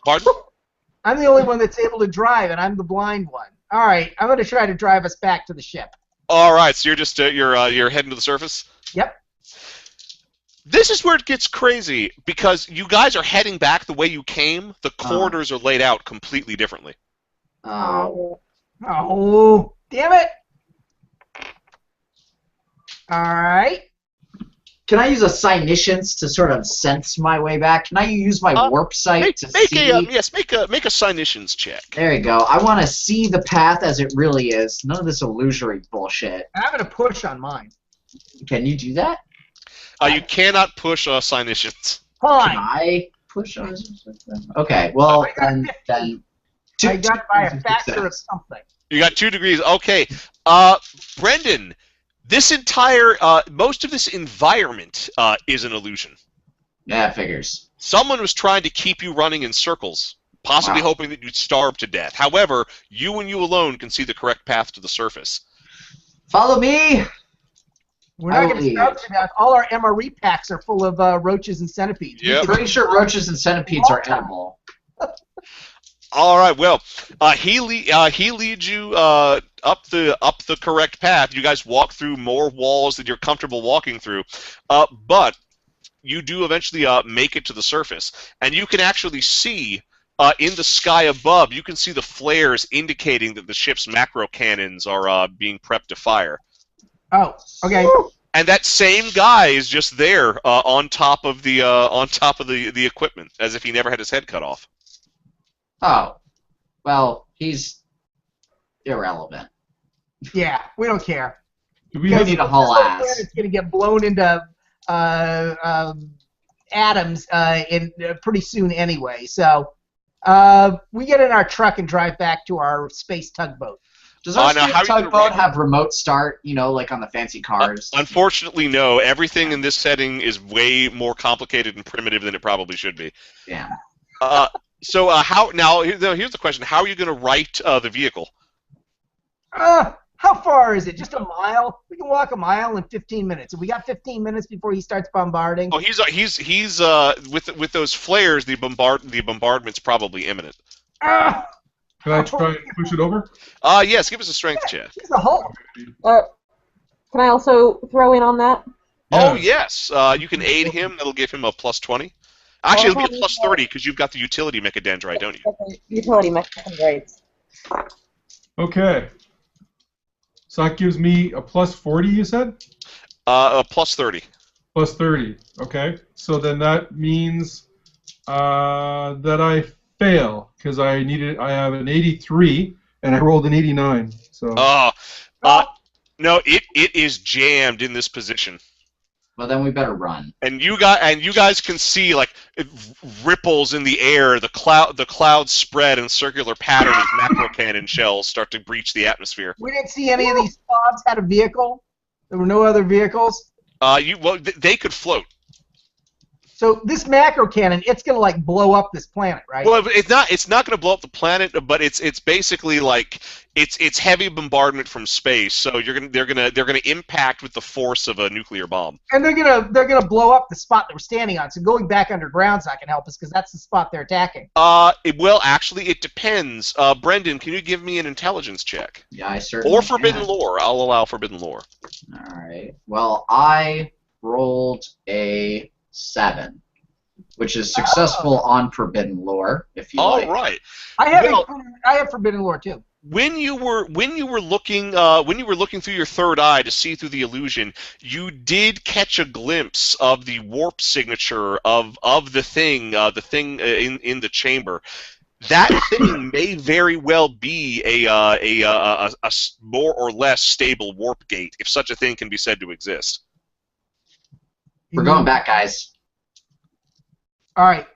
Pardon? I'm the only one that's able to drive, and I'm the blind one. All right, I'm going to try to drive us back to the ship. All right, so you're just you're heading to the surface. Yep. This is where it gets crazy because you guys are heading back the way you came. The corridors are laid out completely differently. Oh. Oh, damn it! All right. Can I use a Psyniscience to sort of sense my way back? Can I use my warp sight to see? Make a Psyniscience check. There you go. I want to see the path as it really is. None of this illusory bullshit. I'm going to push on mine. Can you do that? You cannot push Psyniscience. Fine. Can I push on? Okay. Well, then. I got by a factor of something. You got 2 degrees. Okay. Brendan, this entire most of this environment is an illusion. Yeah, figures. Someone was trying to keep you running in circles, possibly hoping that you'd starve to death. However, you and you alone can see the correct path to the surface. Follow me. We're not going to starve to death. All our MRE packs are full of roaches and centipedes. Yep. I'm pretty sure roaches and centipedes are edible. All right. Well, he leads you up the correct path. You guys walk through more walls that you're comfortable walking through, but you do eventually make it to the surface, and you can actually see in the sky above. You can see the flares indicating that the ship's macro cannons are being prepped to fire. Oh, okay. And that same guy is just there on top of the equipment, as if he never had his head cut off. Oh, well, he's irrelevant. Yeah, we don't care. We don't need a whole ass. It's going to get blown into atoms pretty soon anyway. So we get in our truck and drive back to our space tugboat. Does our tugboat have remote start, like on the fancy cars? Unfortunately, no. Everything in this setting is way more complicated and primitive than it probably should be. Yeah. So here's the question: how are you going to right the vehicle? How far is it? Just a mile? We can walk a mile in 15 minutes. Have we got 15 minutes before he starts bombarding? Oh, he's with those flares. The bombardment's probably imminent. Can I try and push it over? Yes. Give us a strength check. He's a Hulk. Can I also throw in on that? Oh yes. You can aid him. That'll give him a +20. Actually, it'll be a plus 30 because you've got the utility mechadendrite, don't you? Utility mechadendrites. Okay. So that gives me a plus 40, you said? A plus 30. Plus 30. Okay. So then that means that I fail because I have an 83 and I rolled an 89. So. No, it is jammed in this position. Well, then we better run. And you guys can see like ripples in the air. The clouds spread in circular pattern as macro cannon shells start to breach the atmosphere. We didn't see any of these pods had a vehicle. There were no other vehicles. They could float. So this macro cannon, it's gonna like blow up this planet, right? Well, it's not going to blow up the planet, but it's basically like it's heavy bombardment from space. So they're gonna impact with the force of a nuclear bomb. And they're gonna blow up the spot that we're standing on. So going back underground's not gonna help us because that's the spot they're attacking. It depends. Brendan, can you give me an intelligence check? Yeah, I certainly Or forbidden can. lore. I'll allow forbidden lore. All right. Well, I rolled a 7, which is successful on forbidden lore. If you All like. right. I have forbidden lore too. When you were looking through your third eye to see through the illusion, you did catch a glimpse of the warp signature of the thing in the chamber. That thing may very well be a more or less stable warp gate, if such a thing can be said to exist. We're going back, guys. All right,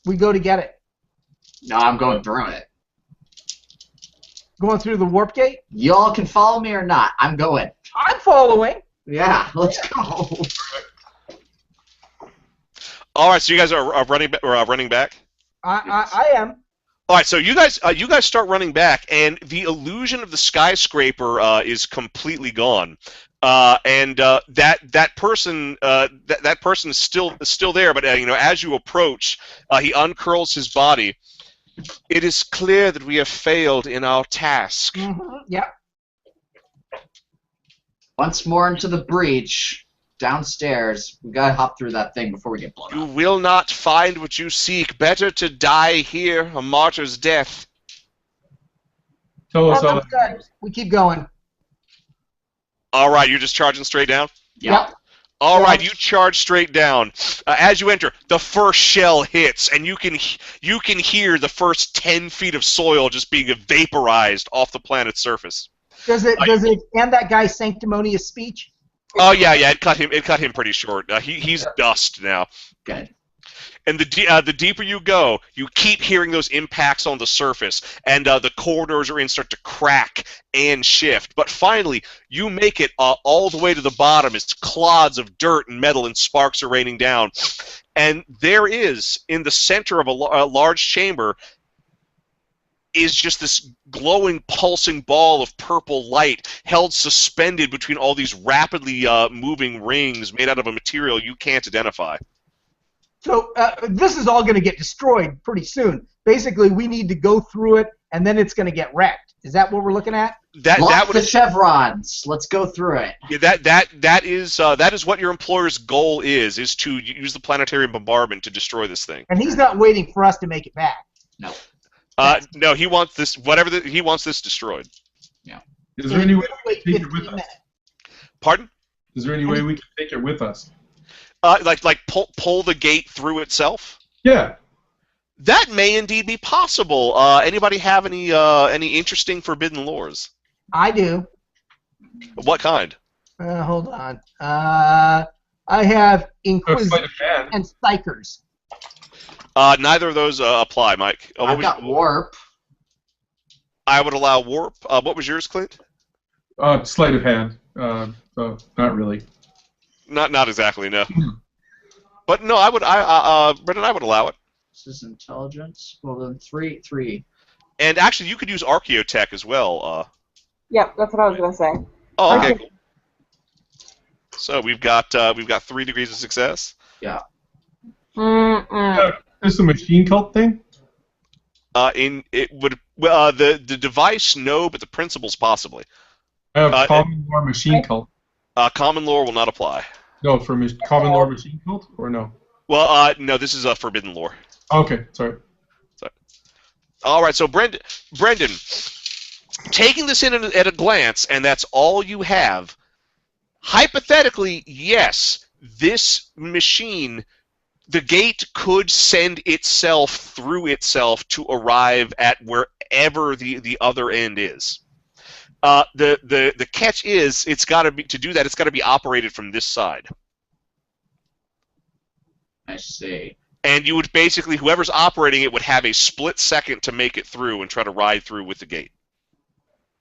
we go to get it. No, I'm going through it. Going through the warp gate. Y'all can follow me or not. I'm going. I'm following. Yeah, let's go. All right, so you guys are running back. I am. All right, so you guys start running back, and the illusion of the skyscraper is completely gone. That person is still there, but as you approach, he uncurls his body. It is clear that we have failed in our task. Mm-hmm. Yep. Once more into the breach, downstairs. We gotta hop through that thing before we get blown You up. will not find what you seek. Better to die here, a martyr's death. Tell us how. That's good. We keep going. All right, you're just charging straight down? Yep. All right, you charge straight down. As you enter, the first shell hits, and you can hear the first 10 feet of soil just being vaporized off the planet's surface. Does it end that guy's sanctimonious speech? Oh yeah, it cut him pretty short. He's dust now. Good. And the deeper you go, you keep hearing those impacts on the surface, and the corridors you're in start to crack and shift. But finally, you make it all the way to the bottom. It's clods of dirt and metal, and sparks are raining down. And there is, in the center of a large chamber, is just this glowing, pulsing ball of purple light held suspended between all these rapidly moving rings made out of a material you can't identify. So this is all going to get destroyed pretty soon. Basically, we need to go through it, and then it's going to get wrecked. Is that what we're looking at? Lock the chevrons. Let's go through it. Yeah, that is what your employer's goal is to use the planetary bombardment to destroy this thing. And he's not waiting for us to make it back. No. No, he wants this. He wants this destroyed. Yeah. Is there any way we can take it with us? Pardon? Is there any way we can take it with us? Like pull the gate through itself? Yeah. That may indeed be possible. Anybody have any interesting forbidden lores? I do. What kind? Hold on. I have Inquisition and Psychers. Neither of those apply, Mike. I've got warp. I would allow warp. What was yours, Clint? Sleight of hand. So not really. Not exactly, no. But no, Brendan, I would allow it. This is intelligence. Well, then three. And actually, you could use Archaeotech as well. Yep, that's what I was gonna say. Oh, okay. Cool. So we've got 3 degrees of success. Yeah. Is the machine cult thing? The device, no, but the principles possibly. I have common lore machine cult. Common lore will not apply. No, for common lore machine cult or no? Well, no, this is a forbidden lore. Okay, sorry. All right, so Brendan, taking this in at a glance, and that's all you have. Hypothetically, yes, this machine, the gate could send itself through itself to arrive at wherever the other end is. The catch is it's got to be to do that. It's got to be operated from this side. I see. And you would basically, whoever's operating it would have a split second to make it through and try to ride through with the gate.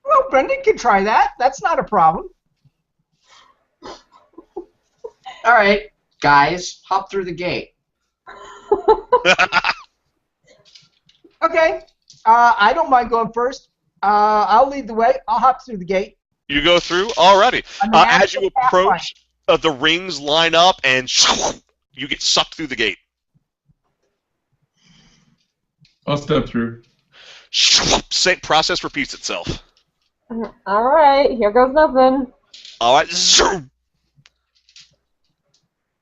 Well, Brendan can try that. That's not a problem. All right, guys, hop through the gate. Okay. I don't mind going first. I'll lead the way. I'll hop through the gate. You go through? Alrighty. As you approach, pathfinder. the rings line up and you get sucked through the gate. I'll step through. Same process repeats itself. All right, here goes nothing. All right. Zoom.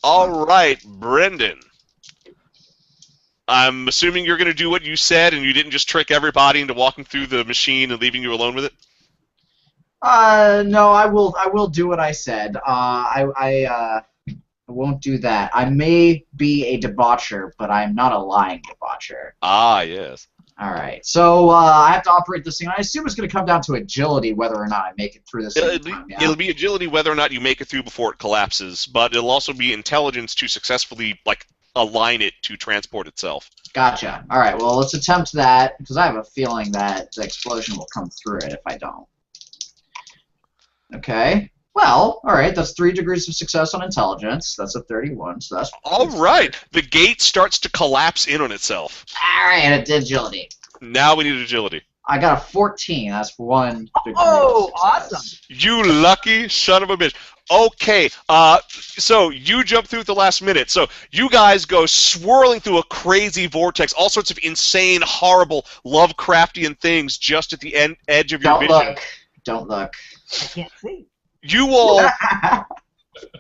All right, Brendan. I'm assuming you're going to do what you said and you didn't just trick everybody into walking through the machine and leaving you alone with it? No, I will do what I said. I won't do that. I may be a debaucher, but I'm not a lying debaucher. Ah, yes. All right. So I have to operate this thing. I assume it's going to come down to agility whether or not I make it through this. It'll be agility whether or not you make it through before it collapses, but it'll also be intelligence to successfully align it to transport itself. Gotcha. All right. Well, let's attempt that because I have a feeling that the explosion will come through it if I don't. Okay. Well, all right. That's 3 degrees of success on intelligence. That's a 31. So that's all right. The gate starts to collapse in on itself. All right. It did agility. Now we need agility. I got a 14. That's 1 degree. Oh, of success. awesome. You lucky son of a bitch. Okay, so you jump through at the last minute. So you guys go swirling through a crazy vortex, all sorts of insane, horrible, Lovecraftian things just at the edge of your vision. Don't look. I can't see. You all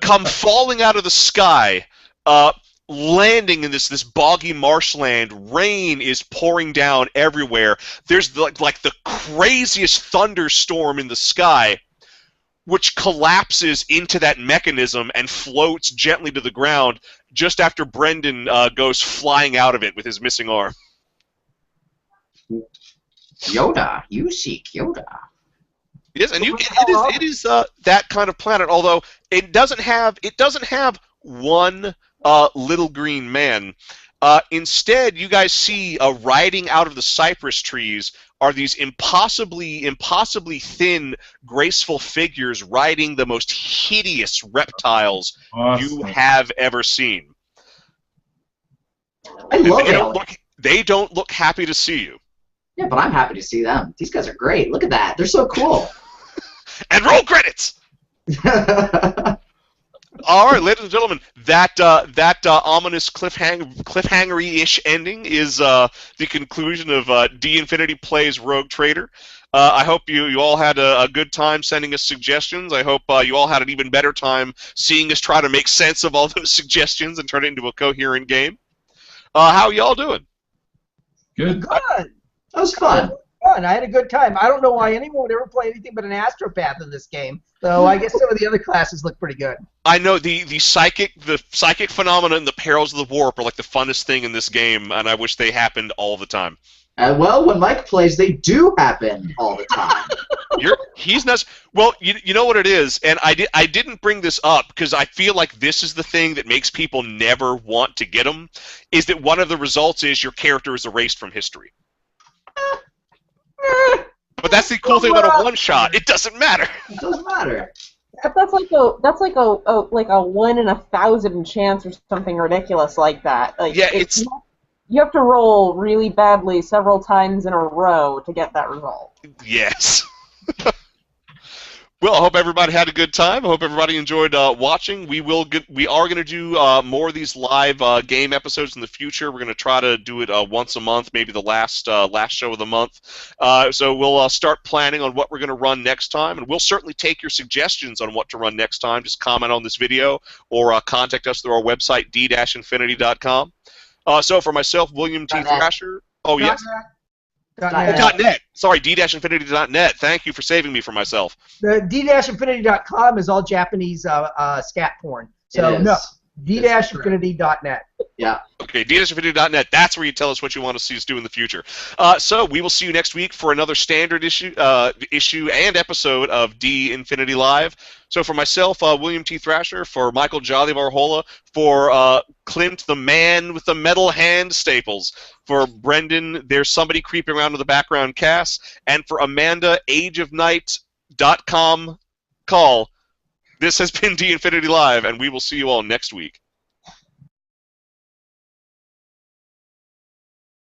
come falling out of the sky, landing in this boggy marshland. Rain is pouring down everywhere. There's like the craziest thunderstorm in the sky, which collapses into that mechanism and floats gently to the ground just after Brendan goes flying out of it with his missing arm. Yoda, you seek Yoda. Yes, and it is that kind of planet. Although it doesn't have one little green man. Instead, you guys see riding out of the cypress trees are these impossibly thin, graceful figures riding the most hideous reptiles you have ever seen. I love it. They don't look happy to see you. Yeah, but I'm happy to see them. These guys are great. Look at that. They're so cool. And roll credits! All right, ladies and gentlemen, that ominous cliffhanger-ish ending is the conclusion of D Infinity Plays Rogue Trader. I hope you all had a good time sending us suggestions. I hope you all had an even better time seeing us try to make sense of all those suggestions and turn it into a coherent game. How are y'all doing? Good. Good. That was fun. Fun. I had a good time. I don't know why anyone would ever play anything but an astropath in this game. So I guess some of the other classes look pretty good. I know the psychic phenomena and the perils of the warp are like the funnest thing in this game, and I wish they happened all the time. Well, when Mike plays, they do happen all the time. He's nuts. Well, you know what it is, and I didn't bring this up because I feel like this is the thing that makes people never want to get them, is that one of the results is your character is erased from history. But that's the cool thing about a one-shot. It doesn't matter. It doesn't matter. That's like a 1 in 1,000 chance or something ridiculous like that. Like, yeah, you have to roll really badly several times in a row to get that result. Yes. Well, I hope everybody had a good time. I hope everybody enjoyed watching. We are going to do more of these live game episodes in the future. We're going to try to do it once a month, maybe the last show of the month. So we'll start planning on what we're going to run next time, and we'll certainly take your suggestions on what to run next time. Just comment on this video or contact us through our website, d-infinity.com. So for myself, William T. Thrasher. Oh, yes. .net. Sorry, d-infinity.net. Thank you for saving me from myself. The d-infinity.com is all Japanese scat porn. So no, d-infinity.net. Yeah. Okay, d-infinity.net. That's where you tell us what you want to see us do in the future. So we will see you next week for another standard issue and episode of D Infinity Live. So for myself, William T. Thrasher, for Michael Jolly Varhola, for Clint, the man with the metal hand staples, for Brendan, there's somebody creeping around in the background, Cass, and for Amanda, ageofnight.com, Kahl. This has been D Infinity Live, and we will see you all next week.